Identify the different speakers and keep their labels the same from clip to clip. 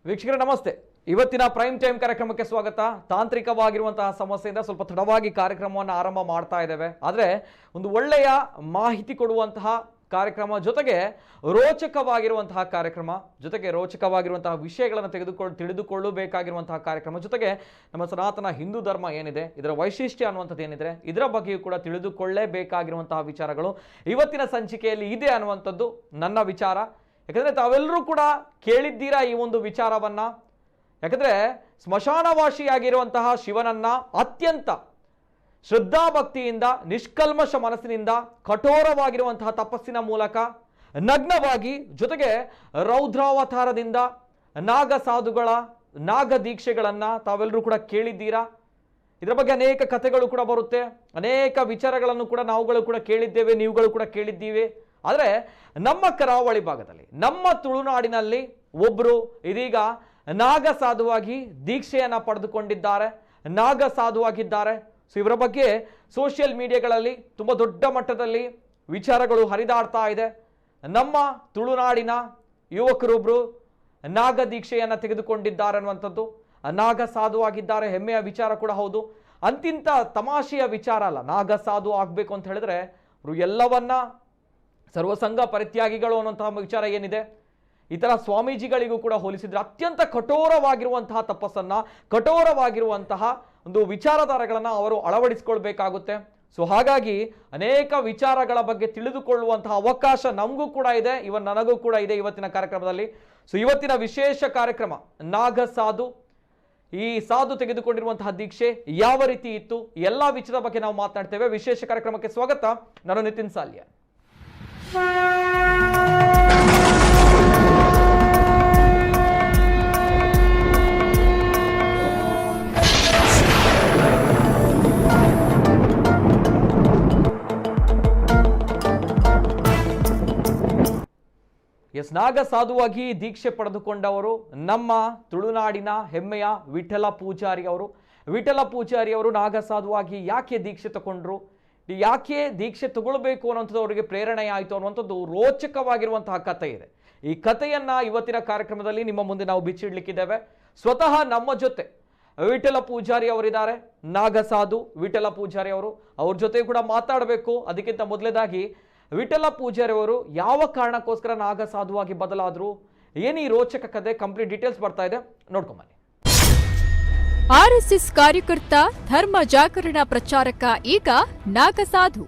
Speaker 1: ವೀಕ್ಷಕರೇ ನಮಸ್ತೆ. ಇವತ್ತಿನ ಪ್ರೈಮ್ ಟೈಮ್ ಕಾರ್ಯಕ್ರಮಕ್ಕೆ ಸ್ವಾಗತ. ತಾಂತ್ರಿಕವಾಗಿರುವಂತಹ ಸಮಸ್ಯೆಯಿಂದ ಸ್ವಲ್ಪ ತಡವಾಗಿ ಕಾರ್ಯಕ್ರಮವನ್ನು ಆರಂಭ ಮಾಡ್ತಾ ಇದ್ದೇವೆ. ಆದರೆ ಒಂದು ಒಳ್ಳೆಯ ಮಾಹಿತಿ ಕೊಡುವಂತಹ ಕಾರ್ಯಕ್ರಮ, ಜೊತೆಗೆ ರೋಚಕವಾಗಿರುವಂತಹ ಕಾರ್ಯಕ್ರಮ, ಜೊತೆಗೆ ರೋಚಕವಾಗಿರುವಂತಹ ವಿಷಯಗಳನ್ನು ತಿಳಿದುಕೊಳ್ಳಬೇಕಾಗಿರುವಂತಹ ಕಾರ್ಯಕ್ರಮ, ಜೊತೆಗೆ ನಮ್ಮ ಸನಾತನ ಹಿಂದೂ ಧರ್ಮ ಏನಿದೆ, ಇದರ ವೈಶಿಷ್ಟ್ಯ ಅನ್ನುವಂಥದ್ದು ಏನಿದೆ, ಇದರ ಬಗ್ಗೆಯೂ ಕೂಡ ತಿಳಿದುಕೊಳ್ಳೇಬೇಕಾಗಿರುವಂತಹ ವಿಚಾರಗಳು ಇವತ್ತಿನ ಸಂಚಿಕೆಯಲ್ಲಿ ಇದೆ ಅನ್ನುವಂಥದ್ದು ನನ್ನ ವಿಚಾರ. ಯಾಕಂದರೆ ತಾವೆಲ್ಲರೂ ಕೂಡ ಕೇಳಿದ್ದೀರಾ ಈ ಒಂದು ವಿಚಾರವನ್ನ. ಯಾಕಂದರೆ ಸ್ಮಶಾನವಾಸಿಯಾಗಿರುವಂತಹ ಶಿವನನ್ನ ಅತ್ಯಂತ ಶ್ರದ್ಧಾಭಕ್ತಿಯಿಂದ, ನಿಷ್ಕಲ್ಮಶ ಮನಸ್ಸಿನಿಂದ, ಕಠೋರವಾಗಿರುವಂತಹ ತಪಸ್ಸಿನ ಮೂಲಕ, ನಗ್ನವಾಗಿ, ಜೊತೆಗೆ ರೌದ್ರಾವತಾರದಿಂದ ನಾಗ ಸಾಧುಗಳ ನಾಗ ದೀಕ್ಷೆಗಳನ್ನು ತಾವೆಲ್ಲರೂ ಕೂಡ ಕೇಳಿದ್ದೀರಾ. ಇದರ ಬಗ್ಗೆ ಅನೇಕ ಕಥೆಗಳು ಕೂಡ ಬರುತ್ತೆ, ಅನೇಕ ವಿಚಾರಗಳನ್ನು ಕೂಡ ನಾವುಗಳು ಕೂಡ ಕೇಳಿದ್ದೇವೆ, ನೀವುಗಳು ಕೂಡ ಕೇಳಿದ್ದೀವಿ. ಆದರೆ ನಮ್ಮ ಕರಾವಳಿ ಭಾಗದಲ್ಲಿ, ನಮ್ಮ ತುಳುನಾಡಿನಲ್ಲಿ ಒಬ್ಬರು ಇದೀಗ ನಾಗ ಸಾಧುವಾಗಿ ದೀಕ್ಷೆಯನ್ನು ಪಡೆದುಕೊಂಡಿದ್ದಾರೆ, ನಾಗ ಸಾಧುವಾಗಿದ್ದಾರೆ. ಸೊ ಇವರ ಬಗ್ಗೆ ಸೋಷಿಯಲ್ ಮೀಡಿಯಾಗಳಲ್ಲಿ ತುಂಬ ದೊಡ್ಡ ಮಟ್ಟದಲ್ಲಿ ವಿಚಾರಗಳು ಹರಿದಾಡ್ತಾ ಇದೆ. ನಮ್ಮ ತುಳುನಾಡಿನ ಯುವಕರೊಬ್ಬರು ನಾಗ ದೀಕ್ಷೆಯನ್ನು ತೆಗೆದುಕೊಂಡಿದ್ದಾರೆ ಅನ್ನುವಂಥದ್ದು, ನಾಗ ಸಾಧುವಾಗಿದ್ದಾರೆ, ಹೆಮ್ಮೆಯ ವಿಚಾರ ಕೂಡ ಹೌದು. ಅಂತಿಂತ ತಮಾಷೆಯ ವಿಚಾರ ಅಲ್ಲ. ನಾಗ ಸಾಧು ಆಗಬೇಕು ಅಂತ ಹೇಳಿದ್ರೆ ಅವರು ಎಲ್ಲವನ್ನ ಸರ್ವಸಂಗ ಪರಿತ್ಯಾಗಿಗಳು ಅನ್ನುವಂತಹ ವಿಚಾರ ಏನಿದೆ, ಈ ಥರ ಸ್ವಾಮೀಜಿಗಳಿಗೂ ಕೂಡ ಹೋಲಿಸಿದ್ರೆ ಅತ್ಯಂತ ಕಠೋರವಾಗಿರುವಂತಹ ತಪಸ್ಸನ್ನು, ಕಠೋರವಾಗಿರುವಂತಹ ಒಂದು ವಿಚಾರಧಾರೆಗಳನ್ನು ಅವರು ಅಳವಡಿಸಿಕೊಳ್ಬೇಕಾಗುತ್ತೆ. ಸೊ ಹಾಗಾಗಿ ಅನೇಕ ವಿಚಾರಗಳ ಬಗ್ಗೆ ತಿಳಿದುಕೊಳ್ಳುವಂತಹ ಅವಕಾಶ ನಮಗೂ ಕೂಡ ಇದೆ, ನನಗೂ ಕೂಡ ಇದೆ ಇವತ್ತಿನ ಕಾರ್ಯಕ್ರಮದಲ್ಲಿ. ಸೊ ಇವತ್ತಿನ ವಿಶೇಷ ಕಾರ್ಯಕ್ರಮ ನಾಗ ಸಾಧು, ಈ ಸಾಧು ತೆಗೆದುಕೊಂಡಿರುವಂತಹ ದೀಕ್ಷೆ ಯಾವ ರೀತಿ ಇತ್ತು, ಎಲ್ಲ ವಿಚಾರದ ಬಗ್ಗೆ ನಾವು ಮಾತನಾಡ್ತೇವೆ. ವಿಶೇಷ ಕಾರ್ಯಕ್ರಮಕ್ಕೆ ಸ್ವಾಗತ. ನಾನು ನಿತಿನ್ ಸಾಲ್ಯ. ನಾಗ ಸಾಧುವಾಗಿ ದೀಕ್ಷೆ ಪಡೆದುಕೊಂಡವರು ನಮ್ಮ ತುಳುನಾಡಿನ ಹೆಮ್ಮೆಯ ವಿಠಲ ಪೂಜಾರಿ ಅವರು. ವಿಠಲ ಪೂಜಾರಿ ಅವರು ನಾಗ ಸಾಧುವಾಗಿ ಯಾಕೆ ದೀಕ್ಷೆ ತಗೊಂಡ್ರು, ಯಾಕೆ ದೀಕ್ಷೆ ತಗೊಳ್ಬೇಕು ಅನ್ನೋಂಥದ್ದು ಅವರಿಗೆ ಪ್ರೇರಣೆ ಆಯಿತು ಅನ್ನುವಂಥದ್ದು ರೋಚಕವಾಗಿರುವಂತಹ ಕಥೆ ಇದೆ. ಈ ಕಥೆಯನ್ನ ಇವತ್ತಿನ ಕಾರ್ಯಕ್ರಮದಲ್ಲಿ ನಿಮ್ಮ ಮುಂದೆ ನಾವು ಬಿಚ್ಚಿಡ್ಲಿಕ್ಕಿದ್ದೇವೆ. ಸ್ವತಃ ನಮ್ಮ ಜೊತೆ ವಿಠಲ ಪೂಜಾರಿ ಅವರಿದ್ದಾರೆ, ನಾಗ ಸಾಧು ವಿಠಲ ಪೂಜಾರಿ ಅವರು. ಅವ್ರ ಜೊತೆ ಕೂಡ ಮಾತಾಡಬೇಕು. ಅದಕ್ಕಿಂತ ಮೊದಲೇದಾಗಿ ವಿಠಲ ಪೂಜಾರಿ ಅವರು ಯಾವ ಕಾರಣಕ್ಕೋಸ್ಕರ ನಾಗ ಸಾಧುವಾಗಿ ಬದಲಾದ್ರು, ಏನಿ ರೋಚಕ ಕಥೆ, ಕಂಪ್ಲೀಟ್ ಡೀಟೇಲ್ಸ್ ಬರ್ತಾ ಇದೆ, ನೋಡ್ಕೊಂಬನ್ನಿ.
Speaker 2: ಆರ್ಎಸ್ಎಸ್ ಕಾರ್ಯಕರ್ತ, ಧರ್ಮ ಜಾಗರಣ ಪ್ರಚಾರಕ, ಈಗ ನಾಗಸಾಧು.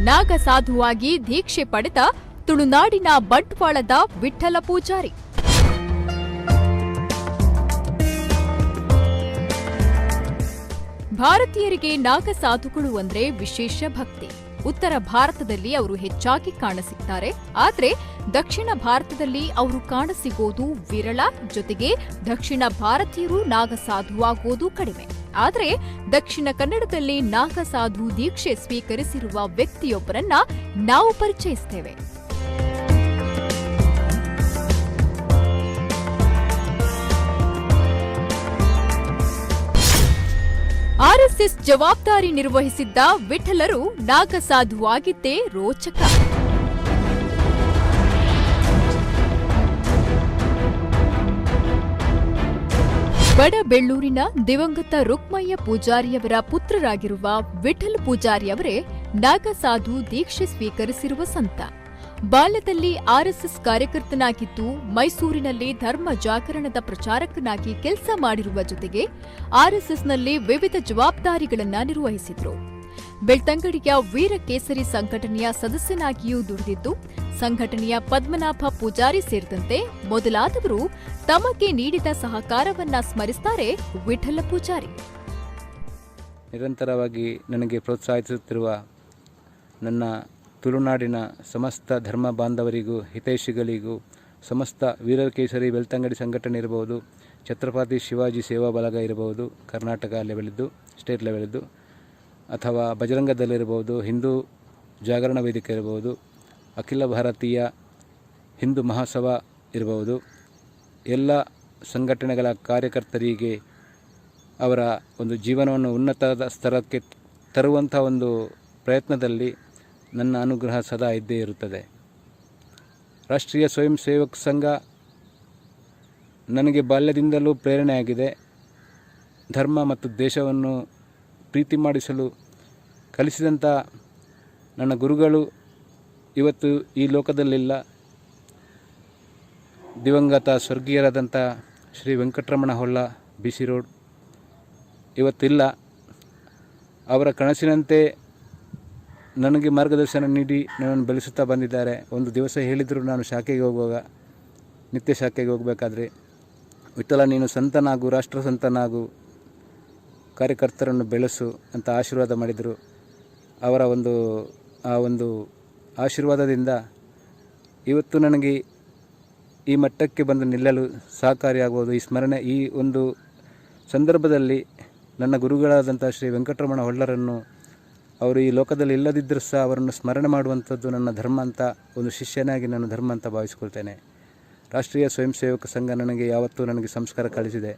Speaker 2: ನಾಗಸಾಧುವಾಗಿ ದೀಕ್ಷೆ ಪಡೆದ ತುಳುನಾಡಿನ ಬಂಟ್ವಾಳದ ವಿಠಲ ಪೂಜಾರಿ. ಭಾರತೀಯರಿಗೆ ನಾಗಸಾಧುಗಳು ಅಂದ್ರೆ ವಿಶೇಷ ಭಕ್ತಿ. ಉತ್ತರ ಭಾರತದಲ್ಲಿ ಅವರು ಹೆಚ್ಚಾಗಿ ಕಾಣಸಿಗ್ತಾರೆ. ಆದರೆ ದಕ್ಷಿಣ ಭಾರತದಲ್ಲಿ ಅವರು ಕಾಣಸಿಗೋದು ವಿರಳ. ಜೊತೆಗೆ ದಕ್ಷಿಣ ಭಾರತೀಯರು ನಾಗಸಾಧುವಾಗೋದು ಕಡಿಮೆ. ಆದರೆ ದಕ್ಷಿಣ ಕನ್ನಡದಲ್ಲಿ ನಾಗಸಾಧು ದೀಕ್ಷೆ ಸ್ವೀಕರಿಸಿರುವ ವ್ಯಕ್ತಿಯೊಬ್ಬರನ್ನ ನಾವು ಪರಿಚಯಿಸುತ್ತೇವೆ. ಆರ್ಎಸ್ಎಸ್ ಜವಾಬ್ದಾರಿ ನಿರ್ವಹಿಸಿದ್ದ ವಿಠಲರು ನಾಗಸಾಧುವಾಗಿದ್ದೇ ರೋಚಕ. ಬಡಬೆಳ್ಳೂರಿನ ದಿವಂಗತ ರುಕ್ಮಯ್ಯ ಪೂಜಾರಿಯವರ ಪುತ್ರರಾಗಿರುವ ವಿಠಲ ಪೂಜಾರಿಯವರೇ ನಾಗಸಾಧು ದೀಕ್ಷೆ ಸ್ವೀಕರಿಸಿರುವ ಸಂತ. ಬಾಲ್ಯದಲ್ಲಿ ಆರ್ಎಸ್ಎಸ್ ಕಾರ್ಯಕರ್ತನಾಗಿದ್ದು ಮೈಸೂರಿನಲ್ಲಿ ಧರ್ಮ ಜಾಗರಣದ ಪ್ರಚಾರಕನಾಗಿ ಕೆಲಸ ಮಾಡಿರುವ ಜೊತೆಗೆ ಆರ್ಎಸ್ಎಸ್ನಲ್ಲಿ ವಿವಿಧ ಜವಾಬ್ದಾರಿಗಳನ್ನು ನಿರ್ವಹಿಸಿದ್ರು. ಬೆಳ್ತಂಗಡಿಯ ವೀರಕೇಸರಿ ಸಂಘಟನೆಯ ಸದಸ್ಯನಾಗಿಯೂ ದುಡಿದಿದ್ದು, ಸಂಘಟನೆಯ ಪದ್ಮನಾಭ ಪೂಜಾರಿ ಸೇರಿದಂತೆ ಮೊದಲಾದವರು ತಮಗೆ ನೀಡಿದ ಸಹಕಾರವನ್ನ ಸ್ಮರಿಸುತ್ತಾರೆ ವಿಠಲ ಪೂಜಾರಿ.
Speaker 3: ನಿರಂತರವಾಗಿ ನನಗೆ ಪ್ರೋತ್ಸಾಹಿಸುತ್ತಿರುವ ನನ್ನ ತುಳುನಾಡಿನ ಸಮಸ್ತ ಧರ್ಮ ಬಾಂಧವರಿಗೂ, ಹಿತೈಷಿಗಳಿಗೂ, ಸಮಸ್ತ ವೀರಕೇಸರಿ ಬೆಳ್ತಂಗಡಿ ಸಂಘಟನೆ ಇರಬಹುದು, ಛತ್ರಪತಿ ಶಿವಾಜಿ ಸೇವಾ ಬಳಗ ಇರಬಹುದು, ಕರ್ನಾಟಕ ಲೆವೆಲಿದ್ದು, ಸ್ಟೇಟ್ ಲೆವೆಲಿದ್ದು, ಅಥವಾ ಬಜರಂಗದಲ್ಲಿರಬಹುದು, ಹಿಂದೂ ಜಾಗರಣ ವೇದಿಕೆ ಇರಬಹುದು, ಅಖಿಲ ಭಾರತೀಯ ಹಿಂದೂ ಮಹಾಸಭಾ ಇರಬಹುದು, ಎಲ್ಲ ಸಂಘಟನೆಗಳ ಕಾರ್ಯಕರ್ತರಿಗೆ ಅವರ ಒಂದು ಜೀವನವನ್ನು ಉನ್ನತ ಸ್ತರಕ್ಕೆ ತರುವಂಥ ಒಂದು ಪ್ರಯತ್ನದಲ್ಲಿ ನನ್ನ ಅನುಗ್ರಹ ಸದಾ ಇದ್ದೇ ಇರುತ್ತದೆ. ರಾಷ್ಟ್ರೀಯ ಸ್ವಯಂ ಸೇವಕ ಸಂಘ ನನಗೆ ಬಾಲ್ಯದಿಂದಲೂ ಪ್ರೇರಣೆಯಾಗಿದೆ. ಧರ್ಮ ಮತ್ತು ದೇಶವನ್ನು ಪ್ರೀತಿ ಮಾಡಿಸಲು ಕಲಿಸಿದಂಥ ನನ್ನ ಗುರುಗಳು ಇವತ್ತು ಈ ಲೋಕದಲ್ಲಿಲ್ಲ. ದಿವಂಗತ ಸ್ವರ್ಗೀಯರಾದಂಥ ಶ್ರೀ ವೆಂಕಟರಮಣ ಹೊಳ್ಳ BC ರೋಡ್ ಇವತ್ತಿಲ್ಲ. ಅವರ ಕನಸಿನಂತೆ ನನಗೆ ಮಾರ್ಗದರ್ಶನ ನೀಡಿ ನನ್ನನ್ನು ಬೆಳೆಸುತ್ತಾ ಬಂದಿದ್ದಾರೆ. ಒಂದು ದಿವಸ ಹೇಳಿದರು, ನಾನು ಶಾಖೆಗೆ ಹೋಗುವಾಗ, ನಿತ್ಯ ಶಾಖೆಗೆ ಹೋಗಬೇಕಾದ್ರೆ, ವಿಠಲ ನೀನು ಸಂತನಾಗು, ರಾಷ್ಟ್ರ ಸಂತನಾಗು, ಕಾರ್ಯಕರ್ತರನ್ನು ಬೆಳೆಸು ಅಂತ ಆಶೀರ್ವಾದ ಮಾಡಿದರು. ಅವರ ಆ ಒಂದು ಆಶೀರ್ವಾದದಿಂದ ಇವತ್ತು ನನಗೆ ಈ ಮಟ್ಟಕ್ಕೆ ಬಂದು ನಿಲ್ಲಲು ಸಹಕಾರಿಯಾಗುವುದು. ಈ ಸ್ಮರಣೆ, ಈ ಒಂದು ಸಂದರ್ಭದಲ್ಲಿ ನನ್ನ ಗುರುಗಳಾದಂಥ ಶ್ರೀ ವೆಂಕಟರಮಣ ಹೊಳ್ಳರನ್ನು, ಅವರು ಈ ಲೋಕದಲ್ಲಿ ಇಲ್ಲದಿದ್ದರೂ ಸಹ ಅವರನ್ನು ಸ್ಮರಣೆ ಮಾಡುವಂಥದ್ದು ನನ್ನ ಧರ್ಮ ಅಂತ, ಒಂದು ಶಿಷ್ಯನಾಗಿ ನಾನು ಧರ್ಮ ಅಂತ ಭಾವಿಸ್ಕೊಳ್ತೇನೆ. ರಾಷ್ಟ್ರೀಯ ಸ್ವಯಂ ಸೇವಕ ಸಂಘ ನನಗೆ ಯಾವತ್ತೂ ನನಗೆ ಸಂಸ್ಕಾರ ಕಲಿಸಿದೆ.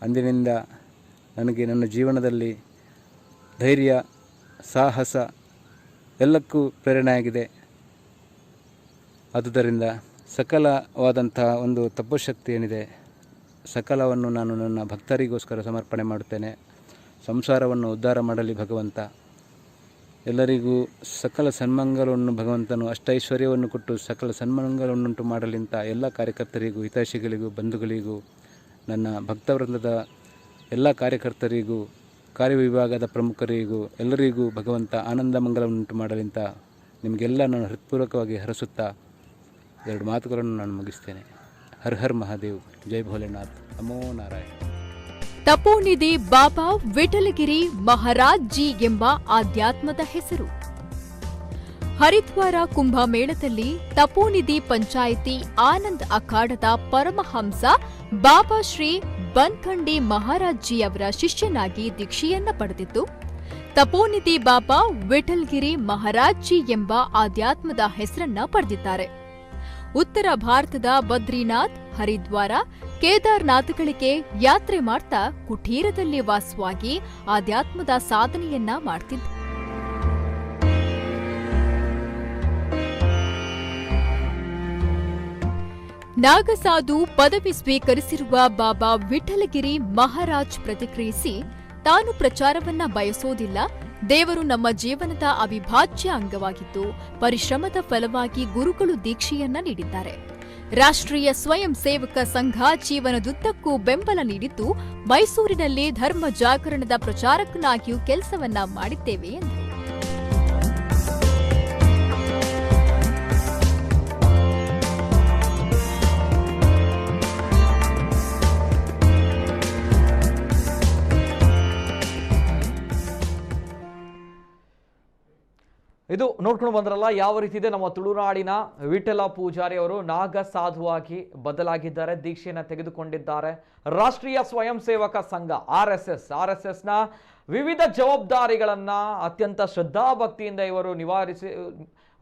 Speaker 3: ಅಂದಿನಿಂದ ನನಗೆ ನನ್ನ ಜೀವನದಲ್ಲಿ ಧೈರ್ಯ, ಸಾಹಸ ಎಲ್ಲಕ್ಕೂ ಪ್ರೇರಣೆಯಾಗಿದೆ. ಆದುದರಿಂದ ಸಕಲವಾದಂಥ ಒಂದು ತಪಶಕ್ತಿ ಏನಿದೆ, ಸಕಲವನ್ನು ನಾನು ನನ್ನ ಭಕ್ತರಿಗೋಸ್ಕರ ಸಮರ್ಪಣೆ ಮಾಡುತ್ತೇನೆ. ಸಂಸಾರವನ್ನು ಉದ್ಧಾರ ಮಾಡಲಿ ಭಗವಂತ. ಎಲ್ಲರಿಗೂ ಸಕಲ ಸನ್ಮಂಗಲವನ್ನು ಭಗವಂತನು ಅಷ್ಟೈಶ್ವರ್ಯವನ್ನು ಕೊಟ್ಟು ಸಕಲ ಸನ್ಮಂಗಲವನ್ನುಂಟು ಮಾಡಲಿಂತ ಎಲ್ಲ ಕಾರ್ಯಕರ್ತರಿಗೂ, ಹಿತೈಷಿಗಳಿಗೂ, ಬಂಧುಗಳಿಗೂ, ನನ್ನ ಭಕ್ತವೃಂದದ ಎಲ್ಲ ಕಾರ್ಯಕರ್ತರಿಗೂ, ಕಾರ್ಯವಿಭಾಗದ ಪ್ರಮುಖರಿಗೂ ಎಲ್ಲರಿಗೂ ಭಗವಂತ ಆನಂದ ಮಂಗಲವನ್ನುಂಟು ಮಾಡಲಿಂತ ನಿಮಗೆಲ್ಲ ನಾನು ಹೃತ್ಪೂರ್ವಕವಾಗಿ ಹರಸುತ್ತಾ 2 ಮಾತುಗಳನ್ನು ನಾನು ಮುಗಿಸ್ತೇನೆ. ಹರ್ ಹರ್ ಮಹಾದೇವ್, ಜೈ ಭೋಲೆನಾಥ್, ನಮೋ ನಾರಾಯಣ.
Speaker 2: ತಪೋನಿಧಿ ಬಾಬಾ ವಿಠಲಗಿರಿ ಮಹಾರಾಜ್ ಜಿ ಎಂಬ ಆಧ್ಯಾತ್ಮದ ಹೆಸರು. ಹರಿದ್ವಾರ ಕುಂಭಮೇಳದಲ್ಲಿ ತಪೋನಿಧಿ ಪಂಚಾಯಿತಿ ಆನಂದ್ ಅಖಾಡದ ಪರಮಹಂಸ ಬಾಬಾ ಶ್ರೀ ಬನ್ಖಂಡಿ ಮಹಾರಾಜ್ ಜಿ ಅವರ ಶಿಷ್ಯನಾಗಿ ದೀಕ್ಷೆಯನ್ನ ಪಡೆದಿದ್ದು, ತಪೋನಿಧಿ ಬಾಬಾ ವಿಠಲ್ಗಿರಿ ಮಹಾರಾಜ್ ಜಿ ಎಂಬ ಆಧ್ಯಾತ್ಮದ ಹೆಸರನ್ನ ಪಡೆದಿದ್ದಾರೆ. ಉತ್ತರ ಭಾರತದ ಬದ್ರಿನಾಥ್, ಹರಿದ್ವಾರ, ಕೇದಾರ್ನಾಥ್ಗಳಿಗೆ ಯಾತ್ರೆ ಮಾಡ್ತಾ ಕುಟೀರದಲ್ಲಿ ವಾಸವಾಗಿ ಆಧ್ಯಾತ್ಮದ ಸಾಧನೆಯನ್ನ ಮಾಡ್ತಿದ್ದ. ನಾಗಸಾಧು ಪದವಿ ಸ್ವೀಕರಿಸಿರುವ ಬಾಬಾ ವಿಠಲಗಿರಿ ಮಹಾರಾಜ್ ಪ್ರತಿಕ್ರಿಯಿಸಿ, ತಾನು ಪ್ರಚಾರವನ್ನ ಬಯಸೋದಿಲ್ಲ, ದೇವರು ನಮ್ಮ ಜೀವನದ ಅವಿಭಾಜ್ಯ ಅಂಗವಾಗಿದ್ದು, ಪರಿಶ್ರಮದ ಫಲವಾಗಿ ಗುರುಗಳು ದೀಕ್ಷೆಯನ್ನ ನೀಡಿದ್ದಾರೆ. ರಾಷ್ಟ್ರೀಯ ಸ್ವಯಂ ಸೇವಕ ಸಂಘ ಜೀವನದುದ್ದಕ್ಕೂ ಬೆಂಬಲ ನೀಡಿದ್ದು, ಮೈಸೂರಿನಲ್ಲಿ ಧರ್ಮ ಜಾಗರಣದ ಪ್ರಚಾರಕನಾಗಿಯೂ ಕೆಲಸವನ್ನ ಮಾಡಿದ್ದೇವೆ ಎಂದರು.
Speaker 1: ಇದು ನೋಡ್ಕೊಂಡು ಬಂದ್ರಲ್ಲ ಯಾವ ರೀತಿ ಇದೆ. ನಮ್ಮ ತುಳುನಾಡಿನ ವಿಠಲ ಪೂಜಾರಿ ಅವರು ನಾಗ ಸಾಧುವಾಗಿ ಬದಲಾಗಿದ್ದಾರೆ, ದೀಕ್ಷೆಯನ್ನು ತೆಗೆದುಕೊಂಡಿದ್ದಾರೆ. ರಾಷ್ಟ್ರೀಯ ಸ್ವಯಂ ಸೇವಕ ಸಂಘ RSS ನ ವಿವಿಧ ಜವಾಬ್ದಾರಿಗಳನ್ನ ಅತ್ಯಂತ ಶ್ರದ್ಧಾಭಕ್ತಿಯಿಂದ ಇವರು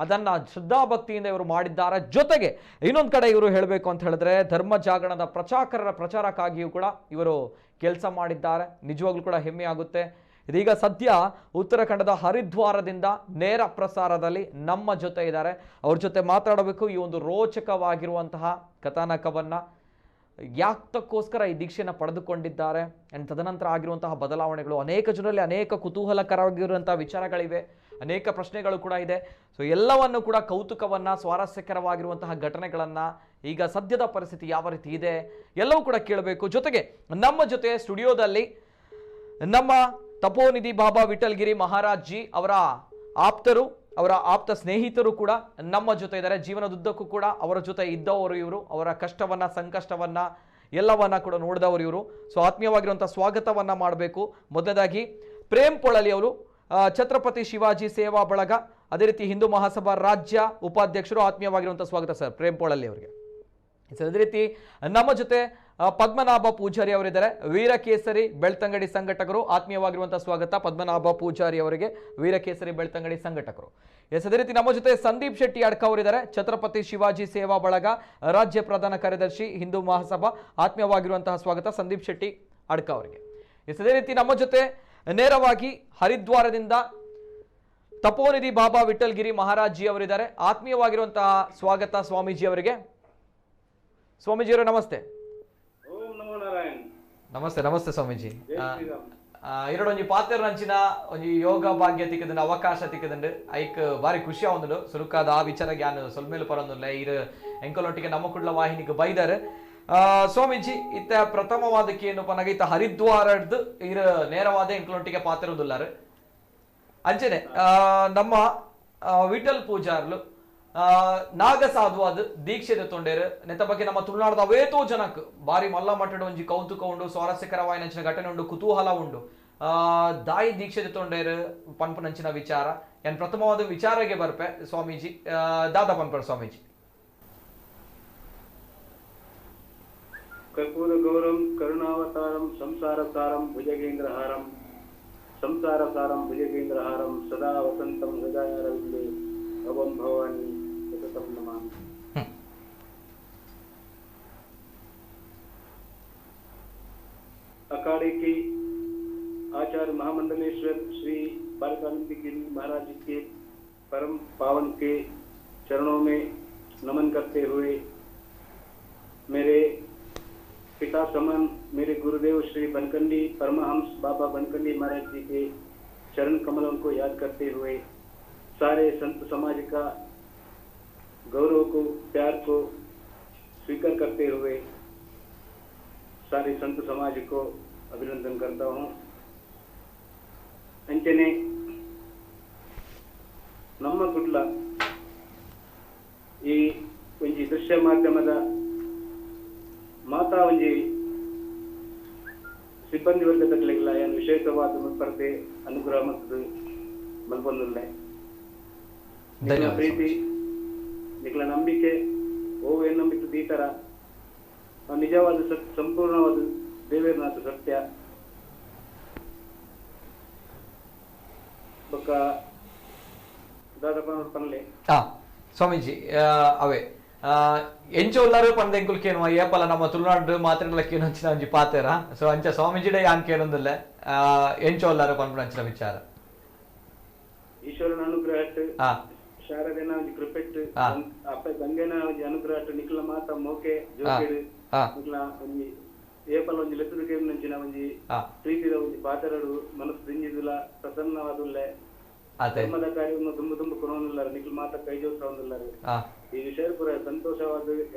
Speaker 1: ಅದನ್ನ ಶ್ರದ್ಧಾಭಕ್ತಿಯಿಂದ ಇವರು ಮಾಡಿದ್ದಾರೆ. ಜೊತೆಗೆ ಇನ್ನೊಂದು ಕಡೆ ಇವರು ಹೇಳಬೇಕು ಅಂತ ಹೇಳಿದ್ರೆ, ಧರ್ಮ ಜಾಗರಣದ ಪ್ರಚಾರಕ್ಕಾಗಿಯೂ ಕೂಡ ಇವರು ಕೆಲಸ ಮಾಡಿದ್ದಾರೆ. ನಿಜವಾಗ್ಲೂ ಕೂಡ ಹೆಮ್ಮೆ ಆಗುತ್ತೆ. ಇದೀಗ ಸದ್ಯ ಉತ್ತರಾಖಂಡದ ಹರಿದ್ವಾರದಿಂದ ನೇರ ಪ್ರಸಾರದಲ್ಲಿ ನಮ್ಮ ಜೊತೆ ಇದ್ದಾರೆ. ಅವ್ರ ಜೊತೆ ಮಾತಾಡಬೇಕು. ಈ ಒಂದು ರೋಚಕವಾಗಿರುವಂತಹ ಕಥಾನಕವನ್ನ, ಯಾತಕ್ಕೋಸ್ಕರ ಈ ದೀಕ್ಷೆಯನ್ನು ಪಡೆದುಕೊಂಡಿದ್ದಾರೆ ಅಂಡ್ ತದನಂತರ ಆಗಿರುವಂತಹ ಬದಲಾವಣೆಗಳು, ಅನೇಕ ಜನರಲ್ಲಿ ಅನೇಕ ಕುತೂಹಲಕರವಾಗಿರುವಂತಹ ವಿಚಾರಗಳಿವೆ, ಅನೇಕ ಪ್ರಶ್ನೆಗಳು ಕೂಡ ಇದೆ. ಸೊ ಎಲ್ಲವನ್ನು ಕೂಡ ಕೌತುಕವನ್ನ, ಸ್ವಾರಸ್ಯಕರವಾಗಿರುವಂತಹ ಘಟನೆಗಳನ್ನ, ಈಗ ಸದ್ಯದ ಪರಿಸ್ಥಿತಿ ಯಾವ ರೀತಿ ಇದೆ ಎಲ್ಲವೂ ಕೂಡ ಕೇಳಬೇಕು. ಜೊತೆಗೆ ನಮ್ಮ ಜೊತೆ ಸ್ಟುಡಿಯೋದಲ್ಲಿ ನಮ್ಮ ತಪೋನಿಧಿ ಬಾಬಾ ವಿಠಲ್ಗಿರಿ ಮಹಾರಾಜ್ ಜಿ ಅವರ ಆಪ್ತರು, ಅವರ ಆಪ್ತ ಸ್ನೇಹಿತರು ಕೂಡ ನಮ್ಮ ಜೊತೆ ಇದ್ದಾರೆ. ಜೀವನದುದ್ದಕ್ಕೂ ಕೂಡ ಅವರ ಜೊತೆ ಇದ್ದವರು ಇವರು. ಅವರ ಕಷ್ಟವನ್ನ, ಸಂಕಷ್ಟವನ್ನ ಎಲ್ಲವನ್ನ ಕೂಡ ನೋಡಿದವರು ಇವರು. ಸೊ ಆತ್ಮೀಯವಾಗಿರುವಂತಹ ಸ್ವಾಗತವನ್ನ ಮಾಡಬೇಕು. ಮೊದಲದಾಗಿ ಪ್ರೇಮ್ ಪೊಳಲಿ ಅವರು, ಛತ್ರಪತಿ ಶಿವಾಜಿ ಸೇವಾ ಬಳಗ, ಅದೇ ರೀತಿ ಹಿಂದೂ ಮಹಾಸಭಾ ರಾಜ್ಯ ಉಪಾಧ್ಯಕ್ಷರು. ಆತ್ಮೀಯವಾಗಿರುವಂತಹ ಸ್ವಾಗತ ಸರ್ ಪ್ರೇಮ್ ಪೊಳಲಿ ಅವರಿಗೆ. ಅದೇ ರೀತಿ ನಮ್ಮ ಜೊತೆ ಪದ್ಮನಾಭ ಪೂಜಾರಿ ಅವರಿದ್ದಾರೆ, ವೀರಕೇಸರಿ ಬೆಳ್ತಂಗಡಿ ಸಂಘಟಕರು. ಆತ್ಮೀಯವಾಗಿರುವಂತಹ ಸ್ವಾಗತ ಪದ್ಮನಾಭ ಪೂಜಾರಿ ಅವರಿಗೆ, ವೀರಕೇಸರಿ ಬೆಳ್ತಂಗಡಿ ಸಂಘಟಕರು. ಅದೇ ರೀತಿ ನಮ್ಮ ಜೊತೆ ಸಂದೀಪ್ ಶೆಟ್ಟಿ ಅಡ್ಕ ಅವರಿದ್ದಾರೆ, ಛತ್ರಪತಿ ಶಿವಾಜಿ ಸೇವಾ ಬಳಗ ರಾಜ್ಯ ಪ್ರಧಾನ ಕಾರ್ಯದರ್ಶಿ, ಹಿಂದೂ ಮಹಾಸಭಾ. ಆತ್ಮೀಯವಾಗಿರುವಂತಹ ಸ್ವಾಗತ ಸಂದೀಪ್ ಶೆಟ್ಟಿ ಅಡ್ಕ ಅವರಿಗೆ. ಅದೇ ರೀತಿ ನಮ್ಮ ಜೊತೆ ನೇರವಾಗಿ ಹರಿದ್ವಾರದಿಂದ ತಪೋನಿಧಿ ಬಾಬಾ ವಿಠಲ್ಗಿರಿ ಮಹಾರಾಜ್ ಜಿ ಅವರಿದ್ದಾರೆ. ಆತ್ಮೀಯವಾಗಿರುವಂತಹ ಸ್ವಾಗತ ಸ್ವಾಮೀಜಿ ಅವರಿಗೆ. ಸ್ವಾಮೀಜಿಯವರೇ ನಮಸ್ತೆ. ನಮಸ್ತೆ ನಮಸ್ತೆ ಸ್ವಾಮೀಜಿ. ಎರಡೊಂಜಿ ಪಾತೆರ್ ನಂಚಿನ ಒಂಜಿ ಯೋಗ ಭಾಗ್ಯ ತಿಕ್ಕದಂಡು ಅವಕಾಶ ತಿಕ್ಕದಂಡು ಐಕ್ ಬಾರಿ ಖುಷಿ ಆವೊಂದುಂಡು ಸುರುಕಾದ ಆ ವಿಚಾರ ಯಾನ್ ಸೊಲ್ಮೇಲೆ ಪರೊಂದುಲ್ಲೆ ಇರು ಎಂಕಲೊಟ್ಟಿಗೆ ನಮ್ಮ ಕುಡ್ಲ ವಾಹಿನಿಗೆ ಬೈದಾರೆ. ಸ್ವಾಮೀಜಿ ಇತ್ತ ಪ್ರಥಮವಾದಕ್ಕೆ ಏನು ಪನಗ ಇತ್ತ ಹರಿದ್ವಾರದ್ದು ಇರ ನೇರವಾದ ಎಂಕಲೊಟ್ಟಿಗೆ ಪಾತೆರೊಂದುಲ್ಲಾರು ಅಂಚೆನೆ ನಮ್ಮ ವಿಠಲ್ ಪೂಜಾರ್ಲು ನಾಗ ಸಾಧುವಾದ ದೀಕ್ಷೆ ತೊಂಡೇರು ನೆತ್ತ ಬಗ್ಗೆ ನಮ್ಮ ತುಳುನಾಡದ ಅವೇತೋ ಜನಕ್ ಬಾರಿ ಮಲ್ಲ ಮಟ್ಟದ ಒಂಜಿ ಕೌತುಕ ಉಂಡು, ಸ್ವಾರಸ್ಯಕರವಾದ ನಂಚಿನ ಘಟನೆ ಉಂಡು, ಕುತೂಹಲ ಉಂಡು. ದಾಯಿ ದೀಕ್ಷೆ ತೊಂಡೇರು ಪನ್ಪು ನಂಚಿನ ವಿಚಾರ ಏನ್ ಪ್ರಥಮವಾದ ವಿಚಾರಗೆ ಬರ್ಪೆ ಸ್ವಾಮೀಜಿ. ದಾದ ಪನ್ಪಡ ಸ್ವಾಮೀಜಿ.
Speaker 4: ಕರ್ಪೂರ ಗೌರಂ ಕರುಣಾವತಾರಂ ಸಂಸಾರ ಸಾರಂ ಭುಜಗೇಂದ್ರಹಾರಂ ಸಂಸಾರ ಸಾರಂ ಭುಜಗೇಂದ್ರಹಾರಂ ಸದಾ ವಸಂತಂ ಹೃದಯರವಿಂದೇ ಭವಂ ಭವಾನಿ ಸತತಂ ನಮಾಮಿ. अखाड़े के आचार्य महामंडलेश्वर श्री बालकानंद गिरी महाराज जी के परम पावन के चरणों में नमन करते हुए मेरे पिता समान मेरे गुरुदेव श्री बनकंडी परमहंस बाबा बनकंडी महाराज जी के चरण कमलों को याद करते हुए सारे संत समाज का गौरव को प्यार को स्वीकार करते हुए सारे संत समाज को अभिनंदन करता हूँ. अंचने ನಮ್ಮ ಕುಡ್ಲ ಈ ಒಂಜಿ ದೃಶ್ಯ ಮಾಧ್ಯಮದ ಮಾತಾ ಒಂಜಿ ಸಿಬ್ಬಂದಿ ವರ್ಗದಕ್ಲೆಲ್ಲ ಏನು ವಿಶೇಷವಾದ ಮುನ್ಪರತೆ ಅನುಗ್ರಹ ಮತ್ತು ಮಲ್ಪೊಂದುಲ್ಲೆ ನಿಖಲ ಪ್ರೀತಿ ನಿಖಲ ನಂಬಿಕೆ ಓ ಏನು ನಂಬಿಕೆ ಈ ತರ ನಿಜವಾದ ಸಂಪೂರ್ಣವಾದ ದೇವೇರ್ನಾಥ ಸತ್ಯ ಬೊಕ್ಕ ಪನ್ಲೆ
Speaker 1: ಸ್ವಾಮೀಜಿ ಅವೇ ಎಂಚೋಲ್ಲಾರು ಪಂದೆಂಕುಲ್ಕೇನು ಏಪಲ ನಮ್ಮ ತುಳುನಾಡು ಮಾತ್ರೆಗಳಕ್ಕೇನು ಹಂಚಿನ ಒಂಜಿ ಪಾತೆರ ಸೊ ಅಂಚ ಸ್ವಾಮೀಜಿಡೆ ಯಾನ್ ಕೇಳೊಂದಿಲ್ಲ ಎಂಚೋಲ್ಲಾರು ಪನ್ಪುನ ಹಂಚಿನ ವಿಚಾರ
Speaker 4: ಈಶ್ವರನ ಅನುಗ್ರಹ ಶಾರದೇನ ಒಂಜಿ ಕೃಪೆಟ್ ಅಪ್ಪ ಗಂಗೆನ ಒಂಜಿ ಅನುಗ್ರಹ ನಿಖಲ ಮಾತ ಮೋಕೆ ಜೋಕೆಡು ನಿಖಲ ಒಂಜಿ ಏಪಲ ಒಂಜಿ ಲೆತ್ತದ ನಂಚಿನ ಒಂಜಿ ಪ್ರೀತಿದ ಒಂಜಿ ಪಾತೆರಡು ಮನಸ್ಸು ದಿಂಜಿದುಲ ಪ್ರಸನ್ನವಾದುಲ್ಲೆ ಧರ್ಮದ ಕಾರ್ಯವನ್ನು ತುಂಬ ಕೊನೊಂದಿಲ್ಲಾರ ನಿಖಲ್ ಮಾತ ಕೈ ಜೋಡಿಸೊಂದಿಲ್ಲಾರ ಈ ವಿಷಯ ಪೂರ ಸಂತೋಷವಾದ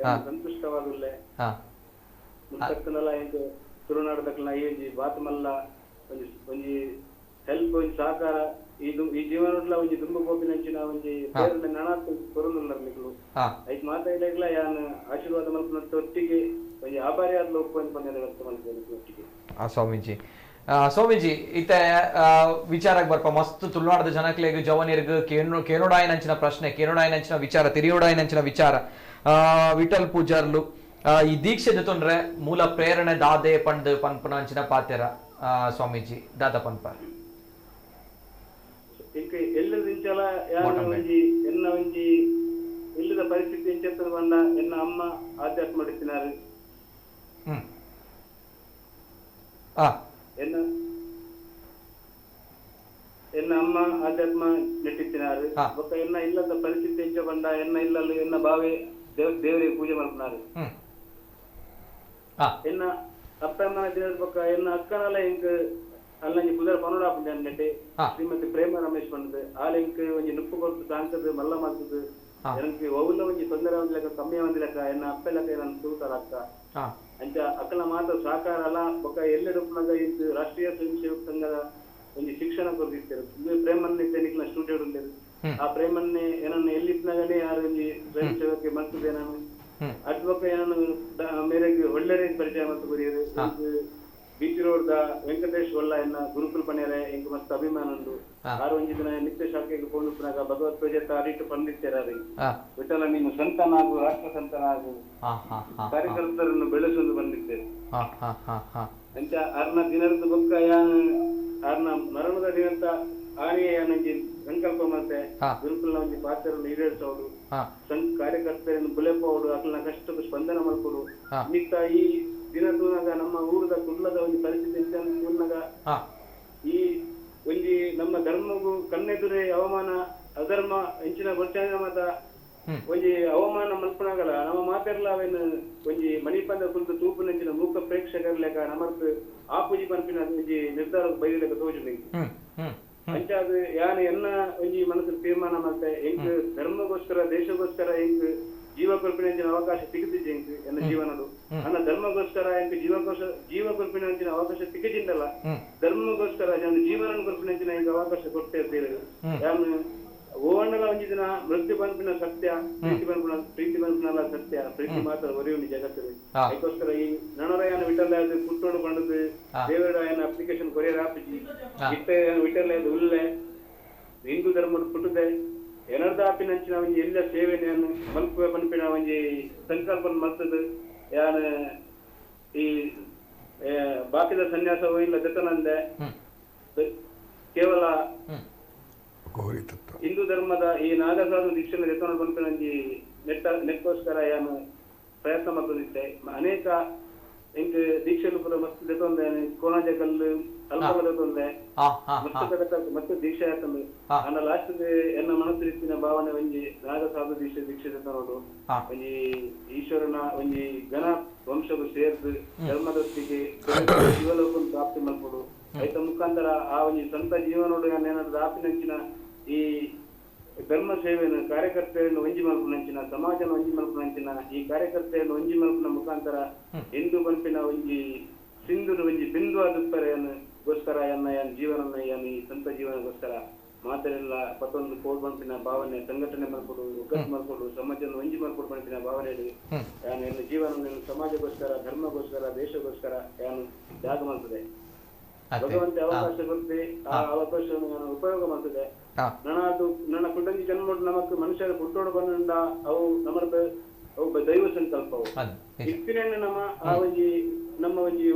Speaker 4: ಸಂತುಷ್ಟವಾದುಲ್ಲೆ ಮುಂತಕ್ಕನಲ್ಲ ಇಂದು ತುಳುನಾಡದಕ್ಕಲ ಈ ಒಂಜಿ ಬಾತ್ ಮಲ್ಲ ಒಂಜಿ ಹೆಲ್ಪ್ ಒಂಜಿ ಸಹಕಾರ ಈ ಜೀವನಡ್ಲ ಒಂಜಿ ದುಂಬ ಗೋಪಿನಂಚಿನ ಒಂಜಿ ಬೇರೆ ನಣಾತ್ ಕೊರೊಂದಿಲ್ಲಾರ ನಿಖಲು ಐತ್ ಮಾತಾಡಿಲ್ಲ ಯಾನ್ ಆಶೀರ್ವಾದ ಮಲ್ಪನತ್ತ ಒಟ್ಟಿಗೆ ಒಂಜಿ ಆಭಾರಿ ಆದ್ಲ ಒಪ್ಪಂದು ಪಂದ್ಯದ ವ್ಯಕ್ತ ಮಲ್ಪನೆ ಒಟ್ಟಿಗೆ. ಸ್ವಾಮೀಜಿ
Speaker 1: ಸ್ವಾಮೀಜಿ ಇತ್ತ ವಿಚಾರಕ್ಕೆ ಬರ್ಪ ಮಸ್ತ್ ತುಳುನಾಡದ ಜನಕ್ಲೆಗ್ ಜವನಿರ್ಗ್ ಕೇನೋಡಾಯನಂಚಿನ ಪ್ರಶ್ನೆ ಕೇನೋಡಾಯನಂಚಿನ ವಿಚಾರ ತಿರಿಯೋಡಾಯನಂಚಿನ ವಿಚಾರ ವಿಠಲ್ ಪೂಜಾರ್ಲು ಈ ದೀಕ್ಷೆ ಜೊತೊಂಡ್ರೆ ಮೂಲ ಪ್ರೇರಣೆ ದಾದೆ ಪಂಡ್ ಪನ್ಪುನಂಚಿನ ಪಾತೆರ ಸ್ವಾಮೀಜಿ ದಾದ ಪನ್ಪ
Speaker 4: ಎಲ್ಲದಿಂಚಲ ಒಂಜಿ ಎನ್ನ ಒಂಜಿ ಇಲ್ಲದ ಪರಿಸ್ಥಿತಿ ಎಂಚೆತ್ತದ ಬಂಡ ಎನ್ನ ಅಮ್ಮ ಆಧ್ಯಾತ್ಮ ಮಾಡಿಸಿನಾರು ಎನ್ನ ಅಮ್ಮ ಆಧ್ಯಾತ್ಮ ನೆಟ್ಟಿಸಿನಾರು ಬೊಕ್ಕ ಎನ್ನ ಇಲ್ಲದ ಪರಿಸ್ಥಿತಿ ಎಂಚ ಬಂಡ ಎನ್ನ ಇಲ್ಲಲು ಎನ್ನ ಬಾವೆ ದೇವರಿಗೆ ಪೂಜೆ ಮಾಡ್ತಿನಾರು ಎನ್ನ ಅಪ್ಪ ಅಮ್ಮನ ದಿನದ ಬೊಕ್ಕ ಎನ್ನ ಅಕ್ಕನಲ್ಲ ಇಂಕ್ ಅಲ್ಲಂಜಿ ಕುದರ ಪನೋಡ ಪುಂಜ ನೆಟ್ಟೆ ಶ್ರೀಮತಿ ಪ್ರೇಮ ರಮೇಶ್ ಬಂದದು ಆಲ ಇಂಕ್ ಒಂಜಿ ನುಪ್ಪು ಕೊಟ್ಟು ಕಾಣ್ತದೆ ಮಲ್ಲ ಮಾಡ್ತದೆ எனக்கு ஒவ்வொரு கொஞ்சம் தொந்தரவு வந்து கம்மியா வந்து என்ன அப்பெல்லாம் நான் தூத்தார அக்கா ಅಂಚ ಅಕ್ಕಲ ಮಾತ್ರ ಸಹಕಾರ ಅಲ್ಲ ಬೊಕ್ಕ ಎಲ್ಲೆಡುಪ್ಪನಾಗ ಇದು ರಾಷ್ಟ್ರೀಯ ಸ್ವಯಂ ಸೇವಕ ಸಂಘದ ಒಂದು ಶಿಕ್ಷಣ ಕೊಡ್ತಿರ್ತಾರೆ ಪ್ರೇಮನ್ನೇ ನಿಕ್ಲ ಸ್ಟೂಡೆಂಟ್ ಉಂಟು ಆ ಪ್ರೇಮನ್ನೇ ಏನನ್ನ ಎಲ್ಲಿಪ್ಪನಾಗನೇ ಯಾರು ಒಂದು ಸ್ವಯಂ ಸೇವಕ್ಕೆ ಮಾಡ್ತಿದ್ದೆ ನಾನು ಅದ್ ಬೊಕ್ಕ ಏನನ್ನು ಮೇರೆಗೆ ಒಳ್ಳೆ ಪರಿಚಯ ಮಾಡ್ತು ಬರೀರು ಬೀಚ್ ರೋಡ್ ವೆಂಕಟೇಶ್ ಒಲ್ಲ ಎನ್ನ ಗುರುಕುಲ್ ಪಣ್ಯರೆ ಇಂಕ ಮಸ್ತ್ ಅಭಿಮಾನ ಉಂಟು ಆರು ಒಂಜಿ ದಿನ ನಿತ್ಯ ಶಾಖೆಗೆ ಪೋನುಪ್ಪನಾಗ ಭಗವತ್ ಪ್ರಜೆತ ಅರಿಟ್ಟು ಪಂಡಿತ್ಯರಾರಿ ವಿಠಲ ನೀನು ಸಂತನಾಗು ರಾಷ್ಟ್ರ ಸಂತನಾಗು ಕಾರ್ಯಕರ್ತರನ್ನು ಬೆಳೆಸಲು ಬಂದಿದ್ದೇವೆ ಅಂಚ ಆರ್ನ ದಿನದ ಬೊಕ್ಕ ಆರ್ನ ಮರಣದ ದಿನದ ಆನೆಯ ನಂಜಿ ಸಂಕಲ್ಪ ಮತ್ತೆ ಗುರುಕುಲ್ನ ಒಂಜಿ ಪಾತ್ರವನ್ನು ಈಡೇರಿಸೋಡು ಕಾರ್ಯಕರ್ತರನ್ನು ಬೆಳೆಪೋಡು ಅಕ್ಲನ ಕಷ್ಟಕ್ಕೆ ಸ್ಪಂದನ ಮಾಡ್ಕೊಡು ಮಿತ್ತ ಈ ದಿನದೂನಾಗ ನಮ್ಮ ಊರದ ಕುಡ್ಲದ ಒಂದು ಪರಿಸ್ಥಿತಿ ಈ ಒಂಜಿ ನಮ್ಮ ಧರ್ಮಗೂ ಕಣ್ಣೆದುರೇ ಅವಮಾನ ಅಧರ್ಮ ಹೆಂಚಿನ ಗೊತ್ತಾಗ ಮತ ಒಂಜಿ ಅವಮಾನ ಮಲ್ಪನಾಗಲ್ಲ ನಮ್ಮ ಮಾತ ಮಾತೆರ್ಲ ಅವೇನು ಒಂಜಿ ಮಣಿಪಂದ ಕುರಿತು ತೂಪು ನಂಚಿನ ಮೂಕ ಪ್ರೇಕ್ಷಕರ ಲೆಕ್ಕ ನಮರ್ತ್ ಆಪುಜಿ ಪಂಪಿನ ಒಂಜಿ ನಿರ್ಧಾರ ಬೈಲೆಕ್ಕ ತೋಜುಂಡು ಅಂಚಾದ ಯಾನ್ ಎನ್ನ ಒಂಜಿ ಮನಸ್ಸು ತೀರ್ಮಾನ ಮಾಡ್ತೆ ಎಂಕ್ ಧರ್ಮಗೋಸ್ಕರ ದೇಶಗೋಸ್ಕರ ಎಂಕ್ ಜೀವ ಕಲ್ಪನೆ ಅವಕಾಶ ಸಿಗುತ್ತಿದೆ ಎಂಕ್ ಎನ್ನ ಜೀವನಡು ನನ್ನ ಧರ್ಮಗೋಸ್ಕರ ಎಂಕ್ ಜೀವ ಕಲ್ಪನೆ ಅವಕಾಶ ಸಿಗಜಿಂದಲ್ಲ ಧರ್ಮಗೋಸ್ಕರ ನಾನು ಜೀವನ ಕಲ್ಪನೆ ಎಂಕ್ ಅವಕಾಶ ಕೊಡ್ತಾ ಇರ್ತೇವೆ ಯಾನು ಓವಣ್ಣಲ ಒಂಜಿ ದಿನ ಮೃತ್ಯು ಪಂಪಿನ ಸತ್ಯ ಪ್ರೀತಿ ಪಂಪಿನಲ್ಲ ಸತ್ಯ ಪ್ರೀತಿ ಮಾತ್ರ ಒರೆಯುಂಡು ಜಗತ್ತಿಗೆ ಅದಕ್ಕೋಸ್ಕರ ಈ ನಣರಾಯನ ವಿಠಲಾಯದ ಪುಟ್ಟೋಡು ಬಂಡದು ದೇವರಾಯನ ಅಪ್ಲಿಕೇಶನ್ ಕೊರಿಯರ್ ಆಪಿಜಿ ಇಟ್ಟ ವಿಠಲಾಯದ ಉಲ್ಲೆ ಹಿಂದೂ ಧರ್ಮದ ಪುಟ್ಟದೆ ಎನರ್ದ ಆಪಿನಂಚಿನ ಒಂಜಿ ಎಲ್ಲ ಸೇವೆಯನ್ನು ಮಲ್ಪುವ ಪಂಪಿನ ಒಂಜಿ ಸಂಕಲ್ಪನ ಮಲ್ತದು ಯಾನ ಈ ಬಾಕಿದ ಸನ್ಯಾಸವೂ ಇಲ್ಲ ಜತನಂದೆ ಕೇವಲ ಹಿಂದೂ ಧರ್ಮದ ಈ ನಾಗಸಾಧು ದೀಕ್ಷೆನ ಜತನ ಪಂಪಿನಂಜಿ ನೆಕ್ಕೋಸ್ಕರ ಯಾನು ಪ್ರಯತ್ನ ಮಾಡ್ತಿದ್ದೆ ಅನೇಕ ಎಂಕ್ ದೀಕ್ಷೆಲು ಪೂರ ಮಸ್ತ್ ಜತೊಂದೆ ಕೋಣಾಜ ಕಲ್ಲು ಅಲ್ಪದ ತೊಂದೆ ಮತ್ತೆ ದೀಕ್ಷೆ ಆತಂದು ನನ್ನ ಲಾಸ್ಟ್ ಎನ್ನ ಮನಸ್ಸು ರೀತಿನ ಭಾವನೆ ಒಂಜಿ ನಾಗಸಾಧು ದೀಕ್ಷೆ ಜತನೋಡು ಒಂಜಿ ಈಶ್ವರನ ಒಂಜಿ ಘನ ವಂಶವು ಸೇರ್ದು ಧರ್ಮದೊತ್ತಿಗೆ ಜೀವಲೋಕ ಪ್ರಾಪ್ತಿ ಮಲ್ಪಡು ಐತ ಮುಖಾಂತರ ಆ ಒಂಜಿ ಸ್ವಂತ ಜೀವನೋಡು ಏನಾದ್ರು ಆಪಿನಂಚಿನ ಈ ಧರ್ಮ ಸೇವೆಯನ್ನು ಕಾರ್ಯಕರ್ತೆಯನ್ನು ಒಂಜಿ ಮಲ್ಪುನಂಚಿನ ಸಮಾಜನ ಒಂಜಿ ಮಲ್ಪುನಂಚಿನ ಈ ಕಾರ್ಯಕರ್ತೆಯನ್ನು ಒಂಜಿ ಮಲ್ಪುನ ಮುಖಾಂತರ ಹಿಂದೂ ಪಂಪಿನ ಒಂಜಿ ಸಿಂಧುನ ಒಂಜಿ ಬಿಂದು ಗೋಸ್ಕರ ಎನ್ನ ಜೀವನ ಈ ಸ್ವಂತ ಜೀವನಗೋಸ್ಕರ ಮಾತೆಲ್ಲ ಪತ್ತೊಂದು ಕೋಡ್ ಪಂಪಿನ ಭಾವನೆ ಸಂಘಟನೆ ಮಾಡ್ಕೊಡು ಒಗ್ಗಟ್ಟು ಮಾಡ್ಕೊಡು ಸಮಾಜನ ಒಂಜಿ ಮಾಡ್ಕೊಡು ಪಂಪಿನ ಭಾವನೆ ಎನ್ನ ಜೀವನ ಸಮಾಜಗೋಸ್ಕರ ಧರ್ಮಗೋಸ್ಕರ ದೇಶಗೋಸ್ಕರ ಯಾನು ತ್ಯಾಗ ಮಾಡ್ತದೆ ಭಗವಂತ ಅವಕಾಶ ಕೊಡ್ತೆ ಆ ಅವಕಾಶವನ್ನು ನಾನು ಉಪಯೋಗ ಮಾಡ್ತದೆ ನನ್ನ ಕುಟಂಬಿ ಜನ್ಮ ನಮಕ್ ಮನುಷ್ಯರ ಪುಟ್ಟೋಡು ಬಂದ ಅವು ನಮ್ಮ ದೈವ ಸಂಕಲ್ಪವು ಇತ್ತಿನ ನಮ್ಮ ಆ ಒಂಜಿ ನಮ್ಮ ಒಂಜಿ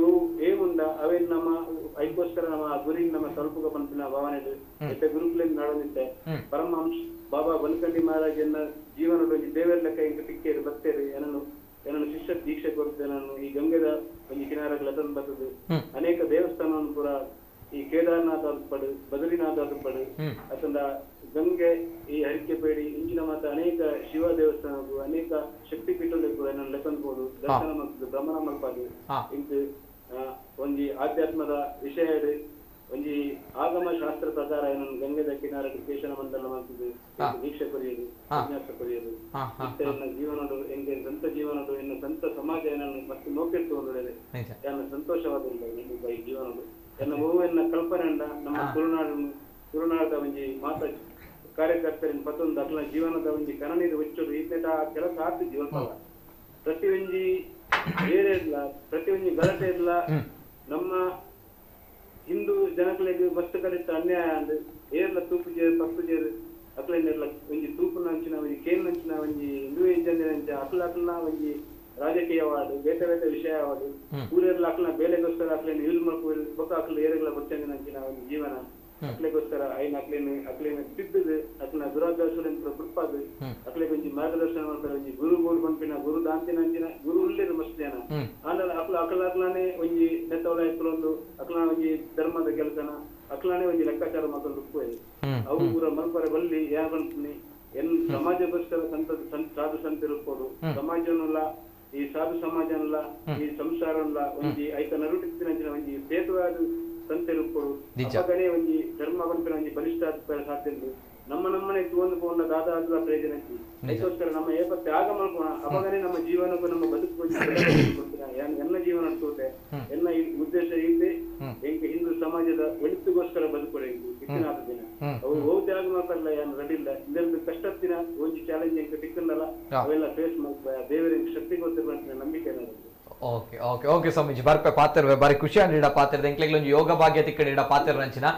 Speaker 4: ಏಮುಂಡ ಅವೇನ್ ನಮ್ಮ ಅದಕ್ಕೋಸ್ಕರ ನಮ್ಮ ಗುರಿ ನಮ್ಮ ಸ್ವಲ್ಪ ಪಂಪಿನ ಭಾವನೆ ಮತ್ತೆ ಗುರುಕುಲಿಂದ ನಡೆದಿದ್ದೆ ಪರಮಹಂಸ ಬಾಬಾ ಬನಕಂಡಿ ಮಹಾರಾಜನ ಜೀವನದ ದೇವರ ಲೆಕ್ಕ ಇಂಕ ಟಿಕ್ಕೇರಿ ಬರ್ತೇರಿ ಏನನ್ನು ಶಿಷ್ಯ ದೀಕ್ಷೆ ಕೊಡ್ತೇನೆ ನಾನು ಈ ಗಂಗೆದ ಒಂದು ಕಿನಾರಗಳ ತಂದು ಬರ್ತದೆ ಅನೇಕ ದೇವಸ್ಥಾನವನ್ನು ಪೂರ ಈ ಕೇದಾರನಾಥ ಪಡು ಬದರಿನಾಥ ಪಡು ಅತಂದ ಗಂಗೆ ಈ ಹರಿಕೆಪೇಡಿ ಇಂಚಿನ ಮಾತ್ರ ಅನೇಕ ಶಿವ ದೇವಸ್ಥಾನಗಳು ಅನೇಕ ಶಕ್ತಿ ಪೀಠಗಳು ಏನನ್ನು ಲೆಕ್ಕನ್ಬೋದು ದರ್ಶನ ಮಾಡ್ತದೆ ಭ್ರಮಣ ಮಲ್ಪದು ಇಂಕ್ ಒಂಜಿ ಆಧ್ಯಾತ್ಮದ ವಿಷಯ ಒಂಜಿ ಆಗಮ ಶಾಸ್ತ್ರ ಪ್ರಕಾರ ಏನನ್ನು ಗಂಗೆದ ಕಿನಾರ ಕೇಶನ ಮಂಡಲ ಮಾಡ್ತದೆ ದೀಕ್ಷೆ ಕೊರಿಯೋದು ವಿನ್ಯಾಸ ಕೊರಿಯೋದು ಎನ್ನ ಜೀವನಡು ಎಂಗೆ ಸ್ವಂತ ಜೀವನಡು ಇನ್ನು ಸ್ವಂತ ಸಮಾಜ ಏನನ್ನು ಮತ್ತೆ ನೋಕೆಟ್ಟು ಎನ್ನ ಸಂತೋಷವಾದಿಲ್ಲ ಈ ಜೀವನಡು ಎನ್ನ ಹೂವೆನ್ನ ಕಲ್ಪನೆ ನಮ್ಮ ತುಳುನಾಡದ ಒಂಜಿ ಮಾತ ಕಾರ್ಯಕರ್ತರಿನ ಪತ್ತೊಂದು ಅಕ್ಲ ಜೀವನದ ಒಂಜಿ ಕನನಿದ ಹೆಚ್ಚು ಈತ ಕೆಲಸ ಆಗ್ತದೆ ಜೀವನ ಪ್ರತಿ ಒಂಜಿ ಬೇರೆ ಇಲ್ಲ ಪ್ರತಿ ಒಂಜಿ ಗಲಾಟೆ ಇಲ್ಲ ನಮ್ಮ ಹಿಂದೂ ಜನಗಳಿಗೆ ಮಸ್ತ್ ಕಲಿತ ಅನ್ಯಾಯ ಅಂದ್ರೆ ಏರ್ಲ ತೂಪು ಜೇರು ಪಪ್ಪು ಜೇರು ಅಕ್ಲೆಲ್ಲ ಒಂಜಿ ತೂಪು ನಂಚಿನ ಒಂಜಿ ಕೇನ್ ನಂಚಿನ ಒಂಜಿ ಹಿಂದೂ ಇಂಜಂದಿನ ಅಕ್ಲ ಒಂಜಿ ರಾಜಕೀಯವಾದು ಬೇತೆ ಬೇತೆ ವಿಷಯವಾದು ಊರೆಲ್ಲ ಅಕ್ಲ ಬೇಲೆಗೋಸ್ಕರ ಅಕ್ಲೇನು ಇಲ್ ಮಕ್ಕಳು ಬೊಕ್ಕ ಅಕ್ಲ ಏರೆಗಳ ಬಚ್ಚಂಗ ನಂಚಿನ ಒಂದು ಜೀವನ ಅಕ್ಲೆಗೋಸ್ಕರ ಐನ್ ಅಕ್ಲೇನ ತಿದ್ದದು ಅಕ್ಲ ದುರಾಭ್ಯಾಸ ಬಿಡ್ಪಾದು ಅಕ್ಲೆ ಒಂಜಿ ಮಾರ್ಗದರ್ಶನ ಮಾಡ್ತಾರೆ ಒಂಜಿ ಗುರು ಗೋಡ್ ಪಂಪಿನ ಗುರು ದಾಂತಿನ ಗುರು ಉಳ್ಳಿರು ಮಸ್ತ್ ಜನ ಆಮೇಲೆ ಅಕ್ಲಾನೆ ಒಂಜಿ ನೆತ್ತವಲ ಎತ್ತಲೊಂದು ಅಕ್ಲ ಒಂಜಿ ಧರ್ಮದ ಕೆಲಸನ ಅಕ್ಲಾನೆ ಒಂಜಿ ಲೆಕ್ಕಾಚಾರ ಮಾಡ್ಕೊಂಡು ಉಪ್ಪುವೆ ಅವು ಪೂರ ಮಲ್ಪರೆ ಬಲ್ಲಿ ಯಾ ಬಂತೀನಿ ಎನ್ ಸಮಾಜಗೋಸ್ಕರ ಸಾಧು ಸಂತ ಇರ್ಬೋದು ಸಮಾಜನಲ್ಲ ಈ ಸಾಧು ಸಮಾಜನಲ್ಲ ಈ ಸಂಸಾರಲ್ಲ ಒಂಜಿ ಐತ ನರುಟಿನ ಒಂಜಿ ಸೇತುವಾದ ಸಂತೆ ಇರ್ಬೋದು ಅವಾಗನೇ ಒಂಜಿ ಧರ್ಮ ಪಂಪಿನ ಒಂಜಿ ಬಲಿಷ್ಠ ಸಾಧ್ಯ ನಮ್ಮನೆ ತಗೊಂಡು ದಾದಾದ ಪ್ರಯೋಜನ ಅದಕ್ಕೋಸ್ಕರ ನಮ್ಮ ಏಕ ತ್ಯಾಗ ಮಾಡ್ಕೋಣ ಅವಾಗನೇ ನಮ್ಮ ಜೀವನಕ್ಕೂ ನಮ್ಮ ಬದುಕು ಎನ್ನ ಜೀವನ ಅನ್ಸುತ್ತೆ ಎನ್ನ ಉದ್ದೇಶ ಇದೆ ಎಂಕೆ ಹಿಂದೂ ಸಮಾಜದ ಒಳಿತಿಗೋಸ್ಕರ ಬದುಕೋಣ ದಿನ ಅವು ತ್ಯಾಗ ಮಾಡ್ತಾರಲ್ಲ ಏನು ರೆಡಿಲ್ಲ ಇದರಲ್ಲಿ ಕಷ್ಟತ್ತಿನ ಒಂಜಿ ಚಾಲೆಂಜ್ ಎಂಕ ಟಿಕ್ಕಂದಲ್ಲ ಅವೆಲ್ಲ ಫೇಸ್ ಮಾಡ್ತಾರೆ ದೇವರಿಗೆ ಶಕ್ತಿ ಗೊತ್ತಿರ್ಬಂತ ನಂಬಿಕೆ ಅನ್ನೋದು
Speaker 1: ಓಕೆ ಓಕೆ ಓಕೆ ಸ್ವಾಮೀಜಿ ಬರ್ಪೆ ಪಾತಿರ್ವೆ ಬಾರಿ ಖುಷಿ ಅಂಡಿಡ ಪಾತಿರ್ದೆ ಎಂಕ್ಲೆಗ್ಲೊಂದು ಯೋಗ ಭಾಗ್ಯ ತಿಕ್ಕಡಿಡ ಪಾತಿರ್ನಂಚಿನ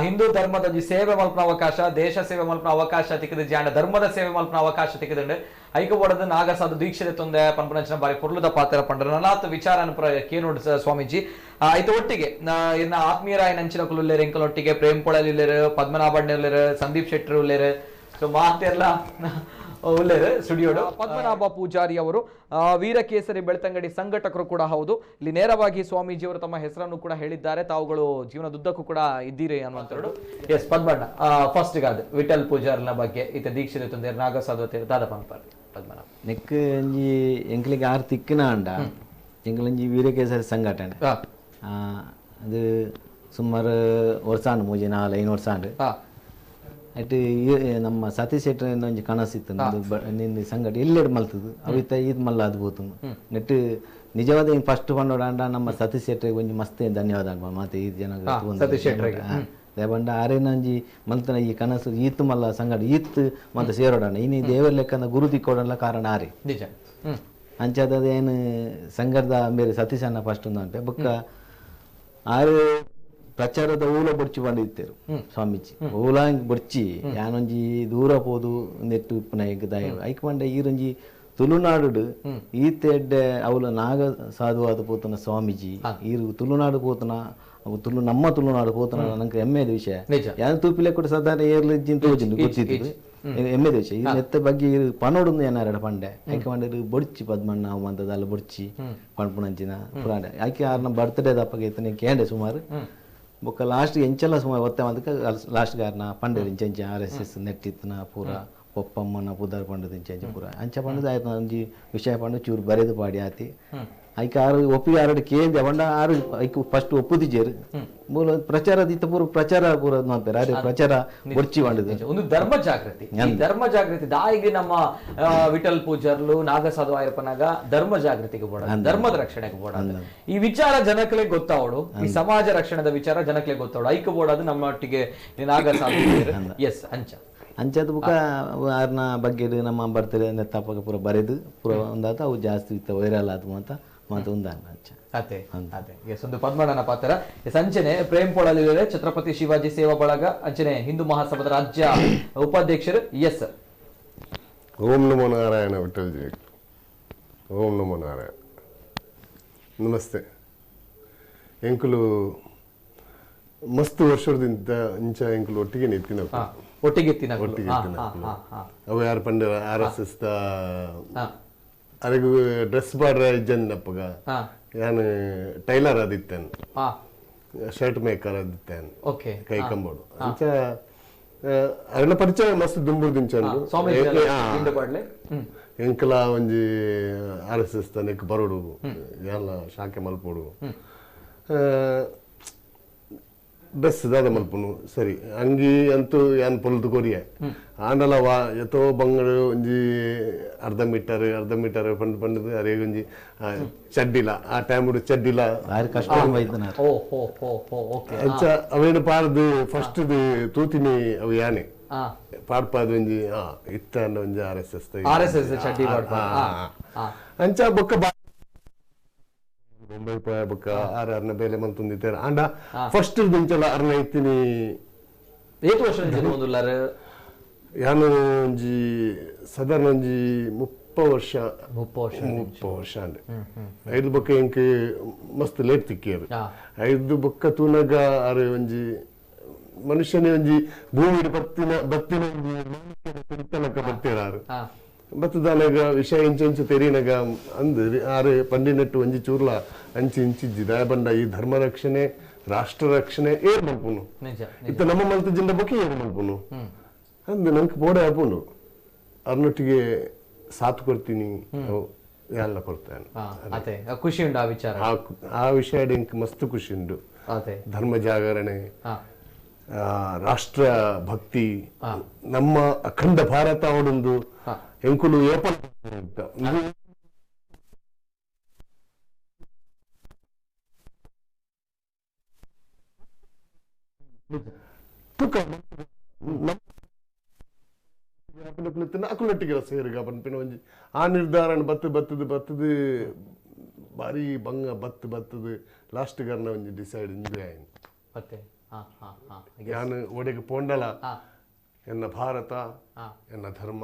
Speaker 1: ಹಿಂದೂ ಧರ್ಮದ ಸೇವೆ ಮಲ್ಪನ ಅವಕಾಶ ದೇಶ ಸೇವೆ ಮಲ್ಪನ ಅವಕಾಶ ತಿಕ್ಕದ ಜಾಂಡ ಧರ್ಮದ ಸೇವೆ ಮಲ್ಪನ ಅವಕಾಶ ತಿಕ್ಕದಂಡು ಐಕಬೋಡದ ನಾಗಸಾದ ದೀಕ್ಷೆ ತೊಂದೆ ಪಂಪನಂಚಿನ ಬಾರಿ ಪುರ್ಲದ ಪಾತ್ರ ಪಂಡ್ರ ನನಾತ್ ವಿಚಾರ ಕೇನೋಡ್ ಸ್ವಾಮೀಜಿ ಐತ ಒಟ್ಟಿಗೆ ಇನ್ನ ಆತ್ಮೀಯರಾಯ ನಂಚಿನ ಕುಲುಲ್ಲೇರು ಎಂಕಲೊಟ್ಟಿಗೆ ಪ್ರೇಮ್ ಪೊಳಲ್ ಇಲ್ಲೇರು ಪದ್ಮನಾಭಣ್ಣ ಇಲ್ಲೇರು ಸಂದೀಪ್ ಶೆಟ್ಟಿ ಉಲ್ಲೇರು ಸೊ ಮಾತೆಲ್ಲ ಸ್ಟುಡಿಯೋಡು ಪದ್ಮನಾಭ ಪೂಜಾರಿ ಅವರು ವೀರಕೇಸರಿ ಬೆಳ್ತಂಗಡಿ ಸಂಘಟಕರು ಕೂಡ ಹೌದು. ಇಲ್ಲಿ ನೇರವಾಗಿ ಸ್ವಾಮೀಜಿಯವರು ತಮ್ಮ ಹೆಸರನ್ನು ಕೂಡ ಹೇಳಿದ್ದಾರೆ, ತಾವುಗಳು ಜೀವನದುದ್ದಕ್ಕೂ ಕೂಡ ಇದ್ದೀರಿ ಅನ್ನುವಂಥದ್ದು. ಎಸ್ ಪದ್ಮಣ್ಣ ಫಸ್ಟ್ ಗಾದ ವಿಠಲ್ ಪೂಜಾರ್ನ ಬಗ್ಗೆ ಈತ ದೀಕ್ಷೆ ತಂದೆ ನಾಗಸಾಧು ದಾದ ಪಂಪರ್ ಪದ್ಮನ
Speaker 5: ನೆಕ್ ಒಂಜಿ ಎಂಕ್ಲಿಗೆ 6 ತಿಕ್ಕಿನ ಅಂಡ ಎಂಕ್ಲಂಜಿ ವೀರಕೇಸರಿ ಸಂಘಟನೆ ಅದು ಸುಮಾರು ವರ್ಷಾಂಡು ಮೂಜಿ 4-5 ವರ್ಷಾಂಡು ಆಯ್ತು ನಮ್ಮ ಸತೀಶ್ ಶೆಟ್ಟಿ ಒಂಜಿ ಕನಸಿತ್ತು ನಿನ್ನ ಸಂಘಟ ಎಲ್ಲೆಡು ಮಲ್ತದು ಅವಿತ ಇದು ಮಲ್ಲ ಅದು ಬೋತು ನೆಟ್ ನಿಜವಾದ ಹಿಂಗೆ ಫಸ್ಟ್ ಪಂಡೋಡ ಅಂಡ ನಮ್ಮ ಸತೀಶ್ ಶೆಟ್ಟಿಗೆ ಒಂಜಿ ಮಸ್ತ್ ಧನ್ಯವಾದ ಮತ್ತೆ ಈ ಜನ ಬಂಡ ಆರೇನಂಜಿ ಮಲ್ತನ ಈ ಕನಸು ಈತ್ ಮಲ್ಲ ಸಂಘಟ ಈತ್ ಮತ್ತೆ ಸೇರೋಡಣ ಇನ್ನು ದೇವರ ಲೆಕ್ಕನ ಗುರು ತಿಕ್ಕೋಡಲ್ಲ ಕಾರಣ ಆರಿ
Speaker 1: ನಿಜ
Speaker 5: ಅಂಚಾದ ಏನು ಸಂಘದ ಬೇರೆ ಸತೀಶ್ ಅಣ್ಣ ಫಸ್ಟ್ ಉಂಟೆ ಬೊಕ್ಕ ಆರು ಪ್ರಚಾರದ ಊಲ ಬೊಡ್ಚಿ ಬಂದಿತ್ತೇರು ಸ್ವಾಮೀಜಿ ಊಲ ಬೊಡ್ಚಿ ಯಾನೊಂಜಿ ದೂರ ಪೋದು ನೆಟ್ಟು ಉಪ್ಪುನ ಎಗ್ದಾಯ ಐಕ್ ಬಂಡ ಈರೊಂಜಿ ತುಳುನಾಡು ಈತೆಡ್ಡೆ ಅವಳು ನಾಗ ಸಾಧುವಾದ ಪೋತನ ಸ್ವಾಮೀಜಿ ಈರು ತುಳುನಾಡು ಪೋತನ ನಮ್ಮ ತುಳುನಾಡು ಪೋತನ ನಂಗೆ ಹೆಮ್ಮೆದ ವಿಷಯ ಯಾರು ತೂಪಿಲೆ ಕೂಡ ಸಾಧಾರಣ ಏರ್ಲಿಜ್ಜಿಂತ ತೋಜಿಂದು ಗೊತ್ತಿದ್ದು ಹೆಮ್ಮೆದ ವಿಷಯ ಈ ನೆತ್ತ ಬಗ್ಗೆ ಪನೋಡು ಏನಾರ ಪಂಡೆ ಐಕೆ ಬಂಡ ಬೊಡ್ಚಿ ಪದ್ಮಣ್ಣ ಅವು ಅಂತದಲ್ಲ ಬೊಡ್ಚಿ ಪಣ್ಪುಣಂಚಿನ ಪುರಾಣ ಆಯ್ಕೆ ಯಾರನ್ನ ಬರ್ತ್ಡೇ ದಪ್ಪಗೆ ಇತ್ತನೆ ಕೇಂಡೆ ಸುಮಾರು ಬೊಕ್ಕ ಲಾಸ್ಟ್ ಎಂಚೆಲ್ಲ ಸುಮಾರು ಒತ್ತೆ ಅದಕ್ಕೆ ಲಾಸ್ಟ್ ಗಾರನ ಪಂಡೇರು ಇಂಚೆ RSS ನೆಟ್ಟಿತ್ತನ ಪೂರ ಪಪ್ಪಮ್ಮನ ಪುದರ್ ಪಂಡದ ಇಂಚೆ ಪೂರ ಅಂಚ ಪಂಡದ ಆಯ್ತು ಒಂಜಿ ವಿಷಯ ಪಂಡು ಚೂರು ಬರೆದು ಪಾಡಿ ಆತಿ ಐಕೆ ಆರು ಒಪ್ಪಿಗೆ ಆರಡು ಕೇಂದ್ರ ಬಂಡ ಆರು ಐಕು ಫಸ್ಟ್ ಒಪ್ಪುದಿಜೇರು ಮೂಲ ಪ್ರಚಾರದ ಇತ್ತ ಪೂರ ಪ್ರಚಾರ ಪೂರ ಮಾಡ್ತಾರೆ ಅದೇ ಪ್ರಚಾರ ಬೊಡ್ಚಿ ಮಾಡಿದ್ರು
Speaker 1: ಒಂದು ಧರ್ಮ ಜಾಗೃತಿ ದಾಯಿಗೆ ನಮ್ಮ ವಿಠಲ್ ಪೂಜರ್ಲು ನಾಗಸಾಧು ಆಯಪ್ಪನಾಗ ಧರ್ಮ ಜಾಗೃತಿಗೆ ಬೋಡ ಧರ್ಮದ ರಕ್ಷಣೆಗೆ ಬೋಡ ಈ ವಿಚಾರ ಜನಕ್ಕೆ ಗೊತ್ತಾವಡು ಈ ಸಮಾಜ ರಕ್ಷಣದ ವಿಚಾರ ಜನಕ್ಕೆ ಗೊತ್ತಾವಡು ಐಕ ಬೋಡದು ನಮ್ಮ ಒಟ್ಟಿಗೆ ನಾಗಸಾಧು ಎಸ್
Speaker 5: ಅಂಚದ ಬುಕ್ಕ ಯಾರನ್ನ ಬಗ್ಗೆ ನಮ್ಮ ಬರ್ತಾರೆ ನೆತ್ತಪ್ಪಗೆ ಪೂರ ಬರೆದು ಪೂರ ಒಂದಾತ ಅವು ಜಾಸ್ತಿ ಇತ್ತ ವೈರಲ್ ಆದ ಮಾತು ಒಂದಾನ ಅಂಚ
Speaker 1: ಅದೇ ಎಸ್ ಒಂದು ಪದ್ಮಣ್ಣನ ಪಾತ್ರ ಎಸ್ ಅಂಚನೆ ಪ್ರೇಮ್ ಪೊಳಲಿರೆ ಛತ್ರಪತಿ ಶಿವಾಜಿ ಸೇವಾ ಬಳಗ ಅಂಚನೆ ಹಿಂದೂ ಮಹಾಸಭಾದ ರಾಜ್ಯ ಉಪಾಧ್ಯಕ್ಷರು ಎಸ್
Speaker 6: ಓಂ ನಮೋ ನಾರಾಯಣ ವಿಠಲ್ಜಿ ಓಂ ನಮೋ ನಾರಾಯಣ ನಮಸ್ತೆ ಎಂಕುಲು ಮಸ್ತ್ ವರ್ಷದಿಂದ ಇಂಚ ಎಂಕುಲು ಒಟ್ಟಿಗೆ ನಿಂತಿನ ಅವು ಯಾರು ಪಂಡ RSS ಅರೆಗು ಡ್ರೆಸ್ ಬಾಡ್ರ ಇಜ್ಜನ್ನಪ್ಪಗ ಯಾನು ಟೈಲರ್ ಆದಿತ್ತೇನು ಶರ್ಟ್ ಮೇಕರ್ ಆದಿತ್ತೇನು ಕೈ ಕಂಬೋಡು ಅಂಚ ಅರೆಲ್ಲ ಪರಿಚಯ ಮಸ್ತ್ ದುಂಬುರ್ ದಿಂಚಂಡು ಎಂಕಲ ಒಂಜಿ RSS ನೆಕ್ ಬರೋಡು ಎಲ್ಲ ಶಾಖೆ ಮಲ್ಪೋಡು ಡ್ರೆಸ್ ದಾದ ಮಲ್ಪುನು ಸರಿ ಅಂಗಿ ಅಂತೂ ಏನ್ ಪೊಲ್ದು ಕೊರಿಯ ಆಂಡಲ ಎತ್ತೋ ಬಂಗಳು ಒಂಜಿ ಅರ್ಧ ಮೀಟರ್ ಪಂಡು ಪಂಡದು ಅರೆ ಒಂಜಿ ಚಡ್ಡಿಲ ಆ ಟೈಮ್ ಚಡ್ಡಿಲ ಅಂಚ ಅವೇನು ಪಾಡ್ದು ಫಸ್ಟ್ ತೂತಿನಿ ಅವು ಯಾನೆ ಪಾಡ್ಪಾದ ಒಂಜಿ ಇತ್ತ ಒಂಜಿ RSS
Speaker 1: ಚಡ್ಡಿ
Speaker 6: ಅಂಚ ಬೊಕ್ಕ ಮುಂಬೈ ಪೋಯ ಬೊಕ್ಕ ಆರ್ನ ಬೇಲೆ ಮಂತುಂದಿತ್ತೇರ ಆಂಡ ಫಸ್ಟ್ ದಿಂಚಲ ಅರ್ನ ಇತ್ತಿನಿ
Speaker 1: ಏತು ವರ್ಷ
Speaker 6: ಯಾನು ಒಂಜಿ ಸಾಧಾರಣ ಒಂಜಿ 30 ವರ್ಷ ಅಂಡೆ ಐದು ಬೊಕ್ಕ ಎಂಕ್ ಮಸ್ತ್ ಲೇಟ್ ತಿಕ್ಕಿಯರು ಐದು ಬೊಕ್ಕ ತೂನಗ ಅರೆ ಒಂಜಿ ಮನುಷ್ಯನೇ ಒಂಜಿ ಭೂಮಿ ಬತ್ತಿನ ತನಕ ಬರ್ತೀರಾರು ಬತ್ತದಾನಾಗ ವಿಷಯ ಇಂಚು ತೆರಿನಾಗ ಅಂದ್ ಆರು ಪಂಡಿನಟ್ಟು ಒಂಜಿ ಚೂರ್ಲ ಅಂಚಿ ಇಂಚಿಜ್ಜಿ ದಯಬಂಡ ಈ ಧರ್ಮ ರಕ್ಷಣೆ ರಾಷ್ಟ್ರ ರಕ್ಷಣೆ ಏರ್ ಮಲ್ಪುನು ಇತ್ತ ನಮ್ಮ ಮಲ್ತ ಜಿಂದ ಬಗ್ಗೆ ಏರ್ ಮಲ್ಪುನು ಅಂದ್ ನಂಗೆ ಬೋಡೆ ಆಪುನು ಅವ್ರನೊಟ್ಟಿಗೆ ಸಾಥ್ ಕೊಡ್ತೀನಿ ಎಲ್ಲ ಕೊಡ್ತೇನೆ
Speaker 1: ಖುಷಿ ಉಂಟು ಆ ವಿಚಾರ
Speaker 6: ಆ ವಿಷಯ ಎಂಕ್ ಮಸ್ತ್ ಖುಷಿ ಉಂಟು ಧರ್ಮ ಜಾಗರಣೆ ರಾಷ್ಟ್ರ ಭಕ್ತಿ ನಮ್ಮ ಅಖಂಡ ಭಾರತ ಅವಡೊಂದು ಎಂಕುಲು ಏಪಲ್ ಅಕುಲೊಟ್ಟಿಗೆ ಸೇರಿಗ ಪನ್ಪಿನ ಒಂಜಿ ಆ ನಿರ್ಧಾರ ಬತ್ತದು ಬಾರಿ ಬಂಗ ಬತ್ತದು ಲಾಸ್ಟ್ ಗರ್ನ ಒಂಜಿ ಡಿಸೈಡ್ ಇಂದು ಆಯ್ತು ಯಾನು ಒಡೆಗೆ ಪೋಂಡಲ ಎನ್ನ ಭಾರತ ಎನ್ನ ಧರ್ಮ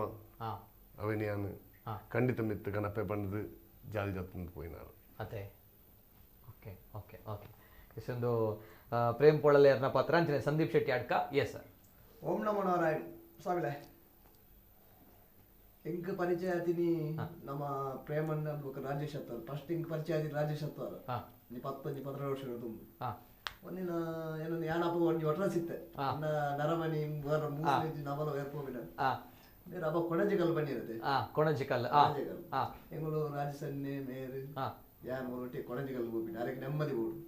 Speaker 6: ಅವನಿ ಯಾನು ಖಂಡಿತ ಮಿತ್ತು ಗಣಪೆ ಬಂದು ಜಾಲಿ ಜೊತೆ ಪೋಯಿನಾರು
Speaker 1: ಅದೇ ಓಕೆ ಓಕೆ ಓಕೆ ಎಷ್ಟೊಂದು ಪ್ರೇಮ್ ಪೊಳಲೇರ್ನ ಪಾತ್ರ ಅಂಚನೆ ಸಂದೀಪ್ ಶೆಟ್ಟಿ ಅಡ್ಕ ಎಸ್ ಸರ್
Speaker 7: ಓಂ ನಮೋ ನಾರಾಯಣ ಸ್ವಾಮಿಲೆ ಎಂಕ್ ಪರಿಚಯ ಆತೀನಿ ನಮ್ಮ ಪ್ರೇಮಣ್ಣ ರಾಜೇಶ್ ಹತ್ತವರು ಫಸ್ಟ್ ಇಂಕ್ ಪರಿಚಯ ಆದಿ ರಾಜೇಶ್ ಹತ್ತವರು 12 ವರ್ಷ ತುಂಬ ಒಂದಿನ ಏನೊಂದು ಯಾನಪ್ಪ ಒಂಜಿ ಒಟ್ರ ಸಿತ್ತೆ ನರಮಣಿ ನವಲ ಏರ್ಪೋವಿನ ಮೇರೆ ಅಬ್ಬ ಕೊಣಜಿಕಲ್ ಬಂದಿರುತ್ತೆ
Speaker 1: ಕೊಣಜಿಕಲ್
Speaker 7: ಎಂಗಳು ರಾಜಸನ್ನೆ ಮೇರೆ ಯಾನ್ ಒಟ್ಟಿ ಕೊಣಜಿಕಲ್ ಹೋಗ್ಬಿಟ್ಟು ಅದಕ್ಕೆ ನೆಮ್ಮದಿ ಓಡು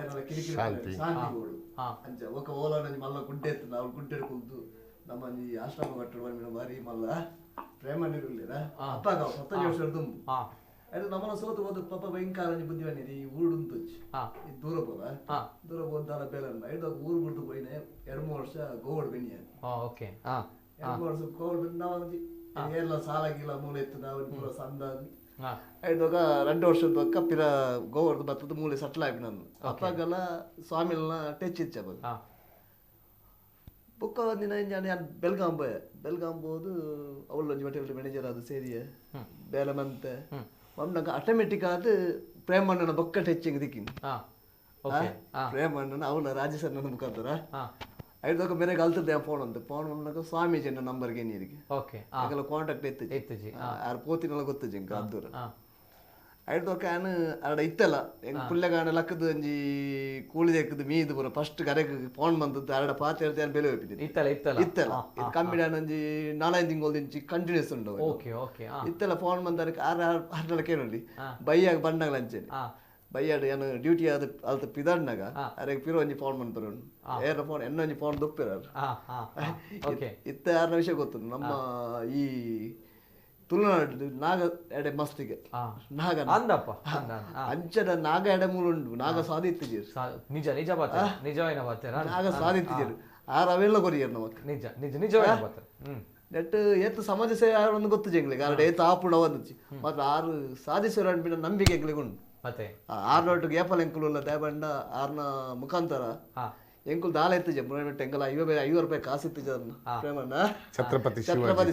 Speaker 7: ಏನಾರ ಕಿರಿಕಿರಿ ಶಾಂತಿ ಓಡು ಅಂಚ ಒಕ್ಕ ಓಲ ನಂಜಿ ಮಲ್ಲ ಗುಡ್ಡೆ ಎತ್ತದ ಅವ್ಳು ಗುಡ್ಡೆ ಕುಲ್ದು ನಮ್ಮ ಈ ಆಶ್ರಮ ಕಟ್ಟಡ ಬಂದ್ಬಿಡ ಬಾರಿ ಮಲ್ಲ ಪ್ರೇಮ ನೀರುಳ್ಳಿರ ಅಪ್ಪಾಗ 17 ವರ್ಷ ದುಂಬು ಅದು ನಮ್ಮನ್ನ ಸೋತು ಹೋದ ಪಾಪ ಭಯಂಕರ ಬುದ್ಧಿ ಬಂದಿದೆ ಈ ಊಡುಂತು ಇದು ದೂರ ಹೋದಾರ ಬೇಲನ್ನ ಇದು ಊರು ಬಿಡ್ದು ಹೋಯ್ನೆ 2-3 ವರ್ಷ ಗೋವಡ್ ಬೆನ್ನಿ 2 ವರ್ಷ ಗೋವಡ್ ನಾವು ಎಲ್ಲ ಸಾಲ ಗೀಲ ಮೂಲೆ ಎತ್ತು ನಾವು ಪೂರ ಸಂದ ಐದಾಗ 2 ವರ್ಷದ ಪಿರ ಗೋವರ್ದು ಬತ್ತದ ಮೂಲೆ ಸಟ್ಲ ಆಗಿ ನಾನು ಅಪ್ಪಾಗೆಲ್ಲ ಸ್ವಾಮಿಲ್ನ ಟಚ್ ಇಚ್ಚ ಬುಕ್ಕ ದಿನ ನಾನು ಬೆಲ್ಗಾಂ ಹೋದು ಅವಳು ಹೋಟೆಲ್ ಮ್ಯಾನೇಜರ್ ಅದು ಸೇರಿಯ ಬೇಲೆ ಮಂತೆ ಮಮ್ಮಗ ಆಟೋಮೆಟಿಕ್ ಆದ ಪ್ರೇಮಣ್ಣನ ಬೊಕ್ಕ ಟೆಚ್ಚಿಂಗ್ ದಿಕ್ಕಿನಿ ಪ್ರೇಮಣ್ಣನ ಅವಳ ರಾಜಸನ್ನ ಮುಖಾಂತರ ಐದಾಗ ಮೇರೆ ಕಲ್ತದ್ದೆ ಫೋನ್ ಅಂತ ಸ್ವಾಮೀಜಿ ಅನ್ನ ನಂಬರ್ಗೆ ನೀರಿಗೆ ಕಾಂಟ್ಯಾಕ್ಟ್ ಎತ್ತಿಜಿ ಯಾರು ಪೋತಿನೆಲ್ಲ ಗೊತ್ತಜಿ ಇಂಕ ಅದ್ದೂರ ಐದೋಕ ಆನ್ ಅಡ ಇತ್ತಲ್ಲ ಹೆಂಗ್ ಪುಲ್ಲೆಗಾಣ ಲಕ್ಕದ ಒಂಜಿ ಕೂಳಿದೆಕ್ಕದು ಮೀದು ಪೂರ ಫಸ್ಟ್ ಕರೆಗೆ ಫೋನ್ ಬಂದದ್ದು ಅರಡ ಪಾತ್ರೆ ಹೇಳ್ತೇನೆ ಬೆಲೆ ಹೋಗ್ಬಿಟ್ಟಿದೆ ಇತ್ತಲ್ಲ ಇದು ಕಮ್ಮಿ ಒಂಜಿ 4-5 ತಿಂಗಳು ಕಂಟಿನ್ಯೂಸ್ ಉಂಡು ಇತ್ತಲ್ಲ ಫೋನ್ ಬಂದಕ್ಕೆ 6 ಕೇಳಿ ಬೈಯಾಗ ಬಂಡಾಗ ಲಂಚೆ ಬೈಯಾಡು ಏನು ಡ್ಯೂಟಿ ಆದ ಅಲ್ತ ಪಿದಾಡ್ನಾಗ ಅರೆಗೆ ಪಿರೋ ಒಂಜಿ ಫೋನ್ ಬಂದ್ರು ಏರ ಫೋನ್ ಎನ್ನೊಂಜಿ ಫೋನ್ ದುಪ್ಪಿರಾರು ಇತ್ತ ಯಾರನ್ನ ವಿಷಯ ಗೊತ್ತು ನಮ್ಮ ಈ ತುಳುನಾಡು ನಾಗ ಎಡೆ ಮಸ್ತಿಗೆ ನಾಗ ಅಂಚದ ನಾಗ ಎಡೆ ಮೂಲುಂಡು ನಾಗ ಸಾಧಿತ್ತಿದ್ದೀರು ನಾಗ ಸಾಧಿತ್ತಿದ್ದೀರು ಅವೆಲ್ಲ ಕೊರಿಯರ್ ನಮಕ್ ನೆಟ್ ಎತ್ತು ಸಮಾಜ ಸೇವೆ ಒಂದು ಗೊತ್ತು ಜಂಗ್ಲಿಗೆ ಆರಡೆ ಏತು ಆಪುಣ ಒಂದುಚ್ಚಿ ಮಾತ್ರ 6 ಸಾಧಿಸೋರು ಅನ್ಬಿಟ್ಟು ನಂಬಿಕೆ ಎಂಗ್ಲಿಗೆ ಉಂಟು ಮತ್ತೆ 6 ಒಟ್ಟಿಗೆ ಏಪಲ್ ಎಂಕುಲು ದೇಬಂಡ 6ನ ಮುಖಾಂತರ ಎಂಕುಲ್ ದಾಲ ಎತ್ತಿಜೆ ಎಂಕಲ 50 ರೂಪಾಯಿ ಕಾಸು ಇತ್ತಿಜ ಪ್ರೇಮಣ್ಣ ಛತ್ರಪತಿ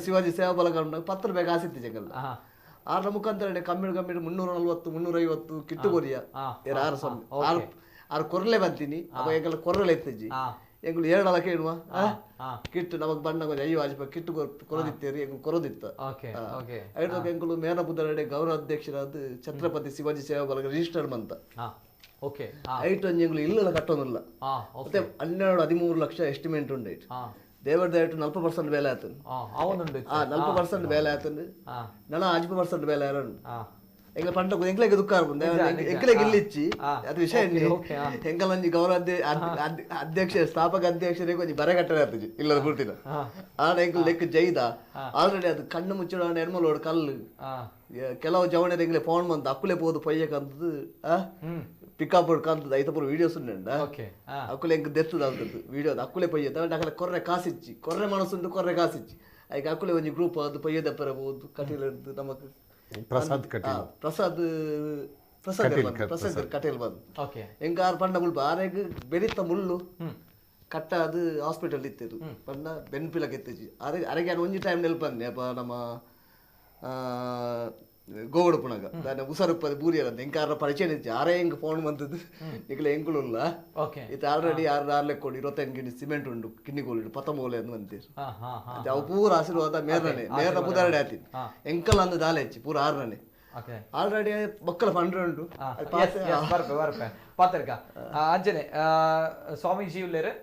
Speaker 7: ಶಿವಾಜಿ ಸೇವಾ ಬಲಗಂಡ 10 ರೂಪಾಯಿ ಕಾಸು ಇತ್ತಿಜೆ ಎಂಕಲ್ಲ 6ನ ಮುಖಾಂತರ ಕಮ್ಮಿ 340-350 ಕಿಟ್ಟು ಕೊರಿಯ 6 ಕೊರಲೆ ಬಂತೀನಿ ಅವ ಎಂಕಲ ಕೊರಲೆ ಎತ್ತಿಜಿ ಎಂಗಳು 2 ಕೇಳುವ ಕಿಟ್ಟು ನಮಗ್ ಬಣ್ಣ 5 ರೂಪಾಯಿ ಕಿಟ್ಟು ಕೊರದಿತ್ತೇರಿ ಎಂಗಳು ಕೊರದಿತ್ತ ಐದು ಎಂಗಳು ಮೇನ ಬುದ್ಧರಡೆ ಗೌರವ ಅಧ್ಯಕ್ಷರಾದ ಛತ್ರಪತಿ ಶಿವಾಜಿ ಸೇವಾ ಬಲಗ ರಿಜಿಸ್ಟರ್ಡ್ ಮಂತ ಐಟ್ ಎಂಗಳು ಇಲ್ಲ ಕಟ್ಟೋದಿಲ್ಲ ಮತ್ತೆ 12-13 ಲಕ್ಷ ಎಸ್ಟಿಮೇಟ್ ಉಂಡು ದೇವರ ದಯಟು 40% ಬೇಲೆ ಆತನು 40% ಬೇಲೆ ಆತನು ನನ 5% ಬೇಲೆ ಯಾರು ಎಂಗ್ಲ ಪಂಡ ಎಂಗ್ಲೆಗೆ ದುಃಖ ಎಂಗ್ಲೆಗೆ ಇಲ್ಲಿಚ್ಚಿ ಅದು ವಿಷಯ ಎಂಗಲಂಜಿ ಗೌರವ ಅಧ್ಯಕ್ಷ ಸ್ಥಾಪಕ ಅಧ್ಯಕ್ಷರಿಗೆ ಕೊಂಚ ಬರೆಗಟ್ಟರೆ ಆಗ್ತದೆ ಇಲ್ಲದ ಪೂರ್ತಿನ ಆಡ ಎಂಗ್ಲ ಲೆಕ್ಕ ಜೈದ ಆಲ್ರೆಡಿ ಅದು ಕಣ್ಣು ಮುಚ್ಚಿಡ ನೆರ್ಮಲೋಡು ಕಲ್ಲು ಕೆಲವು ಜವಣರ ಎಂಗ್ಲೆ ಫೋನ್ ಬಂತ ಅಕ್ಕುಲೆ ಪೋದು ಪೊಯ್ಯಕಂತದ್ದು ಪಿಕಪ್ ಕಂತದ್ದು ಐತಪುರ ವಿಡಿಯೋಸ್ ಉಂಡ ಅಕ್ಕುಲೆ ಎಂಗ್ ದೆತ್ತದ ಅಂತದ್ದು ವಿಡಿಯೋ ಅಕ್ಕುಲೆ ಪೊಯ್ಯದ ಅಕಲೆ ಕೊರ್ರೆ ಕಾಸಿಚ್ಚಿ ಕೊರ್ರೆ ಮನಸ್ಸುಂಟು ಕೊರ್ರೆ ಕಾಸಿಚ್ಚಿ ಈಗ ಅಕ್ಕುಲೆ ಒಂಜಿ ಗ್ರೂಪ್ ಅದು ಪೊಯ್ಯದಪ್ಪರ ಬೋದು ಕಟೀಲದ್ದು ನಮಕ್ ಪ್ರಸಾದ್ ಕಟೇಲ್ ಬಂದು ಎಂಗಾರು ಪಂಡ ಮುಳ್ಳು ಆರೆಗ್ ಬೆರಿತ ಮುಳ್ಳು ಕಟ್ಟ ಅದು ಹಾಸ್ಪಿಟಲ್ ಇತ್ತಿರು ಪಂಡ ಬೆನ್ಪಿಲಕ್ಕೆ ಎತ್ತಿಜಿ ಅರೆಗೆ ಒಂಜಿ ಟೈಮ್ ನೆಲ್ ಬಂದೆ ಅಪ್ಪ ನಮ್ಮ ಗೋವಡು ಪುಣಗ ಉಸರುಪ್ಪದ ಬೂರಿಯರಂತ ಎಂಕಾರ ಪರಿಚಯ ಇತ್ತು ಆರೇ ಹೆಂಗ್ ಫೋನ್ ಬಂದದ್ದು ಈಗ ಎಂಕುಳುಲ್ಲ ಇದು ಆಲ್ರೆಡಿ 6 ಕೊಡಿ 25 ಗಿಣಿ ಸಿಮೆಂಟ್ ಉಂಡು ಕಿನ್ನಿಗೋಲು 19 ಅಂತ ಅಂತೀರು ಅವು ಪೂರ ಆಶೀರ್ವಾದ ಮೇರನ ಬುಧಾರಡೆ ಆತಿ ಎಂಕಲ್ ಅಂದ ದಾಲೆ ಹೆಚ್ಚಿ ಪೂರ 6 ಆಲ್ರೆಡಿ ಮಕ್ಕಳ ಫಂಡ್ ಉಂಟು
Speaker 1: ಪಾತ್ರಕ ಅಂಜನೆ ಸ್ವಾಮೀಜಿ ಉಳ್ಳೇರು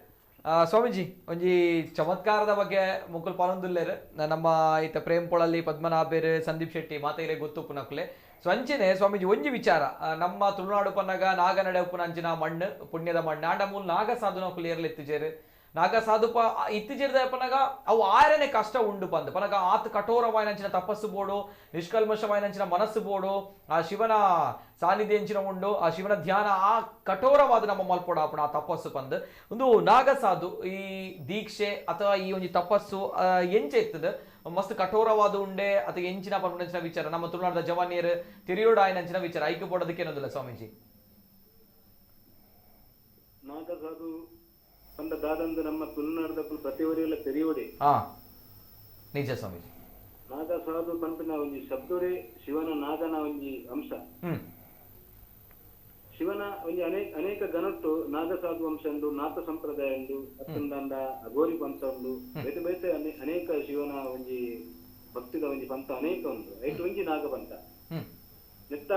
Speaker 1: ಸ್ವಾಮೀಜಿ ಒಂಜಿ ಚಮತ್ಕಾರದ ಬಗ್ಗೆ ಮುಕ್ಕುಲ್ ಪಾಲೊಂದುಲ್ಲೇರು ನಮ್ಮ ಈತ ಪ್ರೇಮ್ ಪೊಳಲ್ಲಿ ಪದ್ಮನಾಭೇರು ಸಂದೀಪ್ ಶೆಟ್ಟಿ ಮಾತೆಯರೇ ಗೊತ್ತು ಪುನಕುಲೆ ಸೊ ಅಂಚನೆ ಸ್ವಾಮೀಜಿ ಒಂಜಿ ವಿಚಾರ ನಮ್ಮ ತುಳುನಾಡು ಪನ್ನಗ ನಾಗ ನಡೆ ಉಪ್ಪುನ ಅಂಚಿನ ಮಣ್ಣು ಪುಣ್ಯದ ಮಣ್ಣು ಆಂಡ ಮೂಲ ನಾಗ ಸಾಧುನ ಕುಲಿಯರ್ಲಿ ಎತ್ತಿಜೇರು ನಾಗ ಸಾಧುಪ ಇತ್ತಿಜೇರ್ದ ಪನಗ ಅವು ಆರನೇ ಕಷ್ಟ ಉಂಡು ಪಂದು ಪನಗ ಆತ ಕಠೋರವಾಯಿನಂಚಿನ ತಪಸ್ಸು ಬೋಡು ನಿಷ್ಕಲ್ಮಶವಾಯಿನಂಚಿನ ಮನಸ್ಸು ಬೋಡು ಆ ಶಿವನ ಸಾನ್ನಿಧ್ಯ ಎಂಚಿನ ಉಂಡು ಆ ಶಿವನ ಧ್ಯಾನ ಆ ಕಠೋರವಾದ ನಮ್ಮ ಮಲ್ಪೋಡ ಆಪಣ ಆ ತಪಸ್ಸು ಪಂದು ಒಂದು ನಾಗ ಸಾಧು ಈ ದೀಕ್ಷೆ ಅಥವಾ ಈ ಒಂದು ತಪಸ್ಸು ಎಂಚೆ ಇರ್ತದೆ ಮಸ್ತ್ ಕಠೋರವಾದ ಉಂಡೆ ಅಥವಾ ಎಂಚಿನ ಪನ್ಪುನಂಚಿನ ವಿಚಾರ ನಮ್ಮ ತುಳುನಾಡದ ಜವಾನಿಯರು ತಿರಿಯೋಡ ಆಯ್ನಂಚಿನ ವಿಚಾರ ಐಕ್ಯ ಪಡೋದಕ್ಕೆ ಏನೊಂದಿಲ್ಲ ಸ್ವಾಮೀಜಿ
Speaker 4: ನಾಗ ಸಾಧು ಪಂಡ ದಾದಂದು ನಮ್ಮ ತುಳುನಾಡದ ಪ್ರತಿವರಿಯಲ್ಲ ತೆರಿಯೋಡೆ
Speaker 1: ನಿಜ ಸ್ವಾಮೀಜಿ
Speaker 4: ನಾಗ ಸಾಧು ಪಂಪಿನ ಒಂಜಿ ಶಬ್ದೋಡೆ ಶಿವನ ನಾಗನ ಒಂಜಿ ಅಂಶ ಶಿವನ ಒಂಜಿ ಅನೇಕ ಗಣಟ್ಟು ನಾಗ ಸಾಧು ಅಂಶ ಉಂಡು ನಾಥ ಸಂಪ್ರದಾಯ ಉಂಡು ಅತ್ತಂದ ಅಗೋರಿ ಪಂಥ ಉಂಡು ಬೇತೆ ಬೇತೆ ಅನೇಕ ಶಿವನ ಒಂಜಿ ಭಕ್ತಿದ ಒಂಜಿ ಪಂಥ ಅನೇಕ ಉಂಟು ಐಟು ಒಂಜಿ ನಾಗ ಪಂಥ ನೆತ್ತ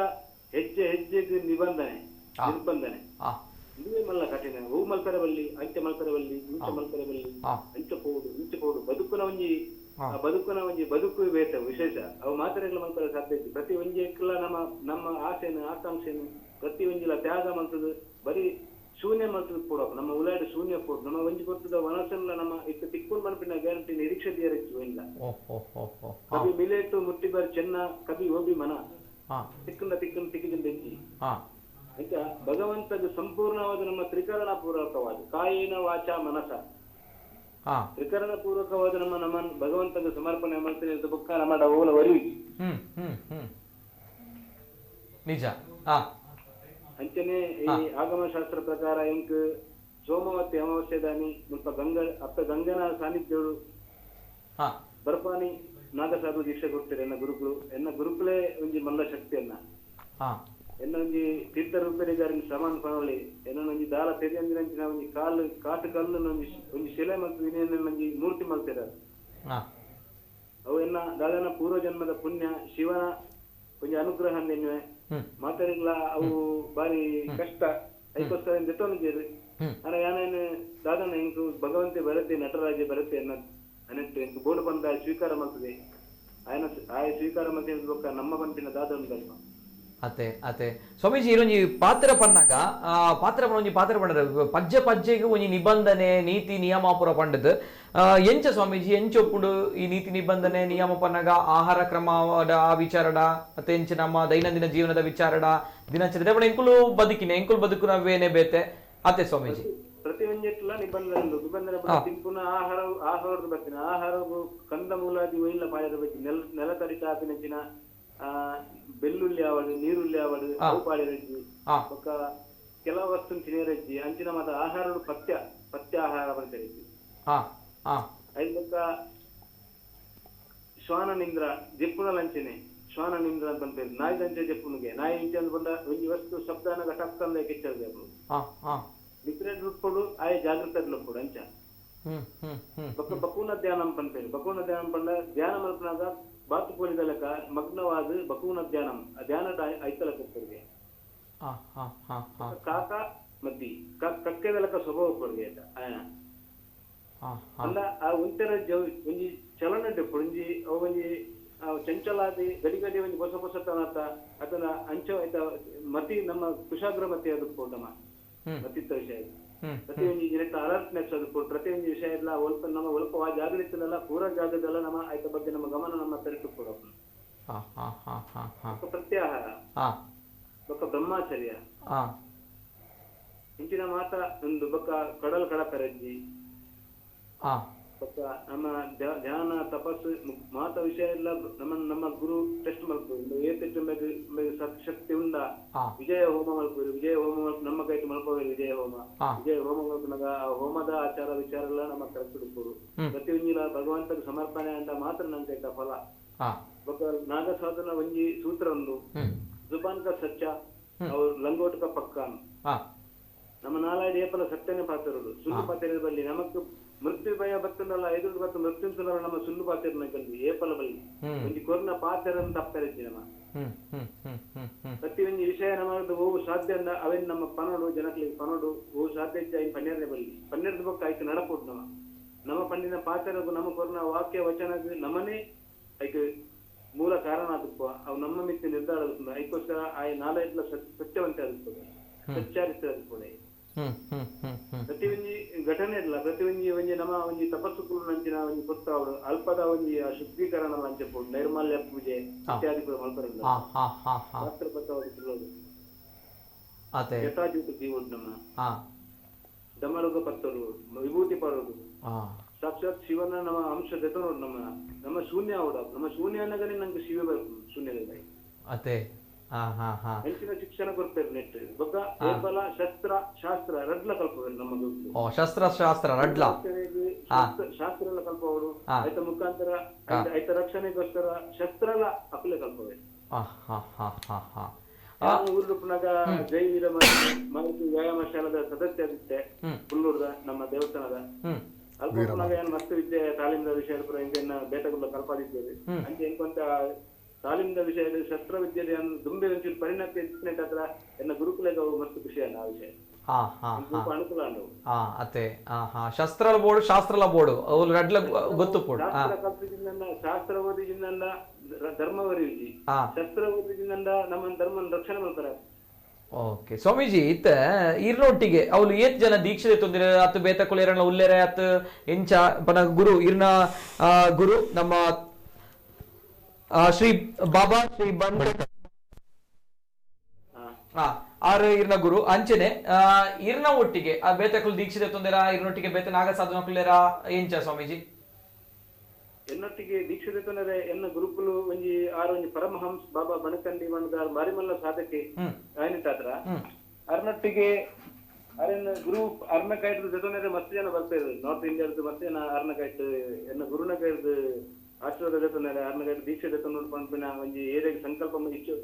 Speaker 4: ಹೆಜ್ಜೆ ಹೆಜ್ಜೆಗೆ ನಿರ್ಬಂಧನೆ ಇದುವೇ ಮಲ್ಲ ಕಠಿಣ ಹೂ ಮಲ್ಪೆರಬಲ್ಲಿ ಅಂಚೆ ಮಲ್ಪೆರಬಲ್ಲಿ ಇಂಚ ಮಲ್ಪೆರಬಲ್ಲಿ ಅಂಚ ಪೋಡು ಬದುಕುನ ಒಂಜಿ ಆ ಬದುಕುನ ಒಂಜಿ ಬದುಕು ಬೇತ ವಿಶೇಷ ಅವು ಮಾತ್ರೆಗಳು ಮಲ್ಪದ ಸಾಧ್ಯತೆ ಪ್ರತಿ ಒಂಜಿಕ್ಕೆಲ್ಲ ನಮ್ಮ ಆಸೆನು ಆಕಾಂಕ್ಷೆನು ಪ್ರತಿ ಒಂಜಿಲ ತ್ಯಾಗ ಮಲ್ತದ ಬರೀ ಶೂನ್ಯ ಮಲ್ತದ ಕೂಡ ನಮ್ಮ ಉಲಾಡಿ ಶೂನ್ಯ ಕೂಡ ನಮ್ಮ ಒಂಜಿ ಕೊಟ್ಟದ ವನಸಲ್ಲ ನಮ್ಮ ಇತ್ತು ತಿಕ್ಕುಲ್ ಮನಪಿನ ಗ್ಯಾರಂಟಿ ನಿರೀಕ್ಷೆ ತೀರಚ್ಚು ಇಲ್ಲ ಕವಿ ಮಿಲೇಟು ಮುಟ್ಟಿಬಾರಿ ಚೆನ್ನ ಕವಿ ಓಬಿ ಮನ ತಿಕ್ಕಂದ ತಿಕ್ಕಿದ ಬೆಂಚಿ ಆಯ್ತ ಭಗವಂತದ ಸಂಪೂರ್ಣವಾದ ನಮ್ಮ ತ್ರಿಕರಣ ಪೂರ್ವಕವಾದ ಕಾಯಿನ ವಾಚ ಮನಸ ತ್ರಿಕರಣ ಪೂರ್ವಕವಾದ ನಮ್ಮ ಭಗವಂತದ ಸಮರ್ಪಣೆ ಮಾಡ್ತೀನಿ ಅಂತ ಬುಕ್ಕ ನಮ್ಮ ಓಲ ವರಿವಿಗೆ
Speaker 1: ನಿಜ
Speaker 4: ಅಂಚನೆ ಈ ಆಗಮ ಶಾಸ್ತ್ರ ಪ್ರಕಾರ ಎಂಕ್ ಸೋಮವತಿ ಅಮಾವಾಸ್ಯೆ ದಾನಿ ಮುಲ್ಪ ಗಂಗನ ಸಾನ್ನಿಧ್ಯಗಳು ಬರ್ಪಾನಿ ನಾಗಸಾಧು ದೀಕ್ಷೆ ಕೊಡ್ತಾರೆ ಎನ್ನ ಗುರುಕುಲೇ ಒಂಜಿ ಮಲ್ಲ ಶಕ್ತಿಯನ್ನ ಎನ್ನ ಒಂಜಿ ತೀರ್ಥ ರೂಪೇರಿಗಾರಿನ ಸಮಾನ ಪನವಳಿ ಎನ್ನ ಒಂಜಿ ದಾಲ ತೆರಿಯಂದಿನ ಒಂಜಿ ಕಾಟು ಕಲ್ಲು ಒಂಜಿ ಶಿಲೆ ಮತ್ತು ವಿನಯನ ಒಂಜಿ ಮೂರ್ತಿ ಮಲ್ತಿರ ಅವು ಎನ್ನ ದಾದನ ಪೂರ್ವ ಜನ್ಮದ ಪುಣ್ಯ ಶಿವನ ಒಂಜಿ ಅನುಗ್ರಹ ಎನ್ನುವೆ ಮಾತಾಡಿಲ್ಲ ಅವು ಬಾರಿ ಕಷ್ಟ ಅದಕ್ಕೋಸ್ಕರ ಜೊತೆರು ಅನ ಯಾನೇನು ದಾದನ ಎಂಕು ಭಗವಂತೆ ಬರುತ್ತೆ ನಟರಾಜೆ ಬರುತ್ತೆ ಅನ್ನಟ್ಟು ಎಂಕು ಬೋರ್ಡು ಬಂದ ಸ್ವೀಕಾರ ಮಾಡ್ತದೆ ಆಯ ಸ್ವೀಕಾರ ಮಾಡ್ತೇನೆ ನಮ್ಮ ಬಂತಿನ ದಾದ ಉಂಟಲ್ವ
Speaker 1: ಅತೆ ಸ್ವಾಮೀಜಿ ಇರೊಂಜಿ ಪಾತ್ರ ಪನ್ನಾಗ ಒಂಜಿ ಪಾತ್ರ ಪಂಡದ ಪಜ್ಜೆಗೆ ಒಂಜಿ ನಿಬಂಧನೆ ನೀತಿ ನಿಯಮ ಪೂರ ಪಂಡದ್ ಎಂಚ ಸ್ವಾಮೀಜಿ ಎಂಚೊಪ್ಪುಡು ಈ ನೀತಿ ನಿಬಂಧನೆ ನಿಯಮ ಪನ್ನಾಗ ಆಹಾರ ಕ್ರಮದ ವಿಚಾರಡ ಮತ್ತೆ ಎಂಚ ನಮ್ಮ ದೈನಂದಿನ ಜೀವನದ ವಿಚಾರಡ ದಿನಚರಿ ಎಂಕುಲು ಬದುಕಿನ ವೇನೆ ಬೇತೆ ಅತೆ ಸ್ವಾಮೀಜಿ
Speaker 4: ಪ್ರತಿ ಒಂಜೆಟ್ಲ ನಿಬಂಧನೆ ತಿಂಪುನ ಆಹಾರದ ಬರ್ತೀನಿ ಆಹಾರ ಕಂದ ಮೂಲಾದಿ ಒಯ್ಲ ಪಾಯದ ಬಗ್ಗೆ ನೆಲ ತರಿಕ ಹಾಪಿನಂಚಿನ ಬೆಳ್ಳುಳ್ಳಿ ಆವಡು ನೀರುಳ್ಳಿ ಆವಡು ಅವು ಪಾಡಿರಜ್ಜಿ ಒಕ್ಕ ಕೆಲವು ವಸ್ತು ತಿನ್ನರಜ್ಜಿ ಅಂಚಿನ ಮತ ಆಹಾರಗಳು ಪಥ್ಯ ಆಹಾರ ಬರ್ತಿರಜ್ಜಿ ಐದಕ್ಕ ಶ್ವಾನ ನಿಂದ್ರ ಜೆಪ್ಪುನ ಲಂಚನೆ ಶ್ವಾನ ನಿಂದ್ರ ಅಂತ ಬಂತೇಳಿ ನಾಯಿ ದಂಚೆ ಜೆಪ್ಪುನಿಗೆ ನಾಯಿ ಇಂಚೆ ಅಂತ ಬಂದ ಒಂಜಿ ವಸ್ತು ಶಬ್ದನ ಘಟಕ್ಕಂದ ಕೆಚ್ಚಲ್ದೆ ಡಿಫರೆಂಟ್ ರೂಪಡು ಆಯ ಜಾಗೃತ ಲೊಪ್ಪಡು ಅಂಚ ಬಕೂನ ಧ್ಯಾನ ಪಂತೇಳಿ ಬಕೂನ ಧ್ಯಾನ ಪಂಡ ಧ್ಯಾನ ಮಲ್ಪನಾಗ ಬಾತು ಕೋಲಿದಲಕ ಮಗ್ನವಾದ ಬಕೂನ ಧ್ಯಾನ ಧ್ಯಾನದ ಐತಲಕ ಕೊಡ್ಗೆ ಕಾಕ ಮದ್ದಿ ಕಕ್ಕೆದಲಕ ಸ್ವಭಾವ ಕೊಡ್ಗೆ ಅಂದ ಆ ಒಂಥರ ಒಂಜಿ ಚಲನ ಡೆಪ್ಪು ಒಂಜಿ ಚಂಚಲಾದಿ ಗಡಿ ಒಂಜಿ ಹೊಸ ತನತ ಅದನ್ನ ಅಂಚ ಮತಿ ನಮ್ಮ ಕುಶಾಗ್ರ ಮತಿ ಅದಕ್ಕೆ ನಮ್ಮ ಮತ್ತಿತ್ತ ವಿಷಯ ಪ್ರತಿಯೊಂದು ಜನಕ್ಕೆ ಅಲರ್ಟ್ನೆಸ್ ಅದು ಪ್ರತಿಯೊಂದು ವಿಷಯ ಎಲ್ಲ ನಮ್ಮ ಜಾಗೃತಿಲ್ಲ ಪೂರ ಜಾಗದಲ್ಲ ನಮ್ಮ ಆಯ್ತ ಬಗ್ಗೆ ನಮ್ಮ ಗಮನ ನಮ್ಮ ತೆರೆಟು ಕೊಡೋ ಪ್ರತ್ಯಾಹಾರ ಬೊಕ್ಕ ಬ್ರಹ್ಮಚರ್ಯ ಇಂಚಿನ ಮಾತ ಒಂದು ಬೊಕ್ಕ ಕಡಲ್ ಕಡಪರಜ್ಜಿ ಬೊಕ್ಕ ನಮ್ಮ ಧ್ಯಾನ ತಪಸ್ಸು ಮಾತ ವಿಷಯ ಎಲ್ಲ ನಮ್ಮ ಗುರು ಟೆಸ್ಟ್ ಮಲ್ಪುದು ಏತೆಟ್ಟು ಶಕ್ತಿ ಉಂಡ ವಿಜಯ ಹೋಮ ಮಲ್ಪುರು ವಿಜಯ ಹೋಮ ನಮ್ಮ ಕೈಟ್ ಮಲ್ಪೋರು ವಿಜಯ ಹೋಮ ಮಲ್ಪನಾಗ ಆ ಹೋಮದ ಆಚಾರ ವಿಚಾರ ಎಲ್ಲ ನಮ್ಮ ಕರೆಸಿಡ್ಬೋದು ಪ್ರತಿಯೊಂದಿನ ಭಗವಂತನ ಸಮರ್ಪಣೆ ಅಂತ ಮಾತ್ರ ನನ್ ಕೈಟ ಫಲ ಬೊಕ್ಕ ನಾಗಸಾಧನ ಒಂಜಿ ಸೂತ್ರ ಒಂದು ಜುಬಾನ್ ಕ ಸಚ್ಚ ಅವ್ರು ಲಂಗೋಟಕ ಪಕ್ಕ ನಮ್ಮ ನಾಲಾಡಿ ಏಪಲ ಸತ್ಯನೇ ಪಾತ್ರರು ಸುಳ್ಳು ಪಾತ್ರ ಬಲ್ಲಿ ನಮಕ್ ಮೃತ್ಯು ಭಯ ಬತ್ತನಲ್ಲ ಎದುರು ಬತ್ತ ಮೃತ್ಯು ನಮ್ಮ ಸುಳ್ಳು ಪಾತ್ರ ಕಲ್ವಿ ಏಪಲ ಬಲ್ಲಿ ಒಂಜಿ ಕೊರ್ನ ಪಾತ್ರ ತಪ್ಪರಿದ್ದಿ ನಮ್ಮ ಪ್ರತಿಯೊಂದು ವಿಷಯ ನಮ್ಮದು ಹೋಗು ಸಾಧ್ಯ ಅಂದ ಅವೇನ್ ನಮ್ಮ ಪನೋಡು ಜನಕ್ಕೆ ಪನೋಡು ಹೋಗು ಸಾಧ್ಯ ಇದ್ದ ಪನ್ನೆರಡನೇ ಬಲ್ಲಿ ಪನ್ನೆರಡು ಬೊಕ್ಕ ಆಯ್ತು ನಡಪುಡು ನಮ್ಮ ಪಂಡಿನ ಪಾತ್ರಗೂ ನಮ್ಮ ಕೊರ್ನ ವಾಕ್ಯ ವಚನ ನಮ್ಮನೇ ಐಕ್ ಮೂಲ ಕಾರಣ ಅದಕ್ಕೂ ಅವು ನಮ್ಮ ಮಿತ್ತಿ ನಿರ್ಧಾರ ಆಗುತ್ತದೆ ಅದಕ್ಕೋಸ್ಕರ ಆ ನಾಲ್ಕು ಸತ್ಯವಂತೆ ಆಗುತ್ತದೆ ಸಚ್ಚಾರಿತ್ರ ಆಗುತ್ತದೆ ಪ್ರತಿಯೊಂದು ಘಟನೆ ಇಲ್ಲ ಪ್ರತಿಯೊಂದು ಒಂಜಿ ನಮ್ಮ ಒಂಜಿ ತಪಸ್ಸು ನಂಚಿನ ಒಂಜಿ ಕೊತ್ತ ಅವರು ಅಲ್ಪದ ಒಂಜಿ ಶುದ್ಧೀಕರಣ ಲಂಚಪುಡು ನೈರ್ಮಲ್ಯ ಪೂಜೆ ಇತ್ಯಾದಿ ಮಲ್ಪರಲ್ಲ ಶಾಸ್ತ್ರಬದ್ಧವಾಗಿ ಯಥಾಜೂತ ಜೀವೋಡು ನಮ್ಮ ದಮರುಗ ಪತ್ತರು ವಿಭೂತಿ ಪರೋದು ಸಾಕ್ಷಾತ್ ಶಿವನ ನಮ್ಮ ಅಂಶ ಜೊತೆ ನೋಡು ನಮ್ಮ ಶೂನ್ಯ ಅವಡ ನಮ್ಮ ಶೂನ್ಯ ಅನ್ನಗನೇ ನಂಗೆ ಶಿವ ಬೇಕು ಶೂನ್ಯದ
Speaker 1: ಅತೆ
Speaker 4: ಹೆಚ್ಚಿನ ಶಿಕ್ಷಣ ಕೊಡ್ತಾರೆ ನೆಟ್ ಬೊಕ್ಕ ಕೇವಲ ಶಾಸ್ತ್ರ ರಡ್ಲ ಕಲ್ಪವರು ನಮ್ಮ
Speaker 1: ಶಾಸ್ತ್ರ ರಡ್ಲ
Speaker 4: ಶಾಸ್ತ್ರ ಎಲ್ಲ ಕಲ್ಪವರು ಆಯ್ತ ಮುಖಾಂತರ ಆಯ್ತ ರಕ್ಷಣೆಗೋಸ್ಕರ ಶಸ್ತ್ರ ಎಲ್ಲ ಅಪ್ಲೆ ಕಲ್ಪವೆ ಊರ್ನಾಗ ಜೈ ವೀರ ಮಾರುತಿ ವ್ಯಾಯಾಮ ಶಾಲದ ಸದಸ್ಯ ಆಗಿತ್ತೆ ಕುಲ್ಲೂರ್ದ ನಮ್ಮ ದೇವಸ್ಥಾನದ ಅಲ್ಪನಾಗ ಏನ್ ಮಸ್ತ್ ವಿದ್ಯೆ ತಾಲೀಮದ ವಿಷಯ ಪುರ ಇಂಕನ್ನ ಬೇಟಗುಲ್ಲ ಕಲ್ಪಾದಿದ್ದೇವೆ ಅಂಚೆ ಎಂಕೊಂತ ತಾಲೀಮ್ದ ವಿಷಯದ ಶಸ್ತ್ರವಿದ್ಯೆಯಲ್ಲಿ ದುಂಬೆ ಒಂಚೂರು ಪರಿಣತಿ ಹತ್ರ ಎನ್ನ ಗುರುಕುಲೆಗೆ ಮಸ್ತ್ ಖುಷಿ ಅಲ್ಲ ಆ ವಿಷಯ ಅನುಕೂಲ
Speaker 1: ಅತ್ತೆ ಶಸ್ತ್ರಲ ಬೋರ್ಡು ಶಾಸ್ತ್ರಲ ಬೋರ್ಡು ಅವ್ರು ರಡ್ಲ ಗೊತ್ತು ಪೋಡು
Speaker 4: ಶಾಸ್ತ್ರ ಓದಿಜಿಂದ ಧರ್ಮ ವರಿಜಿ ಶಸ್ತ್ರ ಓದಿಜಿಂದ ನಮ್ಮ ಧರ್ಮ ರಕ್ಷಣೆ ಮಾಡ್ತಾರೆ.
Speaker 1: ಓಕೆ ಸ್ವಾಮೀಜಿ ಇತ್ತ ಇರ್ನೊಟ್ಟಿಗೆ ಅವ್ಲು ಏತ್ ಜನ ದೀಕ್ಷೆ ತೊಂದಿರ ಅತ್ತು ಬೇತ ಕೊಳೆರನ ಉಲ್ಲೆರೆ ಅತ್ತು ಎಂಚ ಪನ ಗುರು ಇರ್ನ ಗುರು ನಮ್ಮ ಶ್ರೀ ಬಾಬಾ ಶ್ರೀ ಬಂದ ಆರು ಇರ್ನ ಗುರು ಅಂಚನೆ ಇರ್ನ ಒಟ್ಟಿಗೆ ಆ ಬೇತಕುಲ್ ದೀಕ್ಷಿತ ತೊಂದಿರ ಇರ್ನೊಟ್ಟಿಗೆ ಬೇತ ನಾಗ ಸಾಧನ ಕುಲ್ಲೆರ ಎಂಚ ಸ್ವಾಮೀಜಿ
Speaker 4: ಎನ್ನೊಟ್ಟಿಗೆ ದೀಕ್ಷಿತ ತೊಂದರೆ ಎನ್ನ ಗುರುಕುಲು ಒಂಜಿ ಆರು ಒಂಜಿ ಪರಮಹಂಸ ಬಾಬಾ ಬನಕಂಡಿ ಮಣ್ಣದ ಮಾರಿಮಲ್ಲ ಸಾಧಕ್ಕೆ ಆಯ್ನಿಟ್ಟಾದ್ರ ಅರ್ನೊಟ್ಟಿಗೆ ಅರೆನ್ನ ಗುರು ಅರ್ನ ಕಾಯ್ದು ಜೊತೆ ಮಸ್ತ್ ಜನ ಬರ್ತಾ ಇದ್ರು ನಾರ್ತ್ ಇಂಡಿಯಾದ ಮಸ್ತ್ ಜನ ಅರ್ನ ಕಾಯ್ತು ಎನ್ನ ಗುರುನ ಕಾಯ್ದು ಆಶೀರ್ವಾದ ಜೊತೆ ಅರ್ನ ಕಾಯ್ದು ದೀಕ್ಷೆ ಜೊತೆ ನೋಡ್ಕೊಂಡ್ಬಿನ ಒಂಜಿ ಏರಿಯಾಗೆ ಸಂಕಲ್ಪ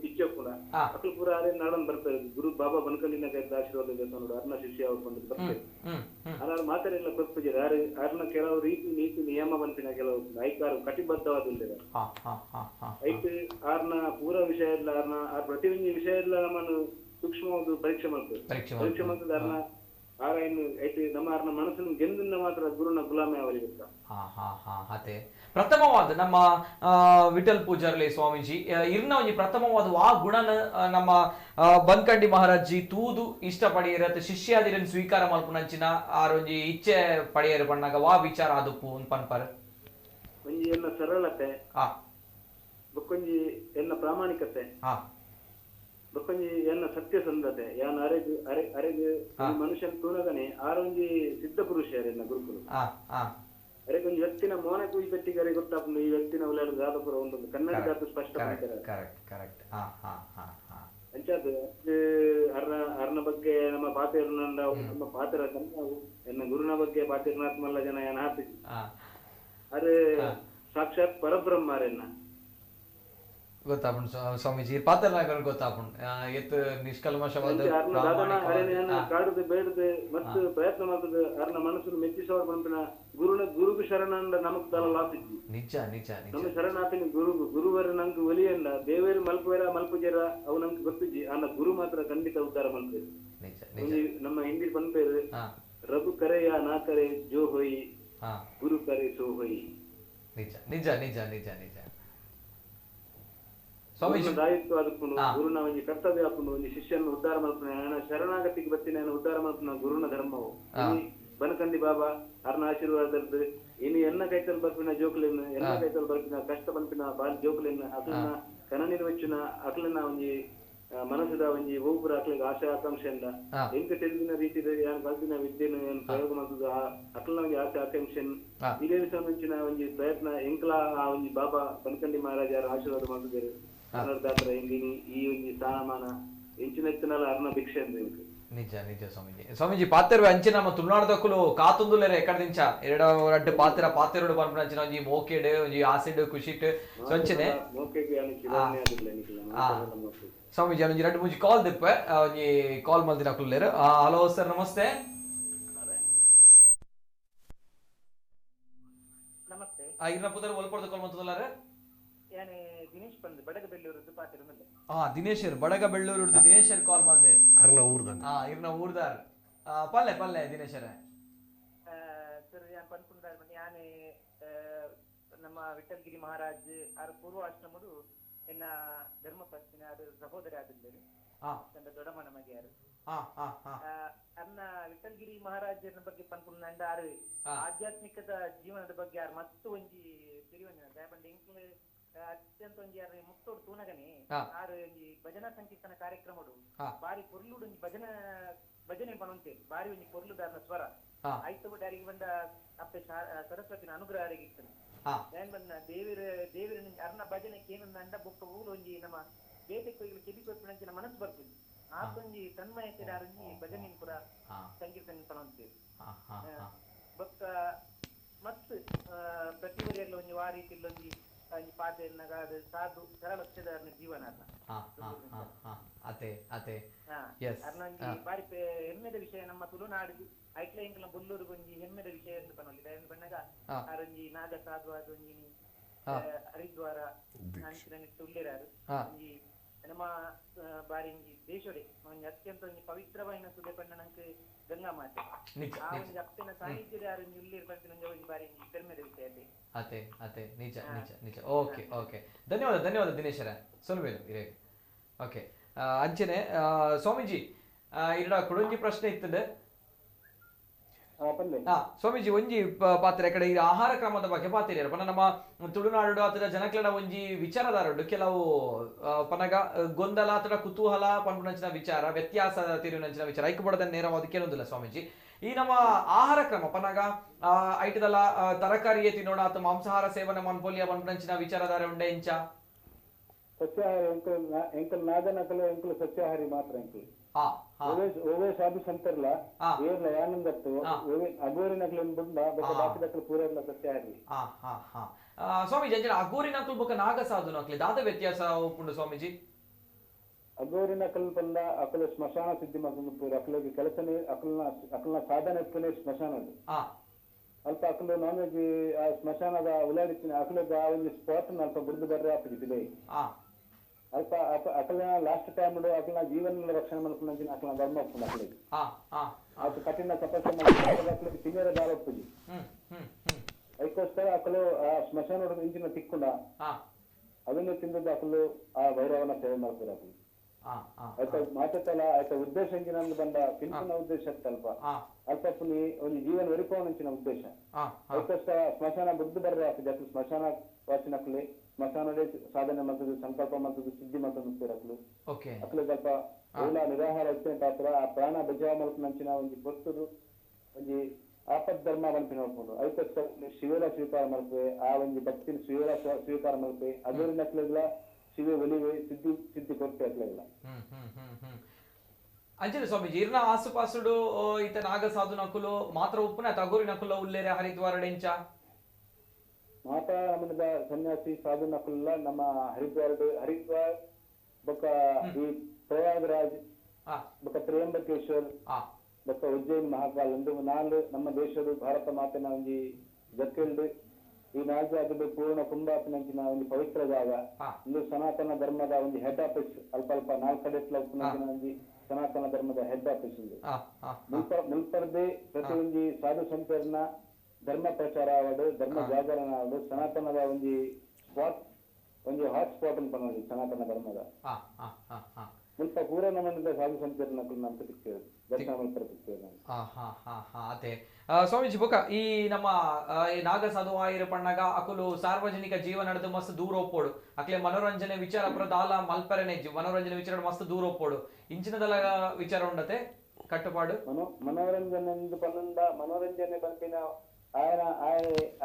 Speaker 4: ಇಚ್ಛೆ ಕೂಡ ಅಕ್ಲು ಪೂರ ಅರೆ ನಾಡನ್ ಬರ್ತಾರೆ ಗುರು ಬಾಬಾ ಬನಕಂಡಿನ ಕಾಯ್ದು ಆಶೀರ್ವಾದ ಜೊತೆ ನೋಡು ಅರ್ನ ಶಿಷ್ಯ ಅವ್ರು ಬರ್ತಾರೆ ಅದ್ರ ಮಾತಾಡಿಲ್ಲ ಗೊತ್ತಿದ್ದೀರ ಅರ್ನ ಕೆಲವು ರೀತಿ ನೀತಿ ನಿಯಮ ಬಂತಿನ ಕೆಲವು ಐಕಾರು ಕಟಿಬದ್ಧವಾದ ಐಟ್ ಆರ್ನ ಪೂರ ವಿಷಯ ಇಲ್ಲ ಅರ್ನ ಪ್ರತಿಯೊಂದು ವಿಷಯ ಇಲ್ಲ ನಮ್ಮನ್ನು ಸೂಕ್ಷ್ಮವಾದ ಪರೀಕ್ಷೆ ಮಾಡ್ತೇವೆ ಪರೀಕ್ಷೆ ಮಾಡ್ತದೆ ಅರ್ನ ಆರ ಇನ್ನು ಐಟ್ ನಮ್ಮ ಅರ್ನ ಮನಸ್ಸನ್ನು ಗೆಂದಿನ ಮಾತ್ರ ಗುರುನ ಗುಲಾಮೆ ಅವರಿಗೆ
Speaker 1: ಅದೇ ಪ್ರಥಮವಾದ ನಮ್ಮ ವಿಠಲ್ ಪೂಜಾರ್ಲೆ ಸ್ವಾಮೀಜಿ ಇರ್ನ ಒಂಜಿ ಪ್ರಥಮವಾದ ಆ ಗುಣನ ನಮ್ಮ ಬನ್ಕಂಡಿ ಮಹಾರಾಜಿ ತೂದು ಇಷ್ಟ ಪಡೆಯರತ್ ಶಿಷ್ಯಾದಿರನ್ ಸ್ವೀಕಾರ ಮಲ್ಪುನಂಚಿನ ಆರೊಂಜಿ ಇಚ್ಛೆ ಪಡೆಯರು ಬಣ್ಣಾಗ ವಾ ವಿಚಾರ ಆದುಪ್ಪು ಪನ್ಪರ್
Speaker 4: ಒಂಜಿ ಎನ್ನ ಸರಳತೆ ಬೊಕ್ಕೊಂಜಿ ಎನ್ನ ಪ್ರಾಮಾಣಿಕತೆ ಬೊಕ್ಕೊಂಜಿ ಎನ್ನ ಸತ್ಯಸಂಧತೆ ಯಾನ್ ಅರೆಗೆ ಮನುಷ್ಯನ ತೂನಗನೆ ಆರೊಂಜಿ ಸಿದ್ಧ ಪುರುಷ ಎನ್ನ ಗುರುಕುಲು ಅರೆ ಒಂದು ವ್ಯಕ್ತಿನ ಮೌನ ಕೂಯಿ ಪೆಟ್ಟಿಗೆ ಅರೆ ಗೊತ್ತಾಗ್ತದೆ ಈ ವ್ಯಕ್ತಿನ ಒಳ್ಳೆ ಜಾತಪುರ ಒಂದು ಕನ್ನಡ ಸ್ಪಷ್ಟ ಅಂಚಾದ ಅರ್ನ ಬಗ್ಗೆ ನಮ್ಮ ಪಾತೆರ್ನಂದ ನಮ್ಮ ಪಾತ್ರ ಎನ್ನ ಗುರುನ ಬಗ್ಗೆ ಪಾತೆರ್ನಾಥ್ ಮಲ್ಲ ಜನ ಏನ್ ಹಾಕಿ ಅರೆ ಸಾಕ್ಷಾತ್ ಪರಬ್ರಹ್ಮ ಅರೆನ್ನ
Speaker 1: ಗೊತ್ತಾಪುಂಡು ಸ್ವಾಮೀಜಿ ಪಾತ್ರನಾಗ ಗೊತ್ತಾಪುಂಡು ಎತ್ತು ನಿಷ್ಕಲ್ಮಶವಾದ
Speaker 4: ಕಾಡುದು ಬೇಡದು ಮತ್ತು ಪ್ರಯತ್ನ ಮಾಡ್ತದೆ ಅರ್ನ ಮನಸ್ಸನ್ನು ಮೆಚ್ಚಿಸೋರ್ ಬಂಪಿನ ಗುರುಗೂ ಶರಣಂದ ನಮಗ್ ತಲ ಆತಿದ್ವಿ
Speaker 1: ನಿಜ ನಿಜ
Speaker 4: ನಮ್ಮ ಶರಣಾತಿನ ಗುರುವರ ನಂಗೆ ಒಲಿಯಲ್ಲ ದೇವೇರು ಮಲ್ಪುಜರ ಅವು ನಂಗೆ ಗೊತ್ತಿದ್ವಿ ಅನ್ನ ಗುರು ಮಾತ್ರ ಖಂಡಿತ ಉದ್ಧಾರ ಮಾಡ್ತೇವೆ. ನಮ್ಮ ಹಿಂದಿ ಬಂದ್ಪೇರು ರಘು ಕರೆಯ ನಾ ಕರೆ ಜೋ ಹೋಯಿ ಗುರು ಕರೆ ಸೋ ಹೋಯಿ.
Speaker 1: ನಿಜ ನಿಜ ನಿಜ ನಿಜ ನಿಜ
Speaker 4: ದಾಯಿತ್ವ ಅದಕ್ಕೂ ಗುರುನ ಒಂಜಿ ಕರ್ತವ್ಯ ಹಾಕೊಂಡು ಒಂಜಿ ಶಿಷ್ಯನ ಉದ್ಧಾರ ಮಾಡ್ತಾನೆ ಶರಣಾಗತಿಗೆ ಬರ್ತೀನಿ ಉದ್ಧಾರ ಮಾಡ್ತಾನ ಗುರುನ ಧರ್ಮವು ಬನಕಂಡಿ ಬಾಬಾ ಅರ್ನ ಆಶೀರ್ವಾದದ್ದು ಇನ್ನು ಎನ್ನ ಕೈತಲ್ ಬರ್ಪಿನ ಜೋಕ್ಲೆನ್ ಎನ್ನ ಕೈತಲ್ ಬರ್ಪಿನ ಕಷ್ಟ ಬಂಪಿನ ಬಾಲ್ ಜೋಕ್ಲೆನ್ ಅಕ್ಲನ್ನ ಕನ ನಿರ್ವಚನ ಅಕ್ಲನ್ನ ಒಂಜಿ ಮನಸ್ಸದ ಒಂಜಿ ಊಪುರ ಅಕ್ಲಿಗೆ ಆಶಾ ಆಕಾಂಕ್ಷೆಯಿಂದ ಎಂಕ ತಿಳಿದಿನ ರೀತಿ ಏನ್ ಕಲ್ತಿನ ವಿದ್ಯೆನು ಏನ್ ಪ್ರಯೋಗ ಮಾಡ್ತದ ಅಕ್ಲನ ಒಂಜಿ ಆಶಾ ಆಕಾಂಕ್ಷೆ ಇದೇ ಮುಂಚಿನ ಒಂಜಿ ಪ್ರಯತ್ನ ಎಂಕ್ಲ ಆ ಒಂಜಿ ಬಾಬಾ ಬನಕಂಡಿ ಮಹಾರಾಜರ ಆಶೀರ್ವಾದ ಮಾಡ್ತಿದ್ದಾರೆ ಕನ್ನಡದಾತ್ರ ಎಂದಿನಿ ಈ ಒಂಜಿ ಸ್ಥಾನಮಾನ ಎಂಚಿನ ಎತ್ತಿನಲ್ಲ ಅರ್ನ ಭಿಕ್ಷೆ ಅಂದ್ರೆ
Speaker 1: ನಿಜ ನಿಜ ಸ್ವಾಮೀಜಿ ಸ್ವಾಮೀಜಿ ಪಾತೆರ್ವೆ ಅಂಚಿನ ನಮ್ಮ ತುಳುನಾಡದಕ್ಕಲು ಕಾತುಂದುಲೆರೆ ಎಕ್ಕಡದಿಂಚ ಎರಡು ಪಾತೆರೋಡು ಬರ್ಪುನಂಚಿನ ಒಂಜಿ ಮೋಕೆಡ್ ಒಂಜಿ ಆಸಿಡ್ ಕುಶಿಟ್ ಸಂಚನೆ ಸ್ವಾಮೀಜಿ ಒಂಜಿ ಎರಡು ಮೂಜಿ ಕಾಲ್ ದಿಪ್ಪೆ ಒಂಜಿ ಕಾಲ್ ಮಲ್ದಿನ ಕುಲ್ಲೇರು. ಹಲೋ ಸರ್ ನಮಸ್ತೆ.
Speaker 4: ನಮಸ್ತೆ
Speaker 1: ಇರ್ನ ಪುದರ್ ಒಲ್ಪಡ್ದು ಕಾಲ್ ಮಾಡ್ತದಲ್ಲಾರೆ
Speaker 4: ದಿನೇಶ್ ಬಂದು ಬಡಗಬೆಳ್ಳೂರದ್ದು ಪಾತ್ರ
Speaker 1: ದಿನೇಶರ್ ಬಡಗಬೆಳ್ಳೂರದ್ದು ದಿನೇಶರ್ ಕಾಲ್ ಮಾಡ್ದೆ
Speaker 6: ಅರ್ನ ಊರ್ದಾರ್
Speaker 1: ಇರ್ನ ಊರ್ದಾರ್ ಪಲ್ಲೆ ದಿನೇಶರ
Speaker 4: ಸರ್ ಯಾನ್ ಪನ್ಪುಂದಾರ್ ಯಾನೆ ನಮ್ಮ ವಿಠಲ್ಗಿರಿ ಮಹಾರಾಜ್ ಆರ ಪೂರ್ವಾಶ್ರಮಡು ಎನ್ನ ಧರ್ಮ ಪತ್ನಿನ ಅದು ಸಹೋದರಿ ಆದಿದ್ದರು ದೊಡ್ಡಮ್ಮನ ಮಗೆಯಾರು ಅನ್ನ ವಿಠಲ್ಗಿರಿ ಮಹಾರಾಜನ ಬಗ್ಗೆ ಪನ್ಪುಂಡ ಆರು ಆಧ್ಯಾತ್ಮಿಕದ ಜೀವನದ ಬಗ್ಗೆ ಆರು ಮತ್ತು ಒಂಜಿ ತಿರುವಂಜನ ದಯಪಂಡ ಇಂಕ್ಲು ಅತ್ಯಂತ ಒಂಜಿ ಯಾರು ಮುಕ್ತೋಡು ತೂನಗನೆ ಆರು ಒಂಜಿ ಭಜನಾ ಸಂಕೀರ್ತನ ಕಾರ್ಯಕ್ರಮಡು ಬಾರಿ ಪೊರ್ಲುಡು ಒಂಜಿ ಭಜನೆ ಪನೊಂತೇರು ಬಾರಿ ಒಂಜಿ ಪೊರ್ಲುದಾರನ ಸ್ವರ ಆಯ್ತು ಬಿಟ್ಟು ಯಾರಿಗೆ ಬಂದ ಅಪ್ಪೆ ಸರಸ್ವತಿನ ಅನುಗ್ರಹ ಯಾರಿಗಿರ್ತದೆ ಏನ್ ಬಂದ ದೇವಿರ ಅರ್ನ ಭಜನೆಗೆ ಏನೊಂದು ಅಂಡ ಬೊಕ್ಕ ಊರು ಒಂಜಿ ನಮ್ಮ ಬೇಟೆಗೆ ಹೋಗಿ ಕೆಬಿಕೊಟ್ಟಿನ ಮನಸ್ಸು ಬರ್ತದೆ ಆಕೊಂಜಿ ತನ್ಮಯತೆ ಆರೊಂಜಿ ಭಜನೆ ಪುರ ಸಂಕೀರ್ತನ ಪನೊಂತೇರು ಬೊಕ್ಕ ಮತ್ತು ಪ್ರತಿ ಊರಿಯಲ್ಲ ಒಂಜಿ ಆ ರೀತಿಯಲ್ಲಿ ಒಂಜಿ ಪಾತೆರ್ನಾಗ ಅದು ಸಾಧು ಸರಳಕ್ಷದ ಜೀವನ ಅರ್ನೊಂಜಿ ಬಾರಿ ಹೆಮ್ಮೆದ ವಿಷಯ ನಮ್ಮ ತುಳುನಾಡು ಐಕ್ಲ ಎಂಕಲ ಬೊಲ್ಲೂರು ಒಂಜಿ ಹೆಮ್ಮೆದ ವಿಷಯ ಎಂದು ಪನೊಲಿದೆ ಬಣ್ಣಗ ಆರೊಂಜಿ ನಾಗ ಸಾಧು ಅದೊಂಜಿ ಹರಿದ್ವಾರ
Speaker 8: ನಮ್ಮ ಬಾರಿ ದೇಶೋಡೆ ಒಂದು ಅತ್ಯಂತ ಒಂದು ಪವಿತ್ರವಾದ ಸುದೆ ಪಂಡ ನಂಗೆ ಗಂಗಾ ಮಾತೆ ಆ ಒಂದು ಅಪ್ಪನ ಸಾನ್ನಿಧ್ಯದ ಯಾರು ಇಲ್ಲಿರ್ಬಂತ ನಂಗೆ ಒಂದು ಬಾರಿ ಕರ್ಮೆದ ವಿಷಯ ಅಲ್ಲಿ
Speaker 1: ಅತೆ ನಿಜ ನಿಜ ನಿಜ. ಓಕೆ ಓಕೆ, ಧನ್ಯವಾದ ದಿನೇಶರ ಸೊಲ್ಬೇಲು ಇರೇ. ಓಕೆ ಅಂಚನೆ ಸ್ವಾಮೀಜಿ ಇರಡ ಕೊಡೊಂಜಿ ಪ್ರಶ್ನೆ ಇತ್ತದೆ. ಸ್ವಾಮೀಜಿ ಒಂಜಿ ಪಾತ್ರೆ ಕಡೆ ಈ ಆಹಾರ ಕ್ರಮದ ಬಗ್ಗೆ ಪಾತಿರಿಯರು ಪನ ನಮ್ಮ ತುಳುನಾಡು ಅಥವಾ ಜನಕ್ಲಡ ಒಂಜಿ ವಿಚಾರದಾರಡು ಕೆಲವು ಪನಗ ಗೊಂದಲ ಅಥವಾ ಕುತೂಹಲ ಪಂಪುನಂಚಿನ ವಿಚಾರ ವ್ಯತ್ಯಾಸ ತಿರುವಿನಂಚಿನ ವಿಚಾರ ಐಕ್ ಬಡದ ನೇರವಾದ ಕೇಳೋದಿಲ್ಲ ಸ್ವಾಮೀಜಿ. ಈ ನಮ್ಮ ಆಹಾರ ಕ್ರಮ ಪನಗ ಐಟದಲ್ಲ ತರಕಾರಿ ತಿನ್ನೋಣ ಅಥವಾ ಮಾಂಸಾಹಾರ ಸೇವನೆ ಮನ್ಪೋಲಿಯ ಪಂಪುನಂಚಿನ ವಿಚಾರದಾರ ಉಂಡೆ ಇಂಚ
Speaker 4: ಸಸ್ಯಾಹಾರಿ ಎಂಕಲ್ ನಾಗನಕಲು ಎಂಕಲು ಸಸ್ಯಾಹಾರಿ ಮಾತ್ರ ಎಂಕಲು ಓವೇ ಸಾಧು ಸಂತರ್ಲ ಏರ್ಲ ಯಾನಂದತ್ತು ಅಗೋರಿನಕಲು ಬಂದ ಬಾಕಿ ದಕ್ಕಲು ಪೂರಲ್ಲ ಸಸ್ಯಾಹಾರಿ.
Speaker 1: ಸ್ವಾಮೀಜಿ ಅಂಜನ ಅಗೋರಿನಕಲು ಬೊಕ ನಾಗ ಸಾಧು ನಕಲಿ ದಾದ ವ್ಯತ್ಯಾಸ ಉಂಡು ಸ್ವಾಮೀಜಿ.
Speaker 4: ಅಗೋರಿನಕಲ್ ಬಂದ ಅಕಲು ಸ್ಮಶಾನ ಸಿದ್ಧಿ ಮಕ್ಕಳು ಅಕಲಿಗೆ ಕೆಲಸನೇ ಅಕಲ್ನ ಸಾಧನೆ ಸ್ಮಶಾನದು ಅಲ್ಪ ಅಕಲು ನಾನ್ ವೆಜ್ ಸ್ಮಶಾನದ ಉಲಾಡಿತ್ತಿನ ಅಕಲಿಗೆ ಒಂದು ಸ್ಪಾಟ್ ಅಲ್ಪ ಬುಡ್ದು ಬರ್ರೆ ಆಗ್ತಿದೆ ಅಲ್ಪ ಅಕಲ್ನ ಲಾಸ್ಟ್ ಟೈಮ್ ಅಕಲ್ನ ಜೀವನ ರಕ್ಷಣೆ ಮಾಡ್ಕೊಂಡು ಅಕಲ್ನ ಧರ್ಮ ಒಪ್ಕೊಂಡು ಅಕಲಿಗೆ ಅದು ಕಠಿಣ ತಪಸ್ಸೆ ಮಾಡಿ ಅಕಲಿಗೆ ತಿಂಗಳ ದಾರ ಒಪ್ಪುಜಿ ಅದಕ್ಕೋಸ್ಕರ ಅಕಲು ಆ ಸ್ಮಶಾನ ಇಂಚಿನ ತಿಕ್ಕೊಂಡ ಅದನ್ನು ತಿಂದದ್ದು ಅಕಲು ಆ ಭೈರವನ ಸೇವೆ ಮಾಡ್ತಾರೆ ಅಕಲು ಆಯ್ತಾ ಮಾತಲ್ಲ ಆಯ್ತಾ ಉದ್ದೇಶ ಇಂಚಿನ ಬಂದ ಪಿಂಚಿನ ಉದ್ದೇಶ ಅಲ್ಪ ಅಲ್ಪಪ್ಪನಿ ಒಂದು ಜೀವನ ವರಿಪವನಿಂಚಿನ ಉದ್ದೇಶ ಅದಕ್ಕೋಸ್ಕರ ಸ್ಮಶಾನ ಬುದ್ಧಿ ಬರ್ರೆ ಆಗ್ತದೆ ಅಕಲು ಸ್ಮಶಾನ ವಾಚಿನಕಲಿ ಸ್ಮಶಾನದೇ ಸಾಧನೆ ಮಾಡ್ತದೆ ಸಂಕಲ್ಪ ಮಾಡ್ತದೆ ಸಿದ್ಧಿ ಮಾಡ್ತದೆ ಅಕಲು ಅಕಲು ಸ್ವಲ್ಪ ಎಲ್ಲ ನಿರಾಹಾರ ಇರ್ತೇನೆ ಆ ಪ್ರಾಣ ಬಚಾವ ಮಲ್ಪನಂಚಿನ ಒಂದು ಗೊತ್ತದು ಒಂದು ಆಪತ್ ಧರ್ಮ ಬಂತು ನೋಡ್ಕೊಂಡು ಅದಕ್ಕೋಸ್ಕರ ಶಿವೆಲ ಸ್ವೀಕಾರ ಮಾಡ್ತೇವೆ ಆ ಒಂದು ಭಕ್ತಿನ ಶಿವೆಲ ಸ್ವೀಕಾರ ಮಾಡ್ತೇವೆ ಅದರಿಂದ ಅಕ್ಲೆಲ್ಲ ಶಿವೆ ಒಲಿವೆ ಸಿದ್ಧಿ ಕೊಡ್ತೇವೆ ಅಕ್ಲೆಲ್ಲ
Speaker 1: ಅಂಚನೆ ಸ್ವಾಮೀಜಿ ಇರ್ನ ಆಸುಪಾಸುಡು ಈತ ನಾಗ ಸಾಧು ನಕುಲು ಮಾತ್ರ ಉಪ್ಪುನ ತಗೋರಿ ನಕುಲ ಉಲ್ಲೇರೆ ಹರಿದ್ವಾರ ಡೆಂಚ
Speaker 4: ಮಾತಾ ನಮ್ಮದ ಸನ್ಯಾಸಿ ಸಾಧು ನಕುಲ್ಲ ನಮ್ಮ ಹರಿದ್ವಾರ ಬೊಕ್ಕ ಈ ಪ್ರಯಾಗರಾಜ್ ಬೊಕ್ಕ ತ್ರಿಯಂಬಕೇಶ್ವರ್ ಬೊಕ್ಕ ಉಜ್ಜಯಿನಿ ಮಹಾಕಾಲ್ ಒಂದು ನಾಲ್ಕು ನಮ್ಮ ದೇಶದ ಭಾರತ ಮಾತೆನ ಒಂದು ಜಕ್ಕೆಲ್ಡು ಈ ನಾಲ್ಕು ಜಾಗದ ಪೂರ್ಣ ಕುಂಭಾಪನಂಚಿನ ಒಂದು ಪವಿತ್ರ ಜಾಗ ಇಲ್ಲಿ ಸನಾತನ ಧರ್ಮದ ಒಂದು ಹೆಡ್ ಆಫೀಸ್ ಅಲ್ಪ ಅಲ್ಪ 4 ಕಡೆ ಒಂದು ಸನಾತನ ಧರ್ಮದ ಹೆಡ್ ಆಫೀಸ್ ఉంది ಮುಲ್ಪರ್ದೆ ಪ್ರತಿ ಒಂದು ಸಾಧು ಸಂತರನ್ನ ಧರ್ಮ ಪ್ರಚಾರ ಆವಡು ಧರ್ಮ ಜಾಗರಣ ಆವಡು ಸನಾತನದ ಒಂದು ಸ್ಪಾಟ್ ಒಂದು ಹಾಟ್ ಸ್ಪಾಟ್ ಅಂತ ಬಂದಿ ಸನಾತನ ಧರ್ಮದ ಮುಲ್ಪ ಪೂರ ನಮ್ಮನಿಂದ ಸಾಧು ಸಂತರನ್ನ ನಮ್ಗೆ ಸಿಕ್ತೇವೆ ದರ್ಶನ ಮಾಡ್ತಿರ್ತೇವೆ.
Speaker 1: ಅದೇ ಸ್ವಾಮೀಜಿ ಬೊಕ ಈ ನಮ್ಮ ನಾಗ ಸಾಧು ಆಯಿರ ಪಣ್ಣಗ ಅಕುಲು ಸಾರ್ವಜನಿಕ ಜೀವನ ನಡೆದು ಮಸ್ತ್ ದೂರ ಒಪ್ಪೋಡು ಅಕ್ಲೆ ಮನೋರಂಜನೆ ವಿಚಾರ ಪ್ರದಾಲ ಮಲ್ಪರೆನೆ ಮನೋರಂಜನೆ ವಿಚಾರ ಮಸ್ತ್ ದೂರ ಒಪ್ಪೋಡು ಇಂಚಿನದಲ್ಲ ವಿಚಾರ ಉಂಡತೆ ಕಟ್ಟುಪಾಡು
Speaker 4: ಮನೋರಂಜನೆ ಪನ್ನಂದ ಮನೋರಂಜನೆ ಬಂಪಿನ ఆయన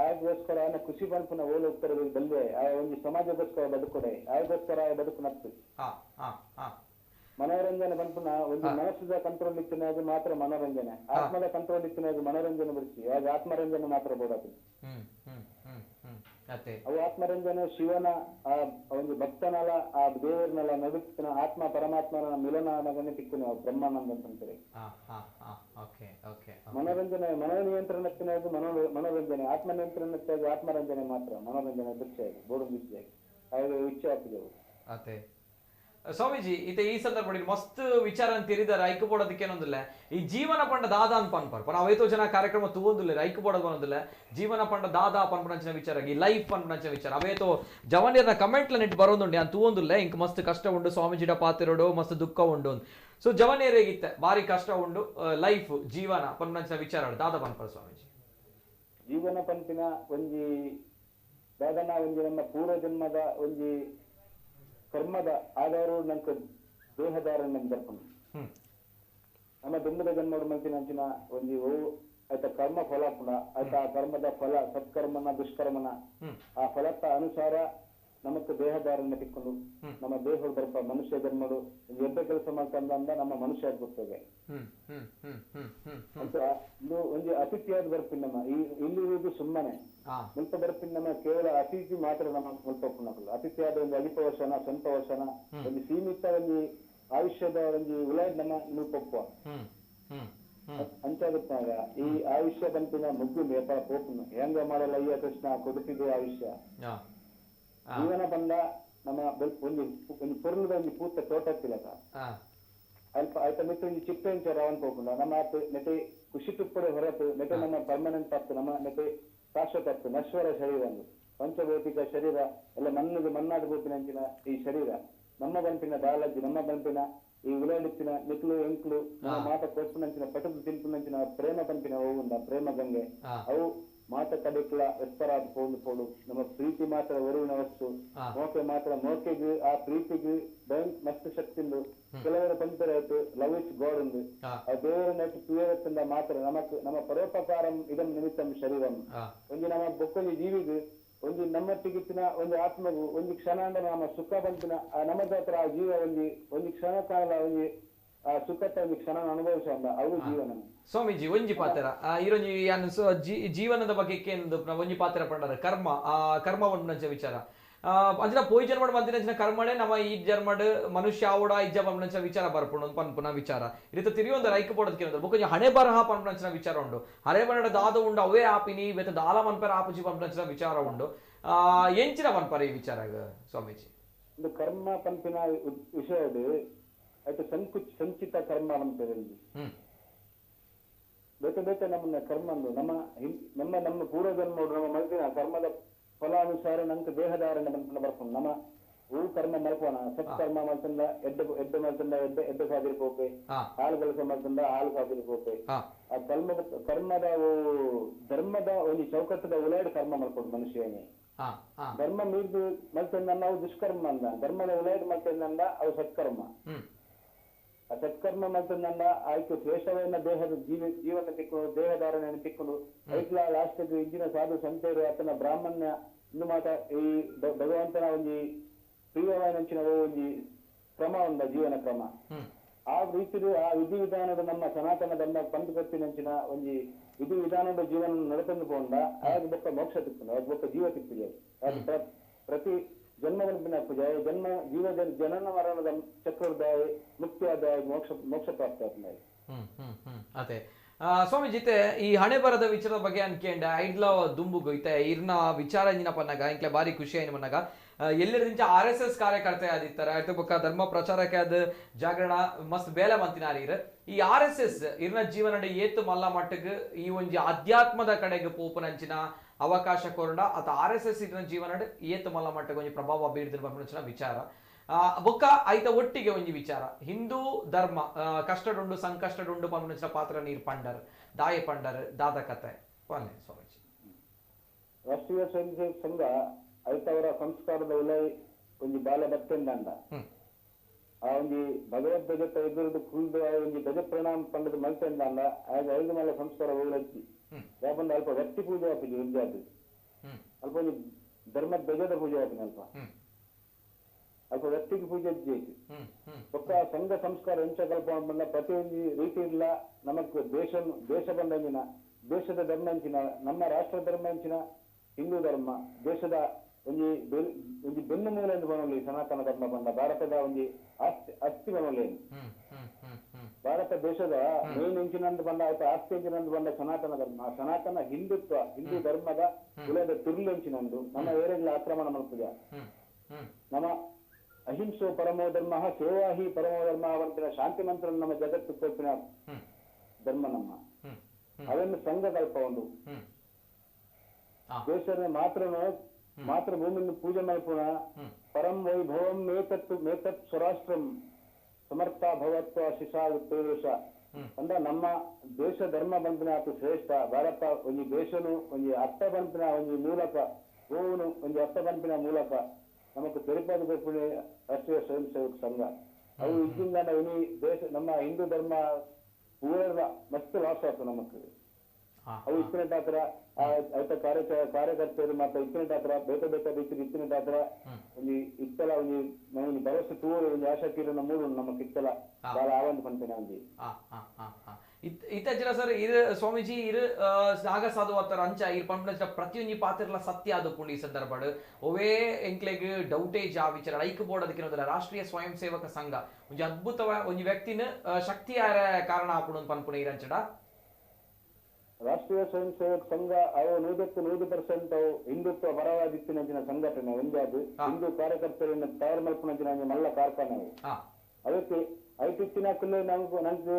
Speaker 4: ఆయనಗೋಸ್ಕರ ఆయన ಖುಷಿ ಬಂಪುನ ಓಲು ಹೋಗ್ತಾರೆ ಬಲ್ಲೆ ಒಂದು ಸಮಾಜಗೋಸ್ಕರ ಬದುಕೊಡೆ ఆయనಗೋಸ್ಕರ ಬದುಕು ನತ್ತು ಮನೋರಂಜನೆ ಬಂಪುನ ಒಂದು ಮನಸ್ಸಿದ ಕಂಟ್ರೋಲ್ ಇತ್ತಿನ ಅದು ಮಾತ್ರ ಮನೋರಂಜನೆ ಆತ್ಮದ ಕಂಟ್ರೋಲ್ ಇತ್ತಿನ ಅದು ಮನೋರಂಜನೆ ಬಿಡಿಸಿ ಅದು ಆತ್ಮರಂಜನೆ ಮಾತ್ರ ಬೋಡಾತು ಅವು ಆತ್ಮರಂಜನೆ ಶಿವನ ಆ ಒಂದು ಭಕ್ತನಲ್ಲ ಆ ದೇವರನ್ನೆಲ್ಲ ನಡುತ್ತಿನ ಆತ್ಮ ಪರಮಾತ್ಮನ ಮಿಲನ ತಿಕ್ಕುನ ಬ್ರಹ್ಮಾನಂದ ಅಂತಂತಾರೆ. ಮನೋರಂಜನೆ ಮನೋನಿಯಂತ್ರಣಕ್ಕೆ ಮನೋರಂಜನೆ ಆತ್ಮ ನಿಯಂತ್ರಣಕ್ಕೆ ಆತ್ಮರಂಜನೆ ಮಾತ್ರ ಮನೋರಂಜನೆ ದೃಶ್ಯ ಬೋರ್ಡು ದೃಷ್ಟಿಯಾಗಿ ಇಚ್ಛೆ ಆಗ್ತದೆ.
Speaker 1: ಅದೇ ಸ್ವಾಮೀಜಿ ಈತ ಈ ಸಂದರ್ಭದಲ್ಲಿ ಮಸ್ತ್ ವಿಚಾರ ಅಂತ ತಿರಿದಾರೆ ಐಕ್ ಬೋಡೋದಕ್ಕೆ ಏನೊಂದಿಲ್ಲ ಈ ಜೀವನ ಪಂಡ ದಾದ ಅಂತ ಪನ್ಪರ್ ಪನ ಅವೈತೋ ಜನ ಕಾರ್ಯಕ್ರಮ ತಗೊಂದಿಲ್ಲ ಐಕ್ ಬೋಡೋದು ಅನ್ನೋದಿಲ್ಲ ಜೀವನ ಪಂಡ ದಾದ ಪನ್ಪನಂಚಿನ ವಿಚಾರ ಈ ಲೈಫ್ ಪನ್ಪನಂಚಿನ ವಿಚಾರ ಅವೈತೋ ಜವನಿಯರ್ನ ಕಮೆಂಟ್ಲ ನೆಟ್ ಬರೋದುಂಡೆ ಅಂತ ತಗೊಂದಿಲ್ಲ ಇಂಕ್ ಮಸ್ತ್ ಕಷ್ಟ ಉಂಡು ಸ್ವಾಮೀಜಿಡ ಪಾತಿರೋಡು ಮಸ್ತ್ ದುಃಖ ಉಂಡು ಸೊ ಜವನಿಯರೇಗಿತ್ತೆ ಬಾರಿ ಕಷ್ಟ ಉಂಡು ಲೈಫ್ ಜೀವನ ಪನ್ಪನಂಚಿನ ವಿಚಾರ ದಾದ ಪನ್ಪರ ಸ್ವಾಮೀಜಿ
Speaker 4: ಜೀವನ ಪಂಪಿನ ಒಂಜಿ ದಾದನ ಒಂಜಿ ನಮ್ಮ ಪೂರ್ವ ಜನ್ಮದ ಒಂಜಿ ಕರ್ಮದ ಆಧಾರ ನಂಗೆ ದೇಹದಾರ ಬರ್ಕೊಂಡು ನಮ್ಮ ದುಂಬದ ಜನ್ಮ ಮಂಚಿನ ಒಂದು ಆಯ್ತಾ ಕರ್ಮ ಫಲ ಕೂಡ ಆಯ್ತಾ ಆ ಕರ್ಮದ ಫಲ ಸತ್ಕರ್ಮನ ದುಷ್ಕರ್ಮನ ಆ ಫಲದ ಅನುಸಾರ ನಮಕ್ ದೇಹದಾರನ್ನ ತಿಕ್ಕೊಂಡು ನಮ್ಮ ದೇಹ ಬರ್ಪ ಮನುಷ್ಯ ಜನ್ಮಡು ಎಡ್ಡ ಕೆಲಸ ಮಾಡ್ಕೊಂಡ ನಮ್ಮ ಮನುಷ್ಯ ಆಗ್ಬಿಡ್ತೇವೆ ಅಂತ ಇದು ಒಂದು ಅತಿಥಿಯಾದ ಬರ್ಪಿನ್ ನಮ್ಮ ಇಲ್ಲಿರುವುದು ಸುಮ್ಮನೆ ಮುಲ್ಪ ಬರ್ಪಿನ್ ನಮ್ಮ ಕೇವಲ ಅತಿಥಿ ಮಾತ್ರ ನಮ್ಮ ಮುಲ್ಪ ಪುನಕಲ್ಲ ಅತಿಥಿಯಾದ ಒಂದು ಅಧಿಕ ವರ್ಷನ ಸ್ವಂತ ವರ್ಷನ ಒಂದು ಸೀಮಿತ ಒಂದು ಆಯುಷ್ಯದ ಒಂದು ಉಲಾಯ್ ನಮ್ಮ ಮುಲ್ಪೊಪ್ಪುವ ಅಂಚಾಗುತ್ತಾಗ ಈ ಆಯುಷ್ಯ ಬಂಪಿನ ಮುಗ್ಗು ವ್ಯಾಪಾರ ಪೋಪುನು ಹೆಂಗ ಮಾಡಲ್ಲ ಅಯ್ಯ ಕೃಷ್ಣ ಕೊಡುತ್ತಿದೆ ಆಯುಷ್ಯ ಜೀವನ ಬಂದ ನಮ್ಮ ಒಂದು ಪೊರ್ಲದ ಒಂದು ಪೂತ ತೋಟತ್ತಿಲಕ ಅಲ್ಪ ಆಯ್ತ ಮಿತ್ರ ಒಂದು ಚಿಪ್ಪೆಂಚ ರವನ್ ಹೋಗ್ಕೊಂಡ ನಮ್ಮ ನೆತೆ ಖುಷಿ ತುಪ್ಪಡೆ ಹೊರತು ನೆತೆ ನಮ್ಮ ಪರ್ಮನೆಂಟ್ ತಪ್ಪು ನಮ್ಮ ನೆತೆ ಶಾಶ್ವತ ನಶ್ವರ ಶರೀರ ಒಂದು ಪಂಚಭೌತಿಕ ಶರೀರ ಎಲ್ಲ ಮಣ್ಣಾದ ಗೋಪಿನಂಚಿನ ಈ ಶರೀರ ನಮ್ಮ ಬಂಪಿನ ಬಾಲಜಿ ನಮ್ಮ ಬಂಪಿನ ಈ ಉಲಾಡಿತ್ತಿನ ನಿಕ್ಲು ಎಂಕ್ಲು ನಮ್ಮ ಮಾತ ಕೊಡ್ಪುನಂಚಿನ ಪಟದು ತಿನ್ಪುನಂಚಿನ ಪ್ರೇಮ ಬಂಪಿನ ಹೋಗುಂಡ ಪ್ರೇಮ ಗಂಗೆ ಅವು ಮಾತ ಕಡಿಕ್ಲ ಎಷ್ಟರಾದ ಪೋಡು ನಮ್ಮ ಪ್ರೀತಿ ಮಾತ್ರ ಒರುವಿನ ವಸ್ತು ಮೋಕೆ ಮಾತ್ರ ಮೋಕೆಗೆ ಆ ಪ್ರೀತಿಗೆ ಮಸ್ತ್ ಶಕ್ತಿಂದು ಕೆಲವರ ಪಂಚರ ಆಯ್ತು ಲವ್ ಇಸ್ ಗಾಡ್ ಉಂದು ಆ ದೇವರ ನೆಟ್ಟು ಪ್ರಿಯವತ್ತಿಂದ ಮಾತ್ರ ನಮಕ್ ನಮ್ಮ ಪರೋಪಕಾರಂ ಇದಂ ನಿಮಿತ್ತಂ ಶರೀರಂ ಒಂದು ನಮ್ಮ ಬೊಕ್ಕೊಂದು ಜೀವಿಗೆ ಒಂದು ನಮ್ಮೊಟ್ಟಿಗಿತ್ತಿನ ಒಂದು ಆತ್ಮಗೂ ಒಂದು ಕ್ಷಣ ಅಂದ್ರೆ ನಮ್ಮ ಸುಖ ಬಂಪಿನ ನಮ್ಮದ ಹತ್ರ ಆ ಜೀವ ಒಂದು ಕ್ಷಣ ಕಾಲ ಒಂದು ಆ ಸುಖತ ಒಂದು ಕ್ಷಣ ಅನುಭವಿಸೋಲ್ಲ ಅವು ಜೀವನ.
Speaker 1: ಸ್ವಾಮೀಜಿ ಒಂಜಿ ಪಾತ್ರ ಈರೊಂಜಿ ಜೀವನದ ಬಗ್ಗೆ ಒಂಜಿ ಪಾತ್ರ ಪಂಡಾರ ಕರ್ಮ ಒಂದು ವಿಚಾರ ಅಂಚಿನ ಪೋಯ್ ಜನ್ಮಡ್ ಬಂದಿನ ಕರ್ಮಡೆ ನಮ್ಮ ಈ ಜನ್ಮಡ್ ಮನುಷ್ಯ ಆವಡ ಇಜ್ಜ ಪಂಪನಂಚ ವಿಚಾರ ಬರ್ಪುಂಡು ಪನ್ಪುನ ವಿಚಾರ ಇರಿತ ತಿರಿ ಒಂದು ರೈಕ್ ಪೋಡದ್ ಕೇಳಿದ್ರು ಬೊಕ್ಕ ಹಣೆ ಬರಹ ಪಂಪನಂಚಿನ ವಿಚಾರ ಉಂಡು ಹಣೆ ಬರಡ ದಾದ ಉಂಡು ಅವೇ ಆಪಿನಿ ಬೇತ ದಾಲ ಮನ್ಪರ ಆಪುಜಿ ಪಂಪನಂಚಿನ ವಿಚಾರ ಉಂಡು ಎಂಚಿನ ಮನ್ಪರ ಈ ವಿಚಾರ ಸ್ವಾಮೀಜಿ
Speaker 4: ಇದು ಕರ್ಮ ಪಂಪಿನ ವಿಷಯ ಆಯ್ತು ಸಂಚಿತ ಕರ್ಮ ಅಂತ ಬೇತೆ ನಮ್ಮ ಕರ್ಮ ನಮ್ಮ ಪೂರ್ವ ಜನ್ಮ ನಮ್ಮ ಮನಸ್ಸಿನ ಕರ್ಮದ ಫಲಾನುಸಾರ ನಂಗೆ ದೇಹಧಾರಣ ಬರ್ಕೊಂಡು ನಮ್ಮ ಹೂ ಕರ್ಮ ಮಲ್ಪೋಣ ಸತ್ಕರ್ಮ ಮಾಡ್ತಂದ ಎಡ್ಡ ಮಾಡ್ತಂದ ಎಡ್ಡ ಸಾಧಿರ್ಕೋಕೆ ಹಾಲು ಕೆಲಸ ಮಾಡ್ತಂದ ಹಾಲು ಸಾಧಿರ್ಕೋಕೆ ಆ ಕರ್ಮದ ಧರ್ಮದ ಒಂದು ಚೌಕಟ್ಟದ ಉಲಾಡಿ ಕರ್ಮ ಮಾಡ್ಕೊಂಡು ಮನುಷ್ಯನೇ ಧರ್ಮ ಮೀರ್ದು ಮಲ್ತಂದ ನಾವು ದುಷ್ಕರ್ಮ ಅಂದ ಧರ್ಮದ ಉಲಾಡಿ ಮಲ್ತಂದ ಅವು ಸತ್ಕರ್ಮ ಆ ಸತ್ಕರ್ಮ ಮಲ್ತಂದ ಆಯ್ತು ಶ್ರೇಷ್ಠವನ್ನ ದೇಹದ ಜೀವನ ತಿಕ್ಕೊಂಡು ದೇಹಧಾರಣೆಯನ್ನು ತಿಕ್ಕೊಂಡು ಐಟ್ಲ ಲಾಸ್ಟ್ ಇಂಜಿನ ಸಾಧು ಸಂತೇರು ಆತನ ಬ್ರಾಹ್ಮಣ್ಯ ಇನ್ನು ಮಾತ ಈ ಭಗವಂತನ ಒಂದು ಪ್ರಿಯವಾದಂಚಿನ ಒಂದು ಕ್ರಮ ಒಂದ ಜೀವನ ಕ್ರಮ ಆ ರೀತಿ ಆ ವಿಧಿವಿಧಾನದ ನಮ್ಮ ಸನಾತನ ಧರ್ಮ ಪಂಚಕತ್ತಿನಂಚಿನ ಒಂದು ವಿಧಿವಿಧಾನದ ಜೀವನ ನಡೆತಂದು ಹೋದ ಆಗ ಬೊಕ್ಕ ಮೋಕ್ಷ ತಿಕ್ಕೊಂಡು ಆಗ ಬೊಕ್ಕ ಜೀವ ತಿಕ್ಕಿದೆ ಅದು ಪ್ರತಿ ಜನ್ಮಗಳ ಪೂಜೆ ಜೀವ ಜನನ ಮರಣದ ಚಕ್ರದಾಯ ಮುಕ್ತಿಯಾದಾಯ ಮೋಕ್ಷ ಪ್ರಾಪ್ತಿ ಆಗ್ತದೆ.
Speaker 1: ಅದೇ ಸ್ವಾಮೀಜಿತೆ ಈ ಹಣೆ ಬರದ ವಿಚಾರದ ಬಗ್ಗೆ ಅನ್ಕೇಂಡ ಐಡ್ಲ ದುಂಬುಗು ಇತ್ತೆ ಇರ್ನ ವಿಚಾರ ಇಂಜಿನ ಪನ್ನಾಗ ಇಂಕ್ಲೆ ಬಾರಿ ಖುಷಿ ಆಯ್ನ ಮನ್ನಾಗ ಎಲ್ಲರಿಂದ RSS ಕಾರ್ಯಕರ್ತೆ ಆದಿತ್ತಾರೆ ಆಯ್ತು ಬೊಕ್ಕ ಧರ್ಮ ಪ್ರಚಾರಕ್ಕೆ ಅದ ಜಾಗರಣ ಮಸ್ತ್ ಬೇಲೆ ಮಂತಿನಾರೀರ್ ಈ RSS ಇರ್ನ ಜೀವನ ಏತು ಮಲ್ಲ ಮಟ್ಟಕ್ಕೆ ಈ ಒಂಜಿ ಅಧ್ಯಾತ್ಮದ ಕಡೆಗೆ ಪೋಪನಂಚಿನ ಅವಕಾಶ ಕೊರಡ ಅತ RSS ಇರ್ನ ಜೀವನ ಏತು ಮಲ್ಲ ಮಟ್ಟಕ್ಕೆ ಒಂಜಿ ಪ್ರಭಾವ ಬೀರ್ದಿರ ಪಂಪನಂಚಿನ ವಿಚಾರ ಬೊಕ್ಕ ಐತ ಒಟ್ಟಿಗೆ ಒಂಜಿ ವಿಚಾರ ಹಿಂದೂ ಧರ್ಮ ಕಷ್ಟಡುಂಡು ಸಂಕಷ್ಟಡುಂಡು ಪಂಪನಂಚಿನ ಪಾತ್ರ ನೀರ್ ಪಂಡರ್ ದಾಯ ಪಂಡರ್ ದಾದ ಕತೆ ಪನ್ನೆ ಸ್ವಾಮೀಜಿ
Speaker 4: ರಾಷ್ಟ್ರೀಯ ಸ್ವಯಂ ಸೇವಕ ಸಂಘ ಐತವರ ಸಂಸ್ಕಾರದ ಉಲೈ ಒಂದು ಬಾಲ ಬತ್ತೆಂದಂಡ ಆ ಒಂದು ಭಗವದ್ಗಜತ ಎದುರದು ಕುಲ್ದು ಒಂದು ಗಜ ಪ್ರಣಾಮ ಪಂಡದ ಮಲ್ತೆಂದಂಡ ಆಗ ಐದು ಮಲ್ಲ ಸಂಸ್ಕಾರ ಹೋಗ್ಲಚ್ಚಿ ಯಾಕಂದ್ರೆ ಅಲ್ಪ ವ್ಯಕ್ತಿ ಪೂಜೆ ಹಾಕಿದ್ವಿ ವಿದ್ಯಾರ್ಥಿ ಅಲ್ಪ ಒಂದು ಧರ್ಮದ ಧ್ವಜದ ಪೂಜೆ ಹಾಕಿನ ಅಲ್ಪ ವ್ಯಕ್ತಿಗೆ ಪೂಜೆ ಅಜ್ಜಿ ಒಕ್ಕ ಸಂಘ ಸಂಸ್ಕಾರ ಹೆಂಚ ಕಲ್ಪ ಬಂದ ಪ್ರತಿಯೊಂದು ರೀತಿ ಇಲ್ಲ ನಮಕ್ ದೇಶ ಬಂದಂಚಿನ ದೇಶದ ಧರ್ಮ ಹಂಚಿನ ನಮ್ಮ ರಾಷ್ಟ್ರ ಧರ್ಮ ಹಂಚಿನ ಹಿಂದೂ ಧರ್ಮ ದೇಶದ ಒಂದು ಬೆನ್ನು ಮೂಲೆ ಎಂದು ಬನೋಲಿ ಸನಾತನ ಧರ್ಮ ಬಂದ ಭಾರತದ ಒಂದು ಅಸ್ಥಿ ಬನೋಲಿ ಭಾರತ ದೇಶದ ಮೇನ್ ಎಂಚಿನಂದು ಬಂದ ಆಯ್ತು ಆಸ್ತಿ ಎಂಚಿನಂದು ಬಂದ ಸನಾತನ ಧರ್ಮ ಸನಾತನ ಹಿಂದುತ್ವ ಹಿಂದೂ ಧರ್ಮದ ಕುಲದ ತುರ್ಲೆಂಚಿನಂದು ನಮ್ಮ ಏರಿಯಲ್ಲಿ ಆಕ್ರಮಣ ಮಾಡ್ತದ ನಮ್ಮ ಅಹಿಂಸೋ ಪರಮೋ ಧರ್ಮ ಸೇವಾ ಹಿ ಪರಮೋ ಧರ್ಮ ಅವಂತಿನ ಶಾಂತಿ ಮಂತ್ರ ನಮ್ಮ ಜಗತ್ತು ಕೊಪ್ಪಿನ ಧರ್ಮ ನಮ್ಮ ಅದನ್ನು ಸಂಘ ಕಲ್ಪ ಒಂದು ದೇಶದ ಮಾತ್ರ ಭೂಮಿಯನ್ನು ಪೂಜೆ ಮಾಡ್ಪುಣ ಪರಂ ವೈಭವಂ ಮೇತತ್ ಸ್ವರಾಷ್ಟ್ರಂ ಸಮರ್ಥ ಭವತ್ವ ಶಿಶಾ ಉತ್ತೇಶ ಅಂದ ನಮ್ಮ ದೇಶ ಧರ್ಮ ಬಂಪಿನ ಅತಿ ಶ್ರೇಷ್ಠ ಭಾರತ ಒಂದು ದೇಶನು ಒಂದು ಅರ್ಥ ಬಂಪಿನ ಒಂದು ಮೂಲಕ ಗೋವುನು ಒಂದು ಅರ್ಥ ಬಂಪಿನ ಮೂಲಕ ನಮಕ್ ತಿರುಪತಿ ಕೊಪ್ಪಳಿ ರಾಷ್ಟ್ರೀಯ ಸ್ವಯಂ ಸೇವಕ ಸಂಘ ಅವು ಇದ್ದಿಂದ ಇನಿ ದೇಶ ನಮ್ಮ ಹಿಂದೂ ಧರ್ಮ ಪೂರ ಮಸ್ತ್ ಲಾಸ್ ಆಯ್ತು ನಮಕ್ ಅವು ಇತ್ತಿನ ಹತ್ರ ಆಯ್ತ ಕಾರ್ಯಕರ್ತರು ಮತ್ತೆ ಇತ್ತಿನ ಹತ್ರ ಬೇಕ ರೀತಿ ಇತ್ತಿನ ಹತ್ರ ಒಂದು ಇತ್ತಲ ಒಂದು ಭರವಸೆ ತೂರು ಒಂದು ಆಶಾಕೀರ ಮೂರು ನಮಕ್ ಇತ್ತಲ ಬಹಳ ಆವಂದ ಪಂಪಿನ ಅಂದಿ
Speaker 1: ಇತ್ತೀಚಿನ ಸರ್ ಇರು ಸ್ವಾಮೀಜಿ ಇರು ನಾಗ ಸಾಧು ಆತರ ಅಂಚ ಇರ್ ಪಂಪನ ಪ್ರತಿಯೊಂದು ಪಾತ್ರಲ ಸತ್ಯ ಆದ ಪುಂಡಿ ಈ ಸಂದರ್ಭ ಒವೇ ಎಂಕ್ಲೆಗ್ ಡೌಟೇಜ್ ಆ ವಿಚಾರ ಐಕ್ ಬೋರ್ಡ್ ಅದಕ್ಕೆ ರಾಷ್ಟ್ರೀಯ ಸ್ವಯಂ ಸೇವಕ ಸಂಘ ಒಂದು ಅದ್ಭುತವ ಒಂದು ವ್ಯಕ್ತಿನ ಶಕ್ತಿ ಕಾರಣ ಆಪುಣ ಪನ್ಪುಣ ಇರಂಚಡ
Speaker 4: ರಾಷ್ಟ್ರೀಯ ಸ್ವಯಂ ಸೇವಕ ಸಂಘ ಅವು 100% ಅವು ಹಿಂದುತ್ವ ಪರವಾಗಿತ್ತಿನ ಸಂಘಟನೆ ಒಂದಾದು ಹಿಂದೂ ಕಾರ್ಯಕರ್ತರನ್ನು ತಯಾರು ಮಲ್ಪುನಂಚಿನ ಮಲ್ಲ ಕಾರ್ಖಾನೆ ಅದಕ್ಕೆ ಐತಿತ್ತಿನಕ್ಕೂ ನಂಗೆ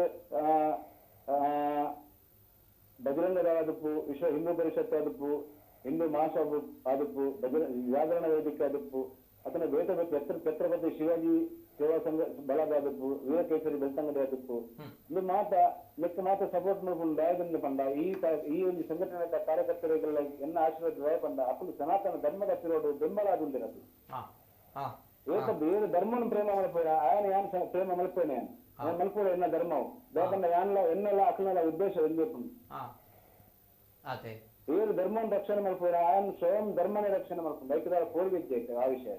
Speaker 4: ಬಜರಂಗ ದಳ ಆದಪ್ಪು ವಿಶ್ವ ಹಿಂದೂ ಪರಿಷತ್ ಆದಪ್ಪು ಹಿಂದೂ ಮಹಾಸಭಾ ಆದಪ್ಪು ಜಾಗರಣ ವೇದಿಕೆ ಆದಪ್ಪು ಅತನ ಬೇಟ ಛತ್ರಪತಿ ಶಿವಾಜಿ ಸೇವಾ ಸಂಘ ಬಳಗ ಆದಪ್ಪು ವೀರಕೇಸರಿ ಬೆಳ್ತಂಗಡಿ ಆದಪ್ಪು ಇದು ಮಾತ ಸಪೋರ್ಟ್ ಮಾಡ್ಕೊಂಡು ದಯದಿಂದ ಪಂಡ ಈ ಒಂದು ಸಂಘಟನೆ ಕಾರ್ಯಕರ್ತರಿಗೆಲ್ಲ ಎನ್ನ ಆಶೀರ್ವಾದ ಪಂಡ ಅಪ್ಪಲು ಸನಾತನ ಧರ್ಮದ ತಿರೋಡು ಬೆಂಬಲ ಆಗುಂದಿರದು ಏಕ ಧರ್ಮವನ್ನು ಪ್ರೇಮ ಮಲ್ಪೋಯ ಆಯನ ಯಾನ್ ಪ್ರೇಮ ಮಲ್ಪೋನೆ ನಾನು ಮಲ್ಪೋಡ ಎನ್ನ ಧರ್ಮವು ಬೇಕಂದ್ರೆ ಎನ್ನೆಲ್ಲ ಅಕ್ಕನೆಲ್ಲ ಉದ್ದೇಶ ಎಂದಿಪ್ಪು ಏಳು ಧರ್ಮವನ್ನು ರಕ್ಷಣೆ ಮಲ್ಪೋಯ ಆಯನ್ ಸ್ವಯಂ ಧರ್ಮನೇ ರಕ್ಷಣೆ ಮಲ್ಕೊಂಡು ಬೈಕದಾರ ಕೋರ್ಗಿದ್ದೆ ಆ ವಿಷಯ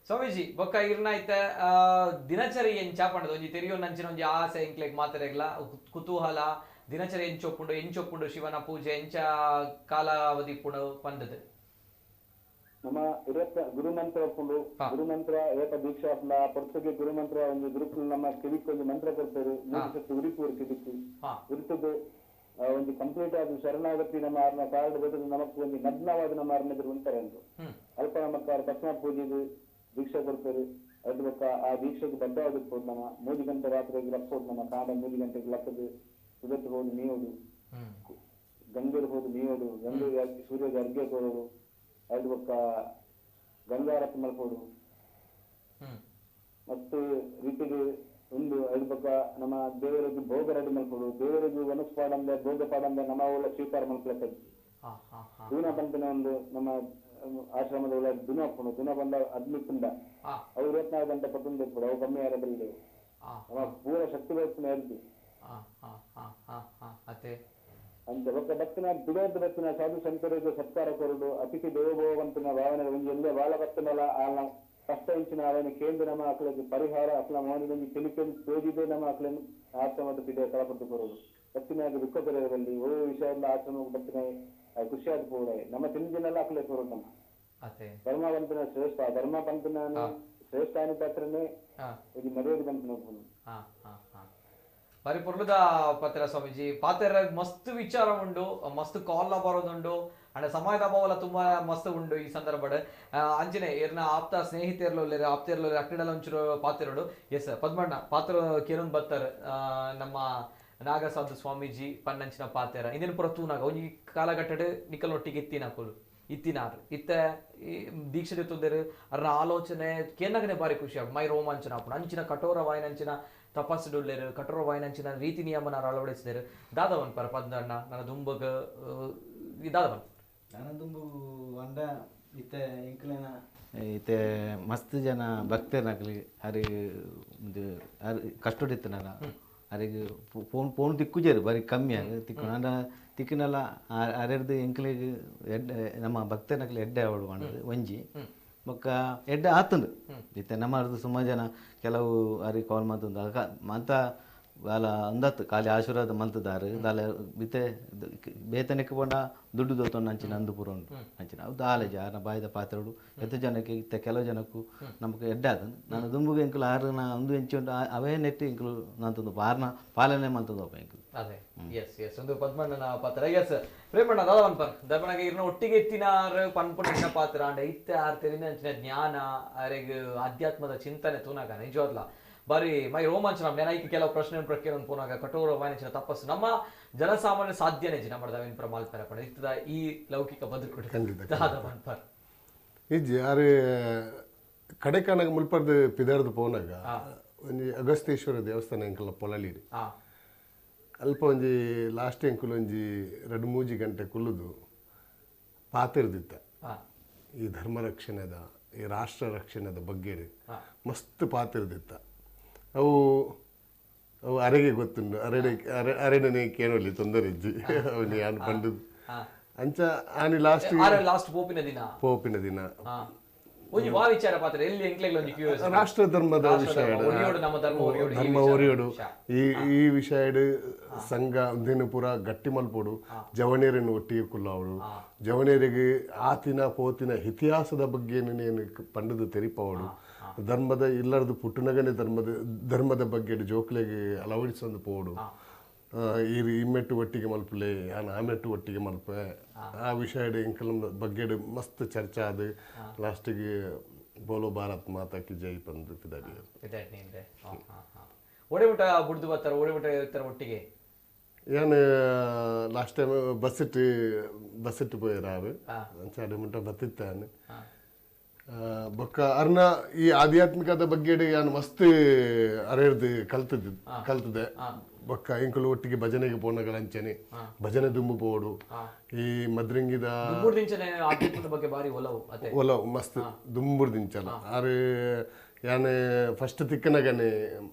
Speaker 1: ಸ್ವಾಮೀಜಿ ಬೊಕ್ಕ ಇರ್ನಾಯ್ತ ದಿನಚರಿ ಎಂಚಾಪಂಡದು ಒಂಜಿ ತೆರಿಯೋ ನಂಚಿನ ಒಂಜಿ ಆಸೆ ಎಂಕ್ಲೆಗ್ ಮಾತಾರೆಗ್ಲ ಕುತೂಹಲ ದಿನಚರಿ ಎಂಚೊಪ್ಪುಂಡು ಶಿವನ ಪೂಜೆ ಎಂಚ ಕಾಲಾವಧಿ ಪುಂಡು ಪಂಡದು
Speaker 4: ನಮ್ಮ ಗುರುಮಂತ್ರ ಒಪ್ಪುಂಡು ಗುರುಮಂತ್ರ ಏಕ ದೀಕ್ಷಾ ಪುರ್ತಗೆ ಗುರುಮಂತ್ರ ಒಂದು ಗುರುಕುಲ್ ನಮ್ಮ ಕಿವಿಕ್ ಒಂದು ಮಂತ್ರ ಕೊಡ್ತಾರೆ ಉರಿಪೂರ್ ಕಿವಿಕ್ ಉರಿತದ್ದು ಒಂದು ಕಂಪ್ಲೀಟ್ ಆದ ಶರಣಾಗತಿ ನಮ್ಮ ಆರ್ನ ಕಾರ್ಡ್ ಬೇಕು ನಮಕ್ ಒಂದು ನಗ್ನವಾದ ನಮ್ಮ ಆರ್ನದ್ರು ಉಂಟಾರೆ ಅಂತ ಅಲ್ಪ ನಮಕ್ಕ ತಕ್ಷಣ ಪೂಜೆದು ದೀಕ್ಷೆ ಕೊಡ್ತಾರೆ ಅದ್ರ ಬಕ್ಕ ಆ ದೀಕ್ಷೆಗೆ ಬದ್ಧವಾದಕ್ಕೆ ನಮ್ಮ 3 ಗಂಟೆ ರಾತ್ರಿಗೆ ಲಕ್ಕೋದು ನಮ್ಮ ಕಾಡ 3 ಗಂಟೆಗೆ ಲಕ್ಕದು ಸುಗತ್ತು ಹೋದು ನೀವೋದು ಗಂಗೆಗೆ ಹೋದು ನೀವೋದು ಗಂಗೆಗೆ ಸೂರ್ಯಗೆ ಅರ್ಘ್ಯ ಕೊಡೋದು ಅದ್ರ ಬಕ್ಕ ಗಂಗಾರತಿ ಮಲ್ಕೋದು ಮತ್ತೆ ರೀತಿಗೆ ಒಂದು ಅದ್ರ ಬಕ್ಕ ನಮ್ಮ ದೇವರಿಗೆ ಭೋಗ ರೆಡಿ ಮಲ್ಕೋದು ದೇವರಿಗೆ ವನಸ್ ಪಾಡಂದೆ ಭೋಗ ಪಾಡಂದೆ ನಮ್ಮ ಒಳ್ಳೆ ಸ್ವೀಕಾರ ಮಲ್ಕೊಳಕ್ಕೆ ದೂನ ಬಂತನ ಒಂದು ನಮ್ಮ ಆಶ್ರಮದ ಒಳ್ಳೆ ದಿನ ಹಾಕೊಂಡು ದಿನ ಬಂದ ಅದ್ಮಿತ್ತಿಂದ ಅವು 24 ಗಂಟೆ ಪಟ್ಟುಂದು ಕೂಡ ಅವು ಕಮ್ಮಿ ಯಾರಬಲ್ಲಿ ಪೂರ ಶಕ್ತಿ ಬರ್ತೀನಿ ಹೇಳ್ತಿ ಅಂತ ಬೊಕ್ಕ ಬತ್ತಿನ ಬಿಡೋದು ಬತ್ತಿನ ಸಾಧು ಸಂತರಿಗೆ ಸತ್ಕಾರ ಕೊರಡು ಅತಿಥಿ ದೇವಭೋಗವಂತನ ಭಾವನೆ ಒಂದು ಎಲ್ಲೇ ಬಾಳ ಬತ್ತನಲ್ಲ ಆ ಕಷ್ಟ ಇಂಚಿನ ಅವನ ಕೇಂದ್ರ ನಮ್ಮ ಮಕ್ಕಳಿಗೆ ಪರಿಹಾರ ಅಕ್ಲ ಮಾಡಿದ ತಿಳಿಕೊಂಡು ತೋಜಿದೆ ನಮ್ಮ ಮಕ್ಕಳನ್ನು ಆಶ್ರಮದ ಪಿಡೆ ಕಳಪಟ್ಟು ಕೊರೋದು ಬತ್ತಿನಾಗ ದುಃಖ ಬರೆಯೋದಲ್ಲಿ ಓ ವಿಷಯ ಎಲ್ಲ ಆಶ್ರಮಕ್ಕೆ ಬತ್ತಿನ ಖುಷಿಯಾದ ಕೂಡ ನಮ್ಮ ತಿಂದಿನೆಲ್ಲ ಅಕ್ಲೆ ಕೊರೋದು ನಮ್ಮ ಧರ್ಮವಂತನ ಶ್ರೇಷ್ಠ ಧರ್ಮ ಪಂತನ ಶ್ರೇಷ್ಠ ಅನ್ನೋದಾತ್ರನೇ ಇದು ಮರ್ಯಾದೆ ಬಂತು ನೋಡ್ಕೊಂಡು
Speaker 1: ಪರಿಪೂರ್ಣದ ಪತ್ರ ಸ್ವಾಮೀಜಿ ಪಾತ್ರ ಮಸ್ತ್ ವಿಚಾರ ಉಂಡು ಮಸ್ತ್ ಕಾಲ್ ಬರೋದುಂಡು ಅಂಡ್ ಸಮಯದ ಅಭಾವ ತುಂಬಾ ಮಸ್ತ್ ಉಂಡು ಈ ಸಂದರ್ಭಡ್ ಅಂಚನೆ ಏರ್ನ ಆಪ್ತ ಸ್ನೇಹಿತರ್ಲು ಆಪ್ತರ್ಲು ಅಕ್ಕಿಡಲ ಒಂಚೂರು ಪಾತ್ರಡು ಎಸ್ ಪದ್ಮಣ್ಣ ಪಾತ್ರ ಕೇರೊಂದು ಬರ್ತಾರೆ ನಮ್ಮ ನಾಗಸಾಧು ಸ್ವಾಮೀಜಿ ಪನ್ನಂಚಿನ ಪಾತ್ರ ಇಂದಿನ ಪುರ ತೂನಾಗ ಒಂಜಿ ಕಾಲಘಟ್ಟಡ್ ನಿಕಲ್ ಒಟ್ಟಿಗೆ ಇತ್ತಿನಾರು ಇತ್ತ ದೀಕ್ಷೆ ತುಂದೇರು ಅರ್ನ ಆಲೋಚನೆ ಕೇನಾಗನೆ ಬಾರಿ ಖುಷಿ ಆಗ ಮೈ ರೋಮಾಂಚನ ಆಪುಂಡು ಅಂಚಿನ ಕಠೋರ ವಾಯನಂಚಿನ ತಪಸ್ಸುಡುಲ್ಲೇರು ಕಠೋರ ವಾಯನಂಚಿನ ರೀತಿ ನಿಯಮನ ಅಳವಡಿಸಿದರು ದಾದವನ್ ಪರ ಪದ್ಮಣ್ಣ ನನ್ನ ದುಂಬಗ ದಾದವನ್
Speaker 5: ನನ್ನ ದುಂಬು ಅಂಡ ಇತ್ತೆ ಇಂಕ್ಲೇನ ಇತ್ತೆ ಮಸ್ತ್ ಜನ ಭಕ್ತರ್ನಕ್ಲಿ ಅರಿಗೆ ಕಷ್ಟಡಿತ್ತನಲ್ಲ ಅರಿಗೆ ಫೋನ್ ತಿಕ್ಕುಜೇರು ಬರೀ ಕಮ್ಮಿ ಆಗ ತಿಕ್ಕು ನನ್ನ ತಿಕ್ಕಿನೆಲ್ಲ ಅರೆರ್ದು ಎಂಕ್ಲಿಗೆ ನಮ್ಮ ಭಕ್ತರ್ನಕ್ಲಿ ಎಡ್ಡೆ ಅವಳು ಮಾಡೋದು ಒಂಜಿ ಬೊಕ್ಕ ಎಡ್ಡೆ ಆತಂದು ಇತ್ತೆ ನಮ್ಮದು ಸುಮಾರು ಜನ ಕೆಲವು ಅರಿ ಕಾಲ್ ಮಾತಂದು ಮಂತ ಬಾಲ ಅಂದತ್ತು ಖಾಲಿ ಆಶೀರ್ವಾದ ಮಂತದಾರು ದಾಲ ಬಿತ್ತೆ ಬೇತನಕ್ಕೆ ಬಂಡ ದುಡ್ಡು ದೊತ್ತೊಂಡು ಅಂಚಿನ ಅಂದು ಪೂರ ಉಂಟು ಅಂಚಿನ ಅವು ದಾಲೆ ಜಾರ ಬಾಯ್ದ ಪಾತ್ರಗಳು ಎತ್ತು ಜನಕ್ಕೆ ಇತ್ತ ಕೆಲವು ಜನಕ್ಕೂ ನಮಗೆ ಎಡ್ಡೆ ಆತಂದು ನಾನು ದುಂಬುಗೆ ಎಂಕಲು ಆರನ ಒಂದು ಎಂಚು ಉಂಟು ಅವೇ ನೆಟ್ಟು ಇಂಕಲು ನಂತಂದು ಬಾರ್ನ ಪಾಲನೆ ಮಂತದ್ದು ಒಬ್ಬ ಇಂಕಲು
Speaker 1: ಅದೇ ಎಸ್ ಎಸ್ ಒಂದು ಪದ್ಮಣ್ಣನ ಪಾತ್ರ ಎಸ್ ಪ್ರೇಮಣ್ಣ ದಾದವನ್ ಪರ್ ದರ್ಪಣಗೆ ಇರ್ನ ಒಟ್ಟಿಗೆ ಎತ್ತಿನಾರ ಪನ್ಪುಣ್ಣ ಪಾತ್ರ ಅಂಡ ಇತ್ತೆ ಆರ್ತಿರಿನ ಅಂಚಿನ ಜ್ಞಾನ ಅರೆಗ್ ಆಧ್ಯಾತ್ಮದ ಚಿಂತನೆ ತೂನಾಗ ನಿಜವಾದ್ಲ ಬಾರಿ ಮೈ ರೋಮಾಂಚನ ನೆನೈಕೆ ಕೆಲವು ಪ್ರಶ್ನೆ ಪ್ರಕೇಳೊಂದು ಪೋನಾಗ ಕಠೋರ ವಾಯನಚಿನ ತಪಸ್ಸು ನಮ್ಮ ಜನಸಾಮಾನ್ಯ ಸಾಧ್ಯನೇ ಜಿನ ಮಾಡ್ದವೇನು ಪ್ರಮಾಲ್ ಪರಪಣ ಇತ್ತದ ಈ ಲೌಕಿಕ ಬದುಕು ದಾದವನ್ ಪರ್
Speaker 6: ಇಜ್ಜಿ ಯಾರು ಕಡೆಕಾನಾಗ ಮುಲ್ಪರ್ದು ಪಿದಾರ್ದು ಪೋನಾಗ ಒಂಜಿ ಅಗಸ್ತೇಶ್ವರ ದೇವಸ್ಥಾನ ಎಂಕಲ್ಲ ಪೊಲಲಿರಿ ಅಲ್ಪ ಒಂಜಿ ಲಾಸ್ಟ್ ಎಂಕುಲು ಒಂಜಿ 2-3 ಗಂಟೆ ಕುಲ್ಲುದು ಪಾತಿರ್ದಿತ್ತ ಈ ಧರ್ಮ ರಕ್ಷಣೆದ ಈ ರಾಷ್ಟ್ರ ರಕ್ಷಣೆದ ಬಗ್ಗೆ ಮಸ್ತ್ ಪಾತಿರ್ದಿತ್ತ ಅವು ಅವು ಅರೆಗೆ ಗೊತ್ತುಂಡು ಅರೆನೇ ಕೇಳಲಿ ತೊಂದರೆ ಇಜ್ಜಿ ಅವನು ಯಾನು ಬಂದು ಅಂಚ ಆನಿ ಲಾಸ್ಟ್ ಪೋಪಿನ ದಿನ ರಾಷ್ಟ್ರ ಧರ್ಮದ ವಿಷಯ ಧರ್ಮ ಒರಿಯೋಡು ಈ ವಿಷಯ ಸಂಘ ಒಂದಿನ ಪೂರ ಗಟ್ಟಿ ಮಲ್ಪೋಡು ಜವನೇರನ್ನು ಒಟ್ಟಿಗೆ ಕುಲ್ಲವಳು ಜವನೇರಿಗೆ ಆತಿನ ಪೋತಿನ ಇತಿಹಾಸದ ಬಗ್ಗೆ ನೀನು ಪಂಡದು ತೆರಿಪವಳು ಧರ್ಮದ ಇಲ್ಲರದು ಪುಟ್ಟನಗನೆ ಧರ್ಮದ ಬಗ್ಗೆ ಜೋಕ್ಲೆಗೆ ಅಳವಡಿಸೊಂದು ಪೋಡು ಈ ಮೆಟ್ಟು ಒಟ್ಟಿಗೆ ಮಲ್ಪಲೆ ಯಾನು ಆ ಮೆಟ್ಟು ಒಟ್ಟಿಗೆ ಮಲ್ಪೆ ಆ ವಿಷಯ ಎಂಕಲ್ ಬಗ್ಗೆ ಮಸ್ತ್ ಚರ್ಚೆ ಆದ ಲಾಸ್ಟಿಗೆ ಬೋಲೋ ಭಾರತ್ ಮಾತಾ ಕಿ ಜೈ ಬಂದು ಪಿದಾಡಿ
Speaker 1: ಓಡಿಬಿಟ್ಟ ಬುಡ್ದು ಬರ್ತಾರೆ ಓಡಿಬಿಟ್ಟ ಇರ್ತಾರೆ ಒಟ್ಟಿಗೆ
Speaker 6: ഞാൻ ലാസ്റ്റ് ടൈം ബസ്സിട്ട് പോയറാവ് ചാടുമുട്ട ಬತ್ತಿತ್ತಾನೆ ಬೊಕ್ಕ ಅರ್ನ ಈ ಆಧ್ಯಾತ್ಮಿಕದ ಬಗ್ಗೆ ನಾನು ಮಸ್ತ್ ಅರೆರ್ದು ಕಲ್ತದೆ ಬೊಕ್ಕ ಇಂಕಲು ಒಟ್ಟಿಗೆ ಭಜನೆಗೆ ಪೋನಗಳಂಚನೆ ಭಜನೆ ದುಂಬು ಪೋಡು ಈ ಮದ್ರಂಗಿದ
Speaker 1: ಬಗ್ಗೆ ಬಾರಿ
Speaker 6: ಒಲವು ಮಸ್ತ್ ದುಂಬುರ್ ದಿಂಚಲ್ಲ ಆರು ಯಾನೆ ಫಸ್ಟ್ ತಿಕ್ಕನಗನೆ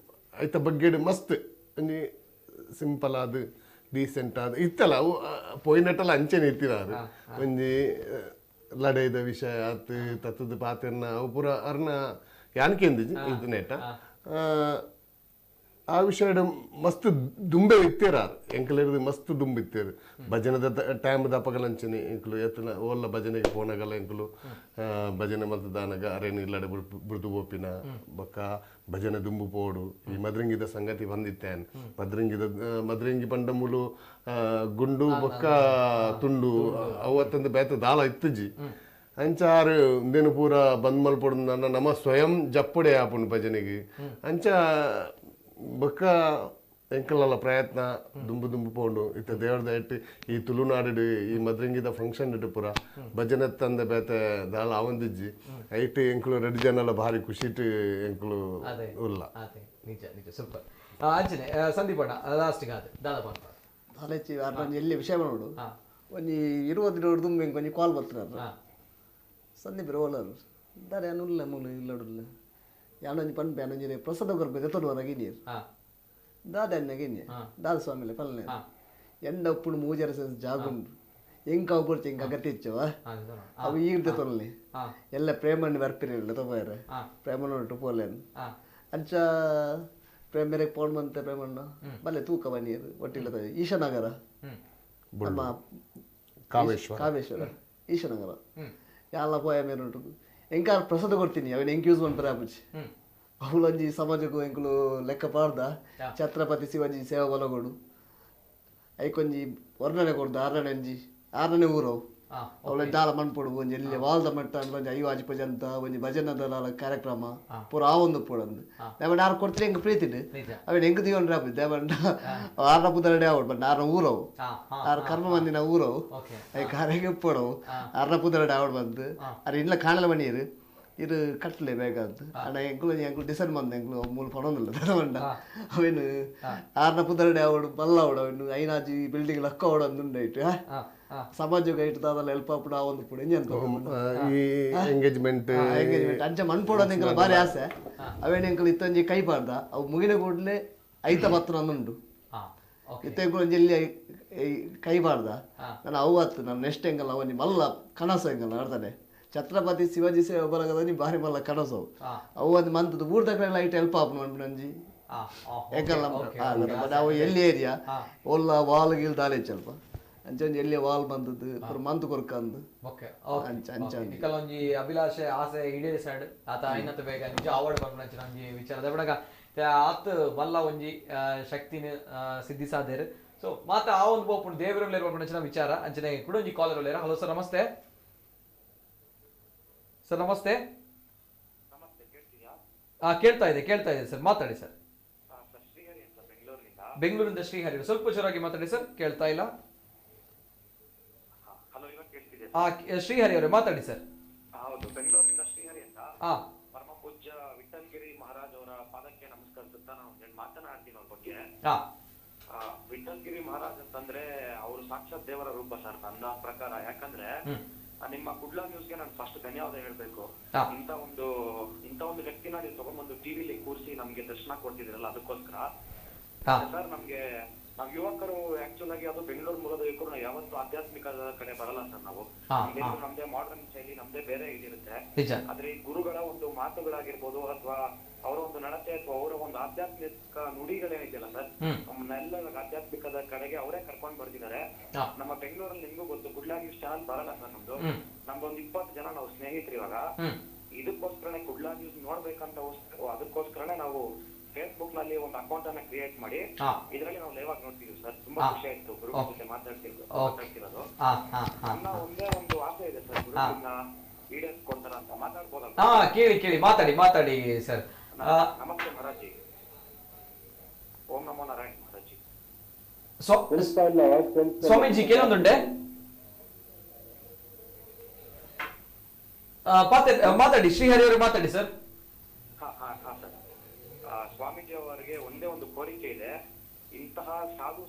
Speaker 6: ಐತ ಬಗ್ಗೆ ಮಸ್ತ್ ಸಿಂಪಲ್ ಆದ ಡೀಸೆಂಟ್ ಆದ ಇತ್ತಲ್ಲ ಅವು ಪೋಯಿನಟ್ಟಲ್ಲ ಅಂಚೆನೆ ಇತ್ತಿರಾರು ಒಂಜಿ ಲಡೈದ ವಿಷಯ ಆತ್ ತತ್ತದ ಪಾತ್ರನ ಅವು ಪೂರ ಅರ್ನ ಯಾನ್ಕೆಂದಿಜಿ ಇದು ನೆಟ ಆ ವಿಷಯ ಮಸ್ತ್ ದುಂಬೆ ಇತ್ತೇರಾರು ಎಂಕಲಿರ್ದು ಮಸ್ತ್ ದುಂಬು ಇತ್ತೇರು ಭಜನದ ಟೈಮ್ ದಪ್ಪಗಲಂಚನೆ ಎಂಕಲು ಎತ್ತನ ಓಲ್ಲ ಭಜನೆಗೆ ಪೋನಗಲ್ಲ ಎಂಕಲು ಭಜನೆ ಮತ್ತು ದಾನಗ ಅರೇನು ಇಲ್ಲಡೆ ಬುಡ್ದು ಬೋಪಿನ ಬೊಕ್ಕ ಭಜನೆ ದುಂಬು ಪೋಡು ಈ ಮದ್ರಂಗಿದ ಸಂಗತಿ ಬಂದಿತ್ತೇನ್ ಮದ್ರಂಗಿ ಪಂಡ ಮುಲು ಗುಂಡು ಬೊಕ್ಕ ತುಂಡು ಅವತ್ತಂದು ಬೇತ ದಾಲ ಇತ್ತುಜಿ ಅಂಚಾರು ಇಂದೇನು ಪೂರ ಬಂದ್ ಮಲ್ಪೊಡು ನನ್ನ ನಮ್ಮ ಸ್ವಯಂ ಜಪ್ಪುಡೆ ಆಪುಂಡು ಭಜನೆಗೆ ಅಂಚ ಬೊಕ್ಕ ಎಂಕಲಲ್ಲ ಪ್ರಯತ್ನ ದುಂಬು ಪೋಂಡು ಇತ್ತ ದೇವ್ರದ ಇಟ್ಟು ಈ ತುಳುನಾಡು ಈ ಮದ್ರಂಗಿದ ಫಂಕ್ಷನ್ ಇಟ್ಟು ಪೂರ ಭಜನೆ ತಂದೆ ಬೇತೆ ದಾಳ ಅವಂದಿಜ್ಜಿ ಐಟ್ ಎಂಕಲು ರೆಡ್ ಜನಲ್ಲ ಭಾರಿ ಖುಷಿಟ್ಟು ಎಂಕಲು ಉಲ್ಲ
Speaker 1: ನಿಜ ನಿಜ ಸೂಪರ್ ಅಂಚನೆ ಸಂದೀಪಣ್ಣ ಲಾಸ್ಟಿಗೆ ಆದ ದಾಳಪಣ್ಣ
Speaker 7: ಅಲೆಚ್ಚಿ ಅರ್ನ ಎಲ್ಲಿ ವಿಷಯ ನೋಡು ಒಂಜಿ 20 ದಿನ ದುಂಬೆ ಕೊಂಚ ಕಾಲ್ ಬರ್ತಾರೆ ಸಂದೀಪ್ ರೋಲರು ದಾರೆ ಅನುಲ್ಲ ಮೂಲ ಇಲ್ಲಡುಲ್ಲ ಯಾನೊಂಜಿ ಪನ್ಪೆ ಯಾನೊಂಜಿ ಪ್ರಸಾದ ಕೊರ್ಬೇಕು ತೊಡುವರಾಗಿ ನೀರು ದಾದಣ್ಣಗೆ ದಾದ ಸ್ವಾಮಿಲೆ ಪಲ್ಲೆ ಎಂಡ ಉಪ್ಪುಡು ಮೂಜರ ಜಾಗುಂಡು ಎಂಕ ಒಬ್ಬರು ಎಂಕ ಅಗತ್ಯ ಇಚ್ಚವ ಅವು ಈರ್ದೆ ತೊಲ್ಲಿ ಎಲ್ಲ ಪ್ರೇಮಣ್ಣು ಬರ್ಪಿರಲಿಲ್ಲ ತೊಗೊಯ್ರ ಪ್ರೇಮಣ್ಣ ಪೋಲೇನು ಅಂಚ ಪ್ರೇಮ ಬೇರೆ ಪೋಣ್ ಬಂತೆ ಪ್ರೇಮಣ್ಣ ಬಲ್ಲೆ ತೂಕ ಬನ್ನಿಯರು ಒಟ್ಟಿಲ್ಲ ಈಶನಗರ ನಮ್ಮ ಕಾವೇಶ್ವರ ಈಶನಗರ ಎಲ್ಲ ಪೋಯ ಮೇಲೆ ಉಂಟು ಎಂಕ ಪ್ರಸಾದ ಕೊಡ್ತೀನಿ ಅವನು ಎಂಕ್ ಯೂಸ್ ಮಾಡ್ತಾರೆ ಆಪುಜಿ ಅವಳಂಜಿ ಸಮಾಜಕ್ಕೂ ಎಂಕುಲು ಲೆಕ್ಕ ಪಾಡ್ದ ಛತ್ರಪತಿ ಶಿವಾಜಿ ಸೇವಾ ಬಲಗೋಡು ಐಕೊಂಜಿ ವರ್ಣನೆ ಕೊಡ್ದ ಆರನೇ ಊರವು ಅವಳ ದಾಲ ಮಣ್ಪೊಡು ಒಂಜಿ ಎಲ್ಲಿ ವಾಲ್ದ ಮಟ್ಟ ಒಂಜಿ ಅಯ್ಯೋ ಅಜಿಪಜ ಅಂತ ಒಂಜಿ ಭಜನದ ಕಾರ್ಯಕ್ರಮ ಪೂರ ಆ ಒಂದು ಪೂಡಂದು ದೇವಣ್ಣ ಆರು ಕೊಡ್ತೀರಿ ಹೆಂಗೆ ಪ್ರೀತಿಡು ಅವನ್ ಹೆಂಗ್ ದಿಗೊಂಡ್ರೆ ಆಪು ದೇವಣ್ಣ ಆರನ ಪುದರಡೆ ಆವಡ್ ಬಟ್ ಆರನ ಊರವು ಆರು ಕರ್ಮ ಮಂದಿನ ಊರವು ಐ ಕಾರ್ಯಕ್ಕೆ ಪೋಡವು ಆರನ ಪುದರಡೆ ಆವಡ್ ಬಂದು ಅರೆ ಇಲ್ಲ ಕಾಣಲ ಬಣ್ಣೀರು ಇದು ಕಟ್ಟಲೆ ಬೇಕಂತ ಅಣ್ಣ ಎಂಕ್ಲು ಡಿಸೈನ್ ಬಂದ ಎಂಕ್ಲು ಮೂಲ ಪಡೋದಿಲ್ಲ ದೇವಣ್ಣ ಅವನು ಆರನ ಪುದರಡೆ ಆವಡು ಬಲ್ಲ ಆವಡು ಅವನು ಐನಾಜಿ ಬಿಲ್ಡಿಂಗ್ ಲಕ್ಕ ಆವಡೊಂದು ಇಟ್ಟು ಸಮಾಜಕ್ಕೆ ಇಟ್ಟು ಅದೆಲ್ಲ ಹೆಲ್ಪ್ ಆಪುಡು ಆ ಒಂದು ಪುಡು
Speaker 6: ಎಂಗೇಜ್ಮೆಂಟ್
Speaker 7: ಅಂಚೆ ಮಣ್ಪೋಡೋದು ಎಂಕಲ ಭಾರಿ ಆಸೆ ಅವೇನು ಎಂಕಲ್ ಇತ್ತಂಜಿ ಕೈ ಪಾಡ್ದ ಅವು ಮುಗಿನ ಕೂಡಲೇ ಐತ ಬತ್ತು ನಂದುಂಡು ಇತ್ತ ಎಲ್ಲಿ ಕೈ ಪಾಡ್ದ ನಾನು ಅವತ್ತು ನಾನು ನೆಕ್ಸ್ಟ್ ಎಂಗಲ್ಲ ಅವನಿ ಮಲ್ಲ ಕನಸು ಎಂಗಲ್ಲ ನೋಡ್ತಾನೆ ಛತ್ರಪತಿ ಶಿವಾಜಿ ಸೇವಾ ಬರಗದ ಭಾರಿ ಮಲ್ಲ ಕನಸು ಅವು ಒಂದು ಮಂತದ್ದು ಊರ್ದ ಕಡೆ ಲೈಟ್ ಹೆಲ್ಪ್ ಆಪು ನಂಜಿ ಎಂಕಲ್ಲ ಅವು ಎಲ್ಲಿ ಏರಿಯಾ ಒಲ್ಲ ವಾಲ್ ಗೀಲ್ ದಾಲೆ ಸ್ವಲ್ಪ ಅಂಚೊಂಜಿ ಎಲ್ಲಿ ವಾಲ್ ಬಂದದ್ದು ಪೂರ ಮಂತು ಕೊರ್ಕಂದು
Speaker 1: ಒಂಜಿ ಅಭಿಲಾಷೆ ಆಸೆ ಈಡೇರಿಸಾಡ್ ಆತ ಐನತ್ತು ಬೇಗ ನಿಜ ಅವಾರ್ಡ್ ಬಂದು ಒಂಜಿ ವಿಚಾರದ ಬಿಡಗ ಆತ್ ಮಲ್ಲ ಒಂಜಿ ಶಕ್ತಿನ ಸಿದ್ಧಿಸಾದೇರು ಸೊ ಮಾತ ಆ ಒಂದು ಬೋಪುಂಡು ದೇವರಲ್ಲಿ ಬಂದ ವಿಚಾರ ಅಂಚನೆ ಕೂಡ ಒಂಜಿ ಕಾಲರ್ ಒಳ್ಳೆಯ ಹಲೋ ಸರ್ ನಮಸ್ತೆ ಸರ್ ನಮಸ್ತೆ ಕೇಳ್ತಾ ಇದೆ ಸರ್ ಮಾತಾಡಿ ಸರ್ ಬೆಂಗಳೂರಿಂದ ಶ್ರೀಹರಿ ಸ್ವಲ್ಪ ಜೋರಾಗಿ ಮಾತಾಡಿ ಸರ್ ಕೇಳ್ತಾ ಇಲ್ಲ ಶ್ರೀಹರಿ ಅವರೇ ಮಾತಾಡಿ ಸರ್
Speaker 9: ಹೌದು ಬೆಂಗಳೂರಿಂದ ಶ್ರೀಹರಿ ಅಂತ ಪರಮ ಪೂಜ್ಯ ವಿಠಲ್ಗಿರಿ ಮಹಾರಾಜ್ ಅವರ ಪಾದಕ್ಕೆ ನಮಸ್ಕರಿಸುತ್ತಾ ನಾವು ಮಾತನಾಡ್ತೀನಿ ಅವ್ರ ಬಗ್ಗೆ ವಿಠಲ್ಗಿರಿ ಮಹಾರಾಜ್ ಅಂತಂದ್ರೆ ಅವರು ಸಾಕ್ಷಾತ್ ದೇವರ ರೂಪ ಸರ್ ನನ್ನ ಪ್ರಕಾರ ಯಾಕಂದ್ರೆ ನಿಮ್ಮ ಕುಡ್ಲಾ ನ್ಯೂಸ್ಗೆ ನಾನು ಫಸ್ಟ್ ಧನ್ಯವಾದ ಹೇಳ್ಬೇಕು ಇಂತ ಒಂದು ವ್ಯಕ್ತಿನ ನೀವು ತಗೊಂಡ್ಬಂದು ಟಿವಿಲಿ ಕೂರಿಸಿ ನಮ್ಗೆ ದರ್ಶನ ಕೊಡ್ತಿದ್ರಲ್ಲ ಅದಕ್ಕೋಸ್ಕರ ಸರ್ ನಮ್ಗೆ ನಾವ್ ಯುವಕರು ಆಕ್ಚುಲ್ ಆಗಿ ಅದು ಬೆಂಗಳೂರು ಮೂಲದ ಯುವಕರು ನಾವು ಯಾವತ್ತೂ ಆಧ್ಯಾತ್ಮಿಕದ ಕಡೆ ಬರಲ್ಲ ಸರ್ ನಾವು ನಮ್ದೇ ಮಾಡರ್ನ್ ಶೈಲಿ ನಮ್ದೇ ಬೇರೆ ಇದಿರುತ್ತೆ ಆದ್ರೆ ಈ ಗುರುಗಳ ಒಂದು ಮಾತುಗಳಾಗಿರ್ಬೋದು ಅಥವಾ ಅವರ ಒಂದು ನಡತೆ ಅಥವಾ ಅವರ ಒಂದು ಆಧ್ಯಾತ್ಮಿಕ ನುಡಿಗಳೇನಿದೆಯಲ್ಲ ಸರ್ ನಮ್ಮನ್ನೆಲ್ಲ ಆಧ್ಯಾತ್ಮಿಕದ ಕಡೆಗೆ ಅವರೇ ಕರ್ಕೊಂಡ್ ಬರ್ತಿದ್ದಾರೆ ನಮ್ಮ ಬೆಂಗಳೂರಲ್ಲಿ ನಿಮ್ಗೂ ಗೊತ್ತು ಕುಡ್ಲಾ ನ್ಯೂಸ್ ಚಾನಲ್ ಬರಲ್ಲ ಸರ್ ನಮ್ದೊಂದು 20 ಜನ ನಾವು ಸ್ನೇಹಿತರು ಇವಾಗ ಇದಕ್ಕೋಸ್ಕರನೇ ಕುಡ್ಲಾ ನ್ಯೂಸ್ ನೋಡ್ಬೇಕಂತ ಅದಕ್ಕೋಸ್ಕರನೇ ನಾವು ಫೇಸ್ಬುಕ್ ನಲ್ಲಿ ಅಲ್ಲಿ ಒಂದು ಅಕೌಂಟ್ ಅನ್ನ ಕ್ರಿಯೇಟ್ ಮಾಡಿ ಇದರಲ್ಲಿ ನಾವು ಲೈವ್ ಆಗಿ ನೋಡ್ತಿದ್ವಿ ಸರ್. ತುಂಬಾ ಖುಷಿ ಆಯ್ತು ಗುರುಗಳ ಜೊತೆ ಮಾತಾಡ್ತಿರೋದು. ನನ್ನ ಒಂದೇ ಒಂದು ಆಸೆ ಇದೆ ಸರ್, ಗುರುಗಳನ್ನ ಈಡೇರಿಸಿ ಕೊಡ್ತಾರ ಅಂತ. ಮಾತಾಡ್ಬೋದಲ್ಲ?
Speaker 1: ಕೇಳಿ ಮಾತಾಡಿ ಸರ್.
Speaker 9: ನಮಸ್ತೆ ಮಹಾರಾಜಿ. ಓಂ ನಮೋ ನಾರಾಯಣ ಮಹಾರಾಜಿ.
Speaker 1: ಸ್ವಾಮೀಜಿ ಕೇಳೊಂದುಂಡೆ ಮಾತಾಡಿ, ಶ್ರೀಹರಿ ಅವರು ಮಾತಾಡಿ ಸರ್.
Speaker 9: ಸ್ವಾಮೀಜಿ ಅವರಿಗೆ ಒಂದೇ ಒಂದು ಕೋರಿಕೆ ಇದೆ. ಇಂತಹ ಸಾಧು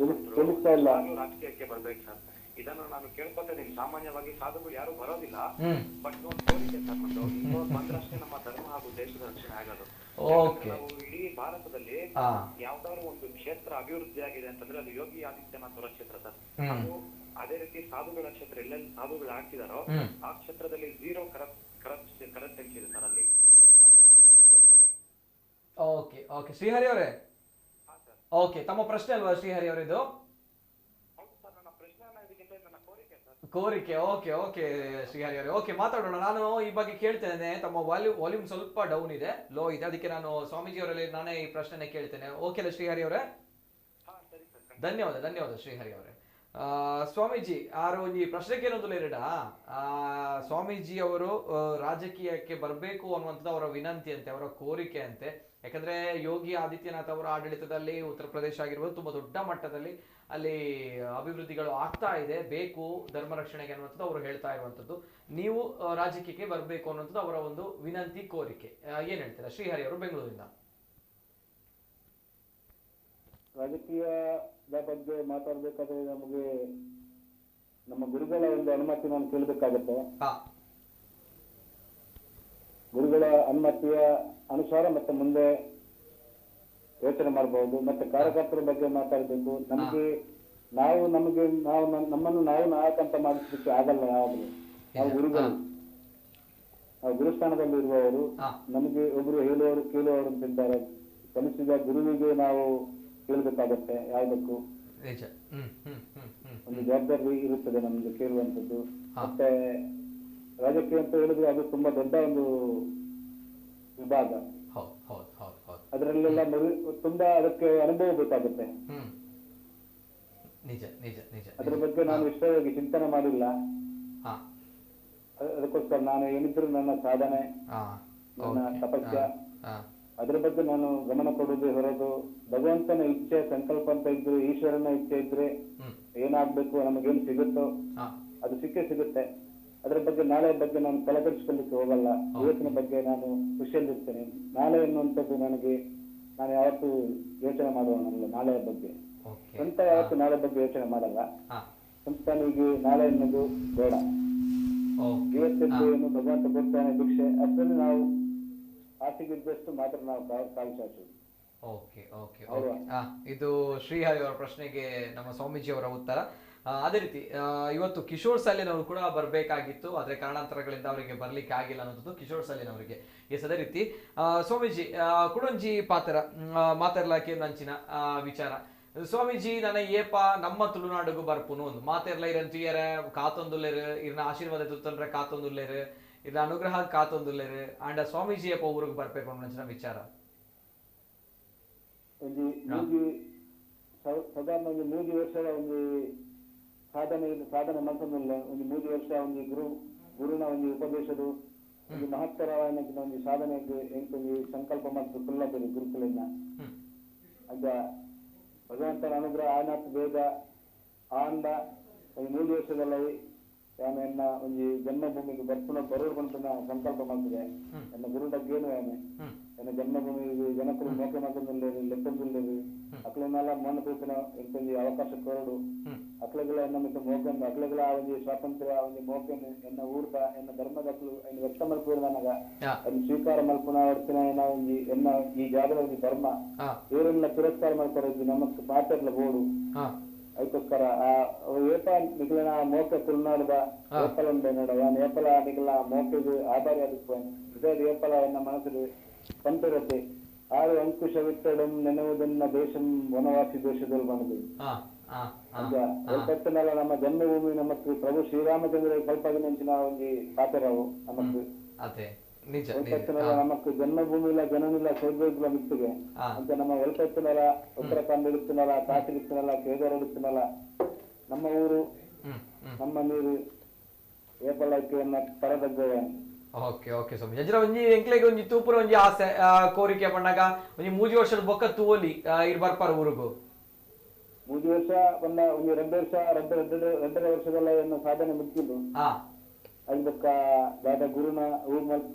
Speaker 9: ರಾಜಕೀಯಕ್ಕೆ ಬರ್ಬೇಕು ಸರ್. ಇದನ್ನು ನಾನು ಕೇಳ್ಕೊತೇನೆ. ಸಾಮಾನ್ಯವಾಗಿ ಸಾಧುಗಳು ಯಾರು ಬರೋದಿಲ್ಲ, ಬಟ್ ಒಂದು ಕೋರಿಕೆ ಸರ್ ನಮ್ದು. ಇನ್ನೊಂದು ಬಂದ್ರಷ್ಟೇ ನಮ್ಮ ಧರ್ಮ ಹಾಗೂ ದೇಶದ ರಕ್ಷಣೆ ಆಗೋದು. ನಾವು ಇಡೀ ಭಾರತದಲ್ಲಿ ಯಾವ್ದಾದ್ರು ಒಂದು ಕ್ಷೇತ್ರ ಅಭಿವೃದ್ಧಿ ಆಗಿದೆ ಅಂತಂದ್ರೆ ಅದು ಯೋಗಿ ಆದಿತ್ಯನಾಥ್ ಅವರ ಕ್ಷೇತ್ರ ಸರ್. ಅದು ಅದೇ ರೀತಿ ಸಾಧುಗಳ ಕ್ಷೇತ್ರ ಎಲ್ಲೆಲ್ಲಿ ಸಾಧುಗಳು ಆಗ್ತಿದಾರೋ ಆ ಕ್ಷೇತ್ರದಲ್ಲಿ ಝೀರೋ ಕರಪ್ಷನ್ ಇದೆ ಸರ್. ಅಲ್ಲಿ ಭ್ರಷ್ಟಾಚಾರ ಅಂತಕ್ಕಂಥದ್ದು 0.
Speaker 1: ಓಕೆ ಶ್ರೀಹರಿ ಅವರೇ, ಓಕೆ ತಮ್ಮ ಪ್ರಶ್ನೆ ಅಲ್ವಾ ಶ್ರೀಹರಿ ಅವರಿದು? ಕೋರಿಕೆ. ಓಕೆ ಶ್ರೀಹರಿ ಅವರೇ, ಓಕೆ ಮಾತಾಡೋಣ. ನಾನು ಈ ಬಗ್ಗೆ ಕೇಳ್ತೇನೆ. ತಮ್ಮ ವಾಲ್ಯೂಮ್ ಸ್ವಲ್ಪ ಡೌನ್ ಇದೆ, ಲೋ ಇದೆ, ಅದಕ್ಕೆ ನಾನು ಸ್ವಾಮೀಜಿ ಅವರಲ್ಲಿ ನಾನೇ ಈ ಪ್ರಶ್ನೆ ಕೇಳ್ತೇನೆ. ಓಕೆ ಅಲ್ಲ ಶ್ರೀಹರಿ ಅವರೇ? ಧನ್ಯವಾದ ಶ್ರೀಹರಿ ಅವರೇ. ಸ್ವಾಮೀಜಿ ಆರು ಈ ಪ್ರಶ್ನೆಗೆ ಏನೊಂದು ಲೇರಿಡ ಸ್ವಾಮೀಜಿ ಅವರು ರಾಜಕೀಯಕ್ಕೆ ಬರಬೇಕು ಅನ್ನುವಂಥದ್ದು ಅವರ ವಿನಂತಿ ಅಂತೆ, ಅವರ ಕೋರಿಕೆ ಅಂತೆ. ಯಾಕಂದ್ರೆ ಯೋಗಿ ಆದಿತ್ಯನಾಥ್ ಅವರ ಆಡಳಿತದಲ್ಲಿ ಉತ್ತರ ಪ್ರದೇಶ ಆಗಿರ್ಬೋದು ತುಂಬಾ ದೊಡ್ಡ ಮಟ್ಟದಲ್ಲಿ ಅಲ್ಲಿ ಅಭಿವೃದ್ಧಿಗಳು ಆಗ್ತಾ ಇದೆ, ಬೇಕು ಧರ್ಮ ರಕ್ಷಣೆಗೆ ಅನ್ನುವಂಥದ್ದು ಅವರು ಹೇಳ್ತಾ ಇರುವಂಥದ್ದು. ನೀವು ರಾಜಕೀಯಕ್ಕೆ ಬರಬೇಕು ಅನ್ನುವಂಥದ್ದು ಅವರ ಒಂದು ವಿನಂತಿ, ಕೋರಿಕೆ. ಏನ್ ಹೇಳ್ತೀರಾ ಶ್ರೀಹರಿ ಅವರು ಬೆಂಗಳೂರಿಂದ?
Speaker 4: ರಾಜಕೀಯದ ಬಗ್ಗೆ ಮಾತಾಡ್ಬೇಕಾದ್ರೆ ನಮಗೆ ನಮ್ಮ ಗುರುಗಳ ಒಂದು ಅನುಮತಿ ನಾನು ಕೇಳಬೇಕಾಗತ್ತೆ. ಗುರುಗಳ ಅನುಮತಿಯ ಅನುಸಾರ ಮತ್ತೆ ಮುಂದೆ ಯೋಚನೆ ಮಾಡಬಹುದು. ಮತ್ತೆ ಕಾರ್ಯಕರ್ತರ ಬಗ್ಗೆ ಮಾತಾಡಬೇಕು. ನಮ್ಮನ್ನು ನಾವು ನಾಯಕ ಅಂತ ಮಾಡಿಸ್ಲಿಕ್ಕೆ ಆಗಲ್ಲ. ಯಾವಾಗಲೂ ನಾವು ಗುರುಗಳು, ನಾವು ಗುರುಸ್ಥಾನದಲ್ಲಿ ಇರುವವರು. ನಮಗೆ ಒಬ್ರು ಹೇಳುವವರು ಕೇಳುವವರು ಅಂತಿದ್ದಾರೆ. ಕಲಿಸಿದ ಗುರುವಿಗೆ ನಾವು ಕೇಳಬೇಕಾಗತ್ತೆ. ಯಾವುದಕ್ಕೂ ಒಂದು ಜವಾಬ್ದಾರಿ ಇರುತ್ತದೆ ನಮ್ಗೆ ಕೇಳುವಂಥದ್ದು. ಮತ್ತೆ ರಾಜಕೀಯ ಅಂತ ಹೇಳಿದ್ರೆ ಅದು ತುಂಬಾ ದೊಡ್ಡ ಒಂದು ವಿಭಾಗ. ಅದರಲ್ಲೆಲ್ಲ ತುಂಬಾ ಅದಕ್ಕೆ ಅನುಭವ ಬೇಕಾಗುತ್ತೆ. ಅದ್ರ ಬಗ್ಗೆ ನಾನು ಇಷ್ಟವಾಗಿ ಚಿಂತನೆ ಮಾಡಿಲ್ಲ. ಅದಕ್ಕೋಸ್ಕರ ನಾನು ಏನಿದ್ರು ನನ್ನ ಸಾಧನೆ, ನನ್ನ ತಪಸ್ಯ, ಅದ್ರ ಬಗ್ಗೆ ನಾನು ಗಮನ ಕೊಡುವುದೇ ಹೊರತು ಭಗವಂತನ ಇಚ್ಛೆ ಸಂಕಲ್ಪ ಅಂತ ಇದ್ರೆ, ಈಶ್ವರನ ಇಚ್ಛೆ ಇದ್ರೆ ಏನಾಗ್ಬೇಕು, ನಮಗೇನು ಸಿಗುತ್ತೋ ಅದು ಸಿಗುತ್ತೆ. ಅದ್ರ ಬಗ್ಗೆ ನಾಳೆ ಬಗ್ಗೆ ನಾನು ತಲೆಕೆಡಿಸ್ಕೊಳ್ಳಿಕ್ಕೆ ಹೋಗಲ್ಲ. ಇವತ್ತಿನ ಬಗ್ಗೆ ನಾನು ಖುಷಿಯಲ್ಲಿರ್ತೇನೆ. ನಾಳೆ ಎನ್ನುವಂಥದ್ದು ನಾನು ಯಾವತ್ತು ಯೋಚನೆ ಮಾಡುವನಲ್ಲ. ನಾಳೆಯ ಬಗ್ಗೆ ಸ್ವಂತ ಯಾವತ್ತು ನಾಳೆ ಬಗ್ಗೆ ಯೋಚನೆ ಮಾಡಲ್ಲ. ಸಂಸ್ಥಾನಿಗೆ ನಾಳೆ ಎನ್ನುವುದು ಬೇಡ. ಇವತ್ತಿದ್ದು ಏನು ಭಗವಂತ ಕೊಡ್ತಾನೆ ಭಿಕ್ಷೆ, ಅಷ್ಟನ್ನು ನಾವು ಆಸೆಗಿದ್ದಷ್ಟು ಮಾತ್ರ ನಾವು ಕಾಲ್ಚಾಚುವುದು.
Speaker 1: ಇದು ಶ್ರೀಹರಿ ಅವರ ಪ್ರಶ್ನೆಗೆ ನಮ್ಮ ಸ್ವಾಮೀಜಿ ಅವರ ಉತ್ತರ. ಅದೇ ರೀತಿ ಇವತ್ತು ಕಿಶೋರ್ ಸಲಿನವರು ಕೂಡ ಬರಬೇಕಾಗಿತ್ತು, ಆದ್ರೆ ಕಾರಣಾಂತರಗಳಿಂದ ಅವರಿಗೆ ಬರ್ಲಿಕ್ಕೆ ಆಗಿಲ್ಲ ಅನ್ನೋದು ಕಿಶೋರ್ ಸಲಿನವರಿಗೆ. ಎಸ್, ಅದೇ ರೀತಿ ಸ್ವಾಮೀಜಿ ಕುಡಂಜಿ ಮಾತಾಡ್ಲಾಕೆ ನಂಚಿನ ವಿಚಾರ ಸ್ವಾಮೀಜಿ ನನ್ನ ಏಪ ನಮ್ಮ ತುಳುನಾಡಿಗೂ ಬರ್ಪುನು ಒಂದು ಮಾತೆರ್ಲ ಇರಂತೀಯರ ಕಾತೊಂದುಲ್ಲೇರು ಇರ್ನ ಆಶೀರ್ವಾದ ತುತ್ತಲ್ರೆ ಕಾತೊಂದುಲ್ಲೇರು ಇರ್ನ ಅನುಗ್ರಹ ಕಾತೊಂದುಲ್ಲೇರು ಅಂಡ್ ಸ್ವಾಮೀಜಿ ಏಪ ಊರಿಗೆ ಬರ್ಬೇಕು ಅನ್ನೋ ವಿಚಾರ.
Speaker 4: ಸಾಧಾರಣ ಒಂದು 3 ವರ್ಷದ ಒಂದು ಸಾಧನೆ ಮನಸ್ಸನ್ನಲ್ಲ. ಒಂದು 3 ವರ್ಷ ಒಂದು ಗುರುನ ಒಂದು ಉಪದೇಶದ ಒಂದು ಮಹತ್ತರವಾದ ಒಂದು ಸಾಧನೆಗೆ ಎಂಟು ಸಂಕಲ್ಪ ಮತ್ತು ಸುಳ್ಳಬರಿ ಗುರುಕುಲಿನ ಆಗ ಭಗವಂತನ ಅನುಗ್ರಹ ಆನಾತ್ ಬೇಗ ಆಂಡ ಒಂದು 3 ವರ್ಷದಲ್ಲಿ ಎನ್ನ ಒಂದು ಜನ್ಮಭೂಮಿಗೆ ಬರ್ಪುನ ಬರೋರು ಬಂತನ ಸಂಕಲ್ಪ ಮಾಡ್ತಿದೆ. ನನ್ನ ಗುರು ಬಗ್ಗೆನು ಎನ್ನ ಜನ್ಮಭೂಮಿಗೆ ಜನಕರು ಮೋಕೆ ಮಾತಂದಿಲ್ಲೇರಿ ಲೆಕ್ಕಂದಿಲ್ಲೇರಿ ಅಕ್ಲನೆಲ್ಲ ಮಣ್ಣು ಕೂಪಿನ ಎಂಕೊಂದು ಅವಕಾಶ ಕೋರಡು ಅಕ್ಲಗಳ ಎನ್ನ ಮಿಕ್ಕ ಮೋಕಂದು ಅಕ್ಲಗಳ ಒಂದು ಸ್ವಾತಂತ್ರ್ಯ ಒಂದು ಮೋಕೆನು ಎನ್ನ ಊರ್ದ ಎನ್ನ ಧರ್ಮದ ಅಕ್ಲು ಎನ್ನ ವ್ಯಕ್ತ ಮಲ್ಪೂರು ನನಗ ಅದನ್ನು ಸ್ವೀಕಾರ ಮಲ್ಪುನ ಹೊಡ್ತಿನ ಏನ ಒಂದು ಎನ್ನ ಈ ಜಾಗದ ಒಂದು ಧರ್ಮ ಇವರೆಲ್ಲ ತಿರಸ್ಕಾರ ಮಾಡ್ತಾರೆ. ನಮಕ್ ಪಾತ್ರಲ್ಲ ಬೋಡು ಅದಕ್ಕೋಸ್ಕರ ಏಪ ನಿಖಿಲನ ಮೋಕೆ ತುಳುನಾಡದ ಏಪಲ ಉಂಡೆ ನೋಡ ಏಪಲ ನಿಖಿಲ ಮೋಕೆದು ಆಧಾರ ಅದಕ್ಕೆ ಹೃದಯದ ಏಪಲ ಎನ್ನ ಮನಸ್ಸು ಪಂಚರತೆ ಆರು ಅಂಕುಶವಿಟ್ಟಡಂ ನೆನವುದನ್ನ ದೇಶಂ ವನವಾಸಿ ದೇಶದಲ್ಲಿ ಬಂದು ಏಪತ್ತನೆಲ್ಲ ನಮ್ಮ ಜನ್ಮಭೂಮಿ ನಮಕ್ ಪ್ರಭು ಶ್ರೀರಾಮಚಂದ್ರ ಕಲ್ಪಗಿನಂಚಿನ ಒಂದು ಪಾತ್ರವು ನಮಕ್ ಒಲ್ಪೆತ್ತನಲ್ಲ ನಮಕ್ ಜನ್ಮಭೂಮಿ ಇಲ್ಲ ಜನನಿಲ್ಲ ಸೌಭಾಗ್ಯ ಮಿತ್ತಿಗೆ ಅಂತ ನಮ್ಮ ಒಲ್ಪೆತ್ತನಲ್ಲ ಉತ್ತರಾಖಂಡ್ ಇಡುತ್ತನಲ್ಲ ಕಾಶಿ ಇಡುತ್ತನಲ್ಲ ಕೇದಾರ್ ಇಡುತ್ತನಲ್ಲ ನಮ್ಮ ಊರು ನಮ್ಮ ನೀರು ಏಪಳಕ್ಕೆ ಪರದಗ್ಗವೆ.
Speaker 1: ಓಕೆ ಓಕೆ ಸ್ವಾಮಿ ಜಜ್ರ ಒಂಜಿ ಎಂಕ್ಲೆಗೆ ಒಂಜಿ ತೂಪುರ ಒಂಜಿ ಆಸೆ ಕೋರಿಕೆ ಪಂಡಾಗ ಒಂಜಿ 3 ವರ್ಷದ ಬೊಕ್ಕ ತೂವಲಿ ಇರ್ ಬರ್ಪಾರ ಊರುಗು
Speaker 4: 3 ವರ್ಷ ಬಂದ ಒಂದು 2 ವರ್ಷ 2.5 ವರ್ಷದಲ್ಲ ಏನು ಸಾಧನೆ ಮುಗಿದು ಅದು ಬೊಕ್ಕ ದಾದ ಗುರುನ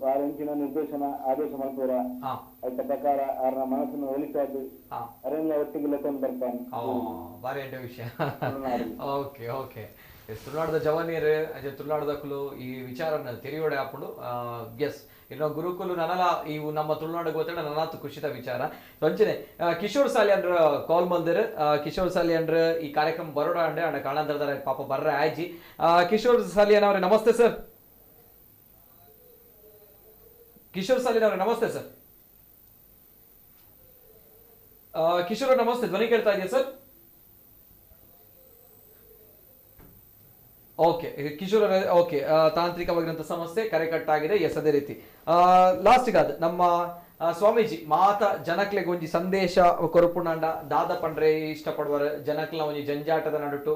Speaker 4: ಆ ಹೆಂಚಿನ ನಿರ್ದೇಶನ ಆದೇಶ ಮಾಡ್ತಾರ ಆಯ್ತ ಪ್ರಕಾರ ಅವ್ರ ಮನಸ್ಸನ್ನು ಒಲಿಸಾದು ಅರೆಲ್ಲ ಒಟ್ಟಿಗೆ ಲೆಕ್ಕ ಬರ್ತಾನೆ
Speaker 1: ಬಾರಿ ಎಂಟ ವಿಷಯ. ಓಕೆ ಓಕೆ ತುಳುನಾಡದ ಜವಾನಿಯರು ಅಜೆ ತುಳುನಾಡದಕ್ಕಲು ಈ ವಿಚಾರನ ತೆರೆಯೋಡೆ ಹಾಕೊಂಡು ಎಸ್ ಇನ್ನು ಗುರುಕುಲು ನನಲ ಇವು ನಮ್ಮ ತುಳುನಾಡಿಗೆ ಗೊತ್ತೇಳ ನನಾತು ಖುಷಿದ ವಿಚಾರ ವಂಚನೆ ಕಿಶೋರ್ ಸಾಲಿ ಅಂದ್ರ ಕಾಲ್ ಬಂದಿರು ಕಿಶೋರ್ ಸಾಲಿ ಅಂದ್ರ ಈ ಕಾರ್ಯಕ್ರಮ ಬರೋಡ ಅಂಡೆ ಅಂಡ ಕಾಣಂತರ ಪಾಪ ಬರ್ರ ಆಯ್ಜಿ ಕಿಶೋರ್ ಸಾಲಿಯನವ್ರೆ ನಮಸ್ತೆ ಸರ್. ಕಿಶೋರ್ ಸಾಲಿನವ್ರೆ ನಮಸ್ತೆ ಸರ್. ಕಿಶೋರ್ ನಮಸ್ತೆ ಧ್ವನಿ ಕೇಳ್ತಾ ಇದೆಯಾ ಸರ್? ಓಕೆ ಕಿಶೋರ್ ಓಕೆ ತಾಂತ್ರಿಕವಾಗಿರುವಂತಹ ಸಮಸ್ಯೆ ಕರೆ ಕಟ್ಟಾಗಿದೆ. ಎಸ್ ಅದೇ ರೀತಿ ಲಾಸ್ಟ್ಗೆ ಅದು ನಮ್ಮ ಸ್ವಾಮೀಜಿ ಮಾತ ಜನಕ್ಲೆಗೆ ಒಂಜಿ ಸಂದೇಶ ಕೊರಪುಂಡ ದಾದ ಪಂಡ್ರೆ ಇಷ್ಟಪಡುವರು ಜನಕ್ಲ ಒಂಜಿ ಜಂಜಾಟದ ನಡುಟು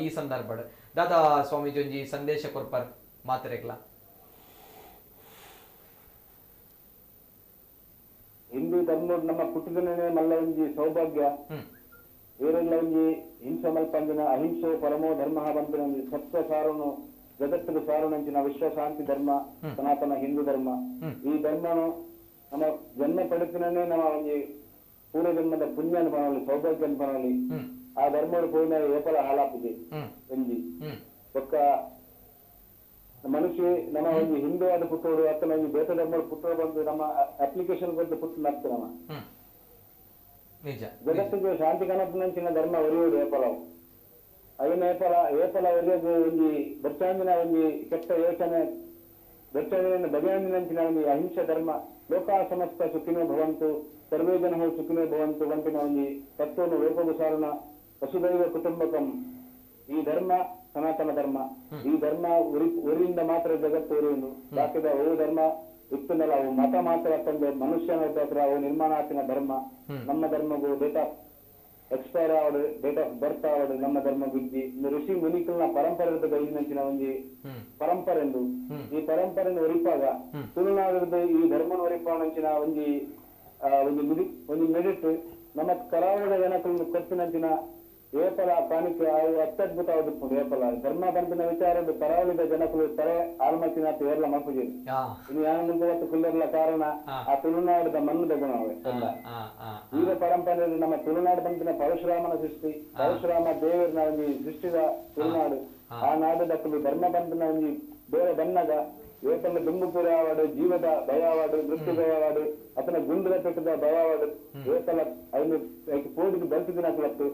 Speaker 1: ಈ ಸಂದರ್ಭ ದಾದಾ ಸ್ವಾಮೀಜಿ ಒಂಜಿ ಸಂದೇಶ ಕೊರ್ಪರ್ ಮಾತರೆಗ್ಲ
Speaker 4: ಹಿಂದೂ ಧರ್ಮ ನಮ್ಮ ಪುಟ್ಟದನೇ ಮಲ್ಲ ಒಂಜಿ ಸೌಭಾಗ್ಯ ಬೇರೆಲ್ಲ ಒಂಜಿ ಹಿಂಸೆ ಮಲ್ಪಂದಿನ ಅಹಿಂಸೆ ಪರಮೋ ಧರ್ಮ ಬಂದಿನ ಸತ್ಯ ಸಾರುನು ಜಗತ್ತಿಗೆ ಸಾರುನಂಚಿನ ವಿಶ್ವಶಾಂತಿ ಧರ್ಮ ಸನಾತನ ಹಿಂದೂ ಧರ್ಮ. ಈ ಧರ್ಮನು ನಮ್ಮ ಜನ್ಮ ಪಡುತ್ತಿನೇ ನಮ್ಮ ಒಂಜಿ ಪೂರ್ವ ಜನ್ಮದ ಪುಣ್ಯ ಅನುಭವಲಿ ಸೌಭಾಗ್ಯ ಅನುಭವಲಿ ಆ ಧರ್ಮದ ಪೂರ್ಣ ಏಪಲ ಹಾಲಾಪಿದೆ ಒಂಜಿ ಒಕ್ಕ ಮನುಷ್ಯ ನಮ್ಮ ಒಂದು ಹಿಂದೂ ಆದ ಪುಟ್ಟೋಡು ಅಥವಾ ಒಂದು ಬೇತ ಧರ್ಮದ ಪುಟ್ಟೋಡು ಬಂದು ನಮ್ಮ ಅಪ್ಲಿಕೇಶನ್ ಬಂದು ಪುಟ್ಟು ಆಗ್ತದೆ ನಮ್ಮ ಜಗತ್ತಿಗೆ ಶಾಂತಿ ಕನಪಿನ ಧರ್ಮ ಒರಿಯೋಡು ಏಪಲವು ಅಯ್ಯನ ಏಪಲ ಒರಿಯೋದು ಒಂದು ಬಚ್ಚಾಂದಿನ ಒಂದು ಕೆಟ್ಟ ಯೋಚನೆ ಬಚ್ಚಾಂದಿನ ಬಗೆಯಂದಿನಂಚಿನ ಒಂದು ಅಹಿಂಸೆ ಧರ್ಮ ಲೋಕ ಸಮಸ್ತ ಸುಖಿನೋ ಭವಂತು ಸರ್ವೇ ಜನ ಸುಖಿನೋ ಭವಂತು ವಂತಿನ ಒಂದು ತತ್ವವನ್ನು ಲೋಕಗುಸಾರನ ವಸುದೈವ ಕುಟುಂಬಕಂ. ಈ ಧರ್ಮ ಸನಾತನ ಧರ್ಮ. ಈ ಧರ್ಮ ಊರಿಂದ ಮಾತ್ರ ಜಗತ್ತು ಉರಿಯುವುದು ಬಾಕಿದ ಓ ಧರ್ಮ ಇತ್ತನಲ್ಲ ಅವು ಮತ ಮಾತ್ರ ತಂದೆ ಮನುಷ್ಯನ ಹತ್ರ ಅವು ನಿರ್ಮಾಣ ಆಗ್ತಿನ ಧರ್ಮ. ನಮ್ಮ ಧರ್ಮಗೂ ಡೇಟ್ ಆಫ್ ಎಕ್ಸ್ಪೈರ್ ಆವಡು ಡೇಟ್ ಆಫ್ ಬರ್ತ್ ಆವಡು ನಮ್ಮ ಧರ್ಮ ಬಿದ್ದಿ ಋಷಿ ಮುನಿಕಲ್ನ ಪರಂಪರೆ ಗೈದಿನಂಚಿನ ಒಂದು ಪರಂಪರೆ ಎಂದು ಈ ಪರಂಪರೆಯನ್ನು ಒರಿಪಾಗ ತುಳುನಾಡಿದ ಈ ಧರ್ಮನ ಒರಿಪಾಣಂಚಿನ ಒಂದು ಮೆಡಿಟ್ ನಮ್ಮ ಕರಾವಳಿದ ಜನಕలను ಕೊಟ್ಟಿನಂಚಿನ ಏಪಲ ಕಾಣಿಕೆ ಅತ್ಯದ್ಭುತವಾದ ಏಪಲ ಧರ್ಮ ಬಂದಿನ ವಿಚಾರ ಕರಾವಳಿದ ಜನಕಲು ತರೆ ಆಲ್ಮಚಿನ ಏರ್ಲ ಮಕ್ಕಳು ಇದು ಯಾನಂತ ಕುಲ್ಲರ್ಲ ಕಾರಣ ಆ ತುಳುನಾಡದ ಮಣ್ಣದ ಗುಣವೇ ಈಗ ಪರಂಪರೆಯಲ್ಲಿ ನಮ್ಮ ತುಳುನಾಡು ಬಂದಿನ ಪರಶುರಾಮನ ಸೃಷ್ಟಿ ಪರಶುರಾಮ ದೇವರನ ಒಂದು ಸೃಷ್ಟಿದ ತುಳುನಾಡು ಆ ನಾಡದಕ್ಕಲು ಧರ್ಮ ಬಂದಿನ ಒಂದು ಬೇರೆ ಬಣ್ಣದ ಏಪಲ್ಲ ದುಂಬುಪುರ ಆವಾಡು ಜೀವದ ಭಯವಾಡು ಮೃತ್ಯು ಭಯವಾಡು ಅತನ ಗುಂಡದ ಪೆಟ್ಟದ ಭಯವಾಡು ಏಪಲ್ಲ ಐನು ಕೋಡಿಗೆ ಬಲ್ತಿದಿನಕ್ಲತ್ತು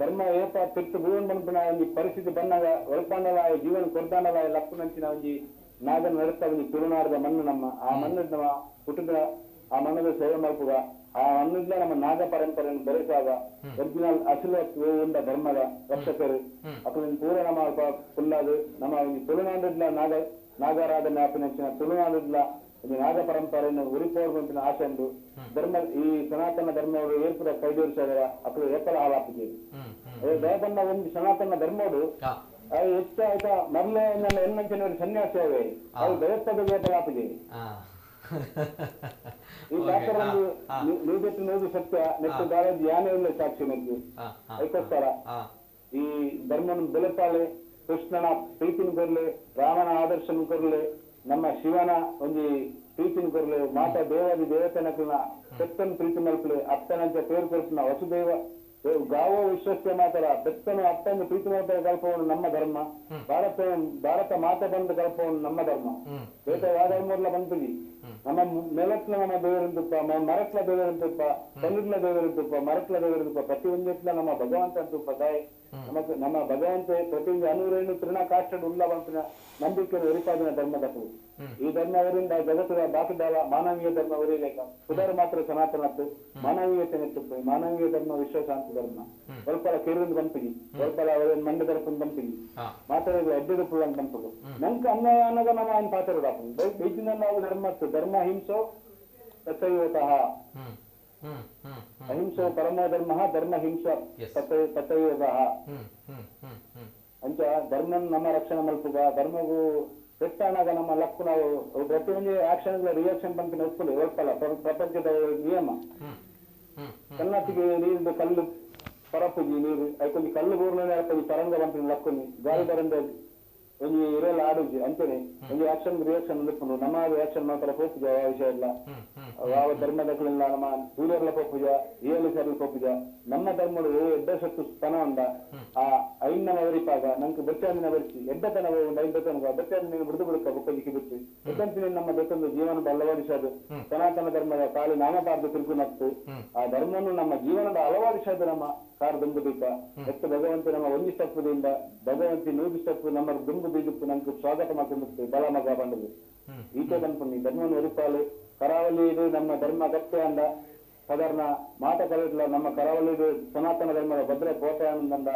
Speaker 4: ಧರ್ಮ ಏಪ ಪೆಟ್ಟು ಭೂವನ್ ಬಂದಿನ ಒಂದು ಪರಿಸ್ಥಿತಿ ಬಣ್ಣಗ ಒಳ್ಕೊಂಡಲ ಜೀವನ ಕೊಡ್ತಾನಲ್ಲ ಲಪ್ಪನಂಚಿನ ಒಂದು ನಾಗನ ನಡುತ್ತಾ ಒಂದು ತುಳುನಾಡದ ಮಣ್ಣು ನಮ್ಮ ಆ ಮಣ್ಣು ನಮ್ಮ ಹುಟ್ಟದ ಆ ಮಣ್ಣದ ಸೇವೆ ಮಾಡ್ಪುಗ ಆ ಮಣ್ಣಿಂದ ನಮ್ಮ ನಾಗ ಪರಂಪರೆಯನ್ನು ಬೆರೆಸಾಗ ಒರಿಜಿನಲ್ ಅಸಲು ಉಂಡ ಧರ್ಮದ ರಕ್ಷಕರು ಅಕಲಿನ ಪೂರ ನಮ್ಮ ಫುಲ್ಲಾದು ನಮ್ಮ ಒಂದು ತುಳುನಾಡಿನ ನಾಗರಾಧನೆ ಆಪಿನಂಚಿನ ತುಳುನಾಡಿನ ಒಂದು ನಾಗ ಪರಂಪರೆಯನ್ನು ಉರಿಪೋರ್ಗಂತಿನ ಆಸೆ ಎಂದು ಧರ್ಮ ಈ ಸನಾತನ ಧರ್ಮವರು ಏರ್ಪುರ ಕೈದೋರಿಸಿದರ ಅಕಲು ಏಕಲ ಹಾಲಾಪಿದೆ ಬೇಕನ್ನ ಒಂದು ಸನಾತನ ಧರ್ಮಗಳು ಅದು ಹೆಚ್ಚು ಆಯ್ತಾ ಮೊದಲೇ ಎನ್ನಂಚಿನ ಸನ್ಯಾಸವೇ ಅದು ದೇವಸ್ಥಾನದ ಏಕಲ ಹಾಪಿದೆ ಈ ಪಾತ್ರವನ್ನು ನೀವೆಟ್ಟು ನೋಡಿ ಸತ್ಯ ನೆಟ್ಟು ದಾಳದ ಯಾನೇ ಇಲ್ಲ ಸಾಕ್ಷಿ ನೆಟ್ಟು ಅದಕ್ಕೋಸ್ಕರ ಈ ಧರ್ಮನ ಬೆಲೆಪಾಲೆ ಕೃಷ್ಣನ ಪ್ರೀತಿನ ಕೊರ್ಲೆ ರಾಮನ ಆದರ್ಶನ ಕೊರ್ಲೆ ನಮ್ಮ ಶಿವನ ಒಂದು ಪ್ರೀತಿನ ಕೊರ್ಲೆ ಮಾತಾ ದೇವಾದಿ ದೇವತನಕಲ್ನ ಬೆತ್ತನ ಪ್ರೀತಿ ಮಲ್ಪಲೆ ಅತ್ತನಂತ ಪೇರು ಕೊಲ್ಪನ ವಸುದೇವ ಗಾವೋ ವಿಶ್ವಸ್ಯ ಮಾತರ ಬೆತ್ತನು ಅತ್ತನ್ನು ಪ್ರೀತಿ ಮಾಡ್ತಾ ಕಲ್ಪವನ್ನು ನಮ್ಮ ಧರ್ಮ ಭಾರತ ಮಾತೆ ಬಂದ ಕಲ್ಪವನ್ನು ನಮ್ಮ ಧರ್ಮ ಬೇಟ ವಾದರ್ಮೂರ್ಲ ಬಂತಗಿ ನಮ್ಮ ಮೆಲಟ್ಲ ನಮ್ಮ ದೇವರಂತಪ್ಪ ಮರಟ್ಲ ದೇವರಂತಪ್ಪ ಕಲ್ಲಿಡ್ಲ ದೇವರಂತಪ್ಪ ಮರಟ್ಲ ದೇವರಂತಪ್ಪ ಪ್ರತಿಯೊಂದಿಟ್ಲ ನಮ್ಮ ಭಗವಂತ ಅಂತಪ್ಪ ತಾಯಿ ನಮಕ್ ನಮ್ಮ ಭಗವಂತ ಪ್ರತಿಯೊಂದು ಅನೂರೇನು ತೃಣ ಕಾಷ್ಟಡ್ ಉಲ್ಲ ಬಂತಿನ ನಂಬಿಕೆ ಒರಿಪಾದಿನ ಧರ್ಮದಕ್ಕೂ ಈ ಧರ್ಮ ಅವರಿಂದ ಜಗತ್ತದ ಬಾಕಿದಾಲ ಮಾನವೀಯ ಧರ್ಮ ಒರಿಲೇಕ ಸುಧಾರ ಮಾತ್ರ ಸನಾತನತ್ತು ಮಾನವೀಯತೆ ನೆಟ್ಟು ಮಾನವೀಯ ಧರ್ಮ ವಿಶ್ವಶಾಂತಿ ಧರ್ಮ ಸ್ವಲ್ಪಲ ಕೇರಿಂದ ಬಂತಿಗಿ ಸ್ವಲ್ಪಲ ಮಂಡ ದರ್ಪನ್ ಬಂತಿಗಿ ಮಾತಾಡಿದ್ರೆ ಅಡ್ಡಿದ ಪುಳ್ಳ ಬಂತದು ನಂಗೆ ಅನ್ಯಾಯ ಅನ್ನೋದ ನಮ್ಮ ಪಾತ್ರ ಬೈತಿನ ನಾವು ಧರ್ಮ ಧರ್ಮ ಹಿಂಸೋ ತಥೈವತಃ ಅಹಿಂಸೋ ಪರಮೋ ಧರ್ಮ ಧರ್ಮ ಹಿಂಸ ತಥೈವತಃ ಅಂಚ ಧರ್ಮ ನಮ್ಮ ರಕ್ಷಣೆ ಮಲ್ಪುಗ ಧರ್ಮಗೂ ಪೆಟ್ಟಾನಾಗ ನಮ್ಮ ಲಕ್ಕು ನಾವು ಪ್ರತಿಯೊಂದು ಆಕ್ಷನ್ ರಿಯಾಕ್ಷನ್ ಬಂದು ಒಪ್ಪಲ್ಲ ಪ್ರಪಂಚದ ನಿಯಮ ಕನ್ನತ್ತಿಗೆ ನೀರಿದ್ದು ಕಲ್ಲು ಪರಪುಜಿ ನೀರು ಅದಕ್ಕೊಂದು ಕಲ್ಲು ಊರ್ನಲ್ಲಿ ಆಗ್ತದೆ ತರಂಗ ಬಂತು ಲಕ್ಕುನಿ ಗಾಳಿ ಬರಂದ ಒಂದು ಇರೆಲ್ಲ ಆಡುಜಿ ಅಂತೇನೆ ಒಂದು ಆಕ್ಷನ್ ರಿಯಾಕ್ಷನ್ ನಿಲ್ಕೊಂಡು ನಮ್ಮ ರಿಯಾಕ್ಷನ್ ಮಾತ್ರ ಪೋಪುಜ ವಿಷಯ ಇಲ್ಲ ಯಾವ ಧರ್ಮದಕ್ಕೆಲ್ಲ ನಮ್ಮ ಸೂರ್ಯರ್ಲ ಪೋಪುಜ ಏಳು ಸರ್ಲ ಪೋಪುಜ ನಮ್ಮ ಧರ್ಮಡು ಎಡ್ಡಸತ್ತು ಸ್ತನ ಉಂಡ ಆ ಐನ್ನವ ವರಿಪಾಗ ನಂಗೆ ಬೆಚ್ಚಾದಿನ ಬರಿಸಿ ಎಡ್ಡತನ ಒಂದು ಐದತನ ಬೆಚ್ಚಾದಿನ ಮೃದು ಬಿಡುಕ ಬುಕ್ಕಲಿಕ್ಕೆ ಬಿಟ್ಟು ಎಡ್ಡಂತಿನ ನಮ್ಮ ಬೆತ್ತೊಂದು ಜೀವನದ ಅಳವಡಿಸೋದು ಸನಾತನ ಧರ್ಮದ ಕಾಲಿ ನಾಮಪಾರ್ದು ತಿರುಗುನತ್ತು ಆ ಧರ್ಮವನ್ನು ನಮ್ಮ ಜೀವನದ ಅಳವಡಿಸೋದು ನಮ್ಮ ಕಾರ್ ದುಂಬುದೀಪ ಎಷ್ಟು ಭಗವಂತ ನಮ್ಮ ಒಂದು ಸ್ಟೆಪ್ದಿಂದ ಭಗವಂತಿ ನೂರು ಸ್ಟೆಪ್ ನಮ್ಮ ದುಂಬು ಬೀಜಕ್ಕೆ ನಮ್ಗೆ ಸ್ವಾಗತ ಮಾಡ್ಕೊಂಡು ಬಲ ಮಗ ಬಂಡದು ಈಚೆ ಕನ್ಪಣ್ಣಿ ಧರ್ಮವನ್ನು ಒರಿಪಾಲು ಕರಾವಳಿ ಇದು ನಮ್ಮ ಧರ್ಮ ಗಟ್ಟೆ ಅಂದ ಸಾಧಾರಣ ಮಾತ ಕಲಿಟ್ಲ ನಮ್ಮ ಕರಾವಳಿ ಇದು ಸನಾತನ ಧರ್ಮದ ಭದ್ರ ಕೋಟೆ ಅಂದ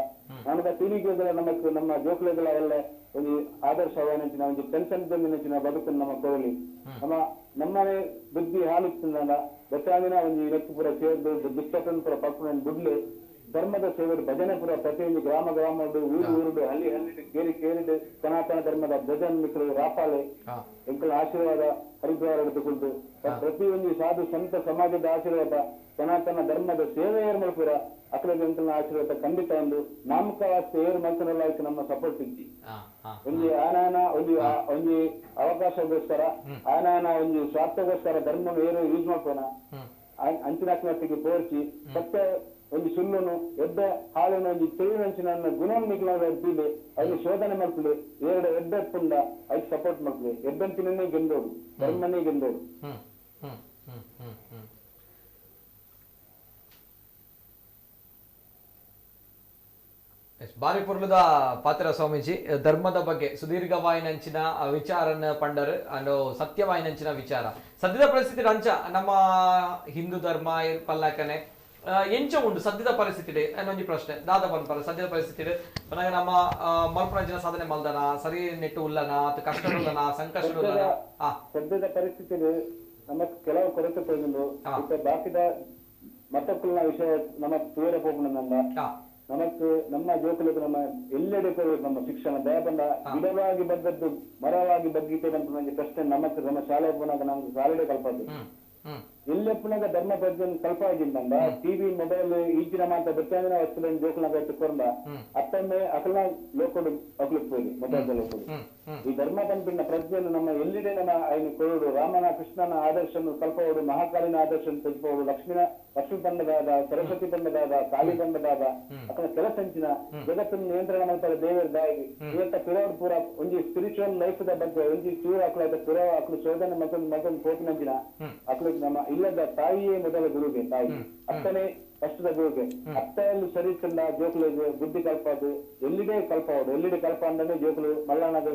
Speaker 4: ನನಗ ತಿಳಿಗೆಗಳ ನಮಕ್ ನಮ್ಮ ಜೋಕ್ಲೆಗಳ ಎಲ್ಲ ಒಂದು ಆದರ್ಶವಾದಂಚಿನ ಒಂದು ಟೆನ್ಷನ್ ಬಂದಿನ ಬದುಕು ನಮ್ಮ ಕೋಲಿ ನಮ್ಮನೆ ಬುದ್ಧಿ ಹಾಲಿತ್ತಿಂದ ಬೆಟ್ಟಾದಿನ ಒಂದು ಇವತ್ತು ಪುರ ಸೇರ್ದು ದುಷ್ಟತನ ಪುರ ಪಕ್ಕನ ಗುಡ್ಲು ಧರ್ಮದ ಸೇವೆಡು ಭಜನೆ ಪುರ ಪ್ರತಿಯೊಂದು ಗ್ರಾಮ ಊರು ಊರುಡು ಹಳ್ಳಿ ಕೇರಿಡು ಸನಾತನ ಧರ್ಮದ ಭಜನ್ ಮಿತ್ರರು ರಾಪಾಲೆ ಎಂಕಲ ಆಶೀರ್ವಾದ ಹರಿದ್ವಾರ ಹಿಡಿದುಕೊಂಡು ಪ್ರತಿಯೊಂದು ಸಾಧು ಸಂತ ಸಮಾಜದ ಆಶೀರ್ವಾದ ಸನಾತನ ಧರ್ಮದ ಸೇವೆ ಏರ್ ಮಾಡ್ಪುರ ಅಕಲದ ಎಂಕಲ್ನ ಆಶೀರ್ವಾದ ಖಂಡಿತ ಒಂದು ನಾಮಕವಾಸ್ತೆ ಏರ್ ಮಾಡ್ತಾನಲ್ಲ ಅದಕ್ಕೆ ನಮ್ಮ ಸಪೋರ್ಟ್ ಇದ್ದಿ ಒಂದು ಆನಾನ ಒಂದು ಅವಕಾಶಗೋಸ್ಕರ ಆನಾನ ಒಂದು ಸ್ವಾರ್ಥಗೋಸ್ಕರ ಧರ್ಮ ಏರು ಯೂಸ್ ಮಾಡ್ಕೋಣ ಅಂಚಿನಾತ್ಮಟ್ಟಿಗೆ ತೋರಿಸಿ ಮತ್ತೆ ಒಂದು ಸುಳ್ಳನು ಎಡ್ಡ ಹಾಲಿನ ಒಂದು ತೆರಿನಂಚಿನ ಗುಣ ನಿಗ್ಲಾಡ್ತೀವಿ ಅದನ್ನು ಶೋಧನೆ ಮಾಡ್ತೀವಿ ಎರಡು ಎಡ್ಡ ಪುಂಡ ಅದಕ್ಕೆ ಸಪೋರ್ಟ್ ಮಾಡ್ತೀವಿ ಎಡ್ಡಂತಿನೇ ಗೆಂದೋಡು ಧರ್ಮನೇ ಗೆಂದೋಡು
Speaker 1: ಬಾರಿ ಪುರ್ಲದ ಪಾತ್ರ ಸ್ವಾಮೀಜಿ ಧರ್ಮದ ಬಗ್ಗೆ ಸುದೀರ್ಘವಾಯಿನಂಚಿನ ವಿಚಾರನ ಪಂಡರ್ ಅಂಡ್ ಸತ್ಯವಾಯಿನಂಚಿನ ವಿಚಾರ ಸದ್ಯದ ಪರಿಸ್ಥಿತಿ ಅಂಚ ನಮ್ಮ ಹಿಂದೂ ಧರ್ಮ ಪಲ್ಲಾಕನೆ ಎಂಚ ಉಂಡು ಸದ್ಯದ ಪರಿಸ್ಥಿತಿ ಅನ್ನೊಂದು ಪ್ರಶ್ನೆ ದಾದ ಬಂದ್ಪರ ಸದ್ಯದ ಪರಿಸ್ಥಿತಿ ಮನೆಗೆ ನಮ್ಮ ಮಲ್ಪನಂಚಿನ ಸಾಧನೆ ಮಲ್ದನ ಸರಿ ನೆಟ್ಟು ಉಲ್ಲನ ಅಥವಾ ಕಷ್ಟ ಉಲ್ಲನ ಸಂಕಷ್ಟ ಉಲ್ಲನ
Speaker 4: ಸದ್ಯದ ಪರಿಸ್ಥಿತಿ ನಮಕ್ ಕೆಲವು ಕೊರತೆ ತಗೊಂಡು ಬಾಕಿದ ಮತ್ತೊಕ್ಕಲ್ನ ವಿಷಯ ನಮಕ್ ತೂರ ಹೋಗೋಣ ನಮಕ್ ನಮ್ಮ ಜೋಕುలకు ನಮ್ಮ ಎಲ್ಲೆಡೆ ನಮ್ಮ ಶಿಕ್ಷಣ ದಯಪಂಡ ಗಿಡವಾಗಿ ಬಗ್ಗದ್ದು ಮರವಾಗಿ ಬಗ್ಗಿತೆ ಅಂತ ನನಗೆ ಪ್ರಶ್ನೆ ನಮಕ್ ನಮ್ಮ ಶಾಲೆ ಪುನಃ ನಮ್ಗೆ ಶಾಲೆಡೆ ಕಲ್ಪದ್ದು ಎಲ್ಲೆಪ್ಪನಾಗ ಧರ್ಮ ಪ್ರಜ್ಞೆ ಕಲ್ಪ ಆಗಿಂದ ಟಿವಿ ಮೊಬೈಲ್ ಈಜಿನ ಮಾತ ಬೆಟ್ಟಾಂಗಿನ ವಸ್ತುಗಳನ್ನು ಜೋಕುನಾಗ ಎತ್ತುಕೊಂಡ ಅತ್ತೊಮ್ಮೆ ಅಕಲ್ನ ಲೋಕಡು ಅಗ್ಲಿಕ್ಬೋದು ಮೊಬೈಲ್ ಲೋಕಡು ಈ ಧರ್ಮ ಪಂಪಿನ ಪ್ರಜ್ಞೆಯನ್ನು ನಮ್ಮ ಎಲ್ಲಿಡೆ ನಮ್ಮ ఆయన ಕೊರಡು ರಾಮನ ಕೃಷ್ಣನ ಆದರ್ಶನ್ನು ಕಲ್ಪವಡು ಮಹಾಕಾಲಿನ ಆದರ್ಶನ್ನು ತೆಗೆದುಕೋಡು ಲಕ್ಷ್ಮಿ ಬಂಡದಾದ ಸರಸ್ವತಿ ಬಂಡದಾದ ಕಾಳಿ ಬಂಡದಾದ ಅಕಲ ಕೆಲಸ ಹಂಚಿನ ಜಗತ್ತನ್ನು ನಿಯಂತ್ರಣ ಮಾಡ್ತಾರೆ ದೇವರ ದಾಯಿಗೆ ಇವತ್ತ ಪಿರವರ್ ಪೂರ ಒಂದು ಸ್ಪಿರಿಚುವಲ್ ಲೈಫ್ ದ ಬಗ್ಗೆ ಒಂದು ಚೂರ ಅಕಲ ಪಿರವ ಅಕಲು ಶೋಧನೆ ಮತ್ತೊಂದು ಕೋಟಿನಂಚಿನ ಅಕಲು ನಮ್ಮ ಇಲ್ಲದ ತಾಯಿಯೇ ಮೊದಲ ಗುರುಗೆ ತಾಯಿ ಅತ್ತನೇ ಕಷ್ಟದ ಗುರುಗೆ ಅತ್ತೆಯಲ್ಲಿ ಸರಿ ಚಂದ ಜೋಕುಲು ಬುದ್ಧಿ ಕಲ್ಪದು ಎಲ್ಲಿಡೆ ಕಲ್ಪವಡು ಎಲ್ಲಿಡೆ ಕಲ್ಪ ಅಂದ್ರೆ ಜೋಕುಲು ಮಲ್ಲಣ್ಣದ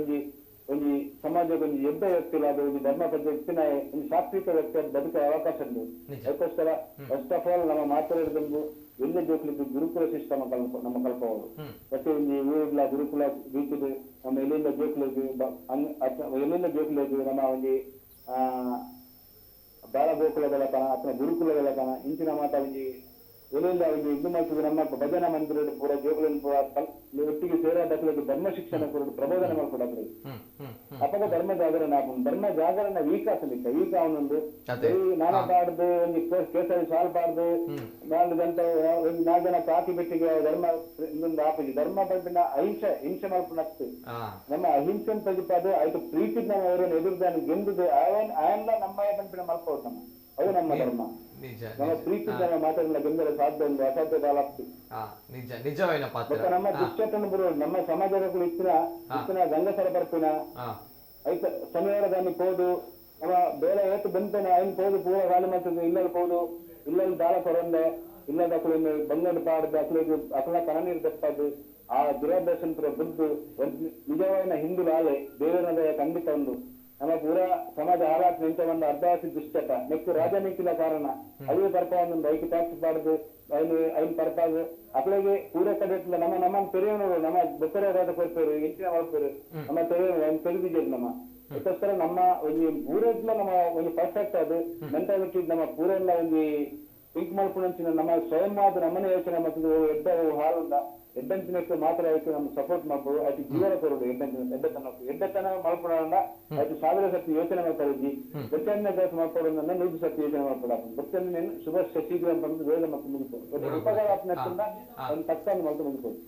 Speaker 4: ಒಂದು ಸಮಾಜದೊಂದು ಎದ್ದ ವ್ಯಕ್ತಿಲ್ಲ ಅದು ಒಂದು ಧರ್ಮ ಪದ್ಧ ವ್ಯಕ್ತಿನ ಒಂದು ಸಾತ್ವಿಕ ವ್ಯಕ್ತಿ ಬದುಕುವ ಅವಕಾಶ ಉಂಟು ಅದಕ್ಕೋಸ್ಕರ ಫಸ್ಟ್ ಆಫ್ ಆಲ್ ನಮ್ಮ ಮಾತಾಡಿದಂದು ಎಲ್ಲ ಜೋಕುಲಿದ್ದು ಗುರುಕುಲ ಸಿಸ್ಟಮ್ ನಮ್ಮ ಕಲ್ಪವಡು ಪ್ರತಿಯೊಂದು ಊರಿಲ್ಲ ಗುರುಕುಲ ರೀತಿದು ನಮ್ಮ ಎಲ್ಲಿಂದ ಜೋಕುಲಿದ್ದು ಎಲ್ಲಿಂದ ಜೋಕುಲಿದ್ದು ನಮ್ಮ ಒಂದು ಬಾಲ ಗೋಕುಲಗಳ ಕಣ ಅಥವಾ ಗುರುಕುಲಗಳ ಕಣ ಇಂಚಿನ ಮಾತಾ ಒಂದು ಎಲ್ಲಿಂದ ಒಂದು ಇದು ಮಾಡ್ತಿದ್ರು ನಮ್ಮ ಭಜನಾ ಮಂದಿರ ಪೂರ ಜೋಗುలను ಪೂರ ಒಟ್ಟಿಗೆ ಸೇರಾದ ಧರ್ಮ ಶಿಕ್ಷಣ ಕೊರಡು ಪ್ರಬೋಧನೆ ಮಾಡ್ಕೊಡಕ್ರಿ ಅಪಗ ಧರ್ಮ ಜಾಗರಣ ಧರ್ಮ ಜಾಗರಣ ವೀಕ್ ಆಗ್ತಲಿಕ್ಕ ವೀಕ್ ಅವನೊಂದು ನಾನ ಪಾಡ್ದು ಒಂದು ಕೇಸರಿ ಸಾಲ್ ಪಾಡ್ದು 4 ಗಂಟೆ ಒಂದು 4 ಜನ ಕಾಕಿ ಬೆಟ್ಟಿಗೆ ಧರ್ಮ ಇನ್ನೊಂದು ಆಪಿಗೆ ಧರ್ಮ ಬಂದಿನ ಹಿಂಸೆ ಮಲ್ಪನಕ್ತು ನಮ್ಮ ಅಹಿಂಸೆನ್ ತೆಗಿಪಾದು ಆಯ್ತು ಪ್ರೀತಿ ನಾವು ಅವರನ್ನು ಎದುರ್ದಾನ ಗೆಂದುದು ಆಯನ್ನ ನಮ್ಮ ಬಂಪಿನ ಮಲ್ಪೌದು ನಮ್ಮ ಅದು ನಮ್ಮ ಧರ್ಮ ನಮ್ಮ ಪ್ರೀತಿ ಮಾತಾಡಲ್ಲ ಗೆಂದರೆ ಸಾಧ್ಯ ಒಂದು ಅಸಾಧ್ಯ ಕಾಲಾಗ್ತಿ
Speaker 1: ನಿಜವೇನ ಪಾತ್ರ
Speaker 4: ನಮ್ಮ ದುಶ್ಚಟನ ಬರುವ ನಮ್ಮ ಸಮಾಜದ ಇತ್ತಿನ ಗಂಗಸರ ಬರ್ಪಿನ ಆಯ್ತು ಸಮಯದ దాన్ని పోదు ನಮ್ಮ ಬೇರೆ ಏತು ಬಂತೇನೆ ఆయన పోదు ಪೂರ ಗಾಳಿ ಮಾಡ್ತದೆ ಇಲ್ಲಲ್ಲಿ పోదు ಇಲ್ಲಲ್ಲಿ ದಾಳ ಕೊರಂದೆ ಇಲ್ಲದ ಅಕಲಿನ ಬಂಗಡು ಪಾಡ್ದು ಅಕಲ ಕಣನೀರು ತೆಪ್ಪದು ಆ ದುರಾಭ್ಯಾಸನ ಪುರ ಬುದ್ದು ನಿಜವಾದ ಹಿಂದೂ ಲಾಲೆ ದೇವರನದ ಖಂಡಿತ ಒಂದು ನಮ್ಮ ಪೂರ ಸಮಾಜ ಹಾಳಾಟ ನಿಂತ ಒಂದು ಅರ್ಧವಾಸಿ ದುಶ್ಚಟ ನೆಕ್ಸ್ಟ್ ರಾಜನೀತಿಲ ಕಾರಣ ಅದೇ ಬರ್ಪ ಒಂದು ಐದು ಟ್ಯಾಕ್ಸ್ ಪಾಡ್ದು ಐದು ಪರ್ಪಾದು ಅಕಳಿಗೆ ಪೂರ ಕಡೆ ನಮ್ಮ ತೆರೆಯೋನು ನಮ್ಮ ಬೆತ್ತರಾದ ಕೊಡ್ತೇವೆ ಹೆಚ್ಚಿನ ಮಾಡ್ತೇವೆ ನಮ್ಮ ತೆರೆಯೋನು ತೆಗೆದಿದ್ದೇವೆ ನಮ್ಮ ಅದಕ್ಕೋಸ್ಕರ ನಮ್ಮ ಒಂದು ಪೂರೆಲ್ಲ ನಮ್ಮ ಒಂದು ಪರ್ಫೆಕ್ಟ್ ಅದು ಮೆಂಟಾಲಿಟಿ ನಮ್ಮ ಪೂರೆಲ್ಲ ಒಂದು ಥಿಂಕ್ ಮಾಡ್ಕೊಂಡ ನಮ್ಮ ಸ್ವಯಂ ಆದ ನಮ್ಮನೆ ಯೋಚನೆ ಮತ್ತು ಎಡ್ಡ ಹಾಲುಂಡ ಎಡ್ಡಂತಿನಕ್ಕೆ ಮಾತ್ರ ಆಯ್ತು ನಮ್ಗೆ ಸಪೋರ್ಟ್ ಮಾಡ್ಬೋದು ಆಯ್ತು ಜೀವನ ಕೊಡೋದು ಎಡ್ಡತನ ಮಾಡ್ಕೊಳ್ಳೋಣ ಆಯ್ತು 1000 ಸತಿ ಯೋಚನೆ ಮಾಡ್ತಾ ಇದ್ದಿ ಗೊತ್ತನ್ನ ಕೆಲಸ ಮಾಡ್ಕೊಳ್ಳೋದನ್ನ 100 ಸತಿ ಯೋಚನೆ ಮಾಡ್ಕೊಳ್ಳ ಗೊತ್ತನ್ನ ಶುಭ ಶಶೀಘ್ರ ಬಂದು ವೇಗ ಮತ್ತು ಮುಗಿಸ್ಬೋದು ಉಪಕಾರ ಆತ್ಮಕ್ಕಿಂತ ಒಂದು ತಕ್ಕನ್ನು ಮಾಡ್ಕೊಂಡು ಮುಗಿಸ್ಬೋದು.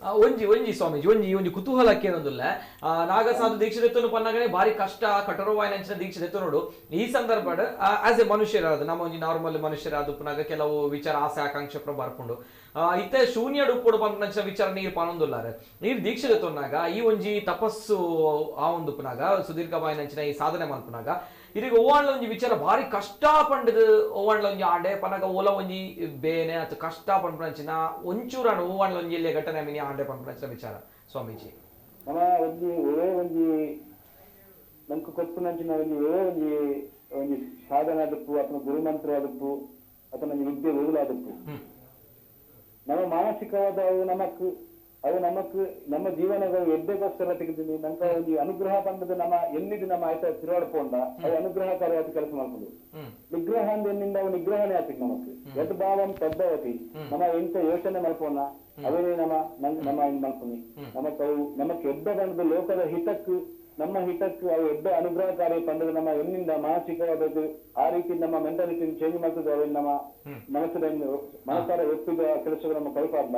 Speaker 1: ಒಂಜಿ ಸ್ವಾಮೀಜಿ ಒಂಜಿ ಕುತೂಹಲಕ್ಕೆ ಏನೊಂದಿಲ್ಲ ನಾಗಸಾಧು ದೀಕ್ಷೆ ಎತ್ತನು ಪನ್ನಾಗನೆ ಬಾರಿ ಕಷ್ಟ ಕಠೋರವಾಯಿನಂಚಿನ ದೀಕ್ಷೆ ಎತ್ತು ನೋಡು ಈ ಸಂದರ್ಭ ಆಸ್ ಎ ಮನುಷ್ಯರಾದ ನಮ್ಮ ಒಂಜಿ ನಾರ್ಮಲ್ ಮನುಷ್ಯರಾದ ಪುನಾಗ ಕೆಲವು ವಿಚಾರ ಆಸೆ ಆಕಾಂಕ್ಷೆ ಬರ್ಕೊಂಡು ಇತ್ತೆ ಶೂನ್ಯ ಡುಪ್ಪುಡು ಪಂಪಿನ ವಿಚಾರ ನೀರು ಪಾನೊಂದುಲ್ಲಾರೆ ನೀರು ದೀಕ್ಷೆ ಎತ್ತುನಾಗ ಈ ಒಂಜಿ ತಪಸ್ಸು ಆ ಒಂದು ಪುನಾಗ ಸುದೀರ್ಘವಾಯಿನಂಚಿನ ಈ ಸಾಧನೆ ಮಲ್ಪನಾಗ ಇದೀಗ ಓವಾಣ್ಲ ಒಂಜಿ ವಿಚಾರ ಭಾರಿ ಕಷ್ಟ ಪಂಡದು ಓವಾಣ್ಲ ಒಂಜಿ ಆಡೆ ಪನಗ ಓಲ ಒಂಜಿ ಬೇನೆ ಅಥವಾ ಕಷ್ಟ ಪಂಪನಂಚಿನ ಒಂಚೂರಾನು ಓವಾಣ್ಲ ಒಂಜಿ ಎಲ್ಲಿ ಘಟನೆ ಮಿನಿ ಆಡೆ ಪಂಪನಂಚಿನ ವಿಚಾರ ಸ್ವಾಮೀಜಿ
Speaker 4: ನಮ್ಮ ಒಂಜಿ ನಂಗೆ ಕೊಪ್ಪನಂಚಿನ ಒಂಜಿ ಸಾಧನೆ ಆದಪ್ಪು ಅಥವಾ ಗುರುಮಂತ್ರ ಆದಪ್ಪು ಅಥವಾ ನಮಗೆ ವಿದ್ಯೆ ಓದಲಾದಪ್ಪು ನಮ್ಮ ಮಾನಸಿಕವಾದ ಅವು ನಮಕ್ ನಮ್ಮ ಜೀವನಗಳು ಎಡ್ಡೆಗೋಸ್ಕರ ತೆಗೆದಿನಿ ನಂಗೆ ಒಂದು ಅನುಗ್ರಹ ಬಂದದ್ದು ನಮ್ಮ ಎಲ್ಲಿದ್ದು ನಮ್ಮ ಆಯ್ತಾ ತಿರುಗಾಡ್ಕೊಂಡ ಅವು ಅನುಗ್ರಹಕಾರಿಯಾದ ಕೆಲಸ ಮಾಡ್ಕೊಂಡು ನಿಗ್ರಹ ಅಂದಿನಿಂದ ಅವು ನಿಗ್ರಹಣೆ ಆಗ್ತದೆ ನಮಕ್ ಎಡ್ ಭಾವಂ ತದ್ದವತಿ ನಮ್ಮ ಎಂತ ಯೋಚನೆ ಮಲ್ಪೋಣ ಅವೇ ನಮ್ಮ ಮಲ್ಪನಿ ನಮಕ್ ಎಡ್ಡ ಬಂದದ್ದು ಲೋಕದ ಹಿತಕ್ಕೂ ನಮ್ಮ ಹಿತಕ್ಕೂ ಅವು ಎಡ್ಡ ಅನುಗ್ರಹಕಾರಿ ಬಂದದ್ದು ನಮ್ಮ ಎನ್ನಿಂದ ಮಾನಸಿಕವಾದದ್ದು ಆ ರೀತಿ ನಮ್ಮ ಮೆಂಟಾಲಿಟಿ ಚೇಂಜ್ ಮಾಡ್ತದೆ ಅವೇನು ನಮ್ಮ ಮನಸ್ಸಾರ ಒಪ್ಪಿದ ಕೆಲಸಗಳು ನಮ್ಮ ಕೈಪಾಡ್ಲ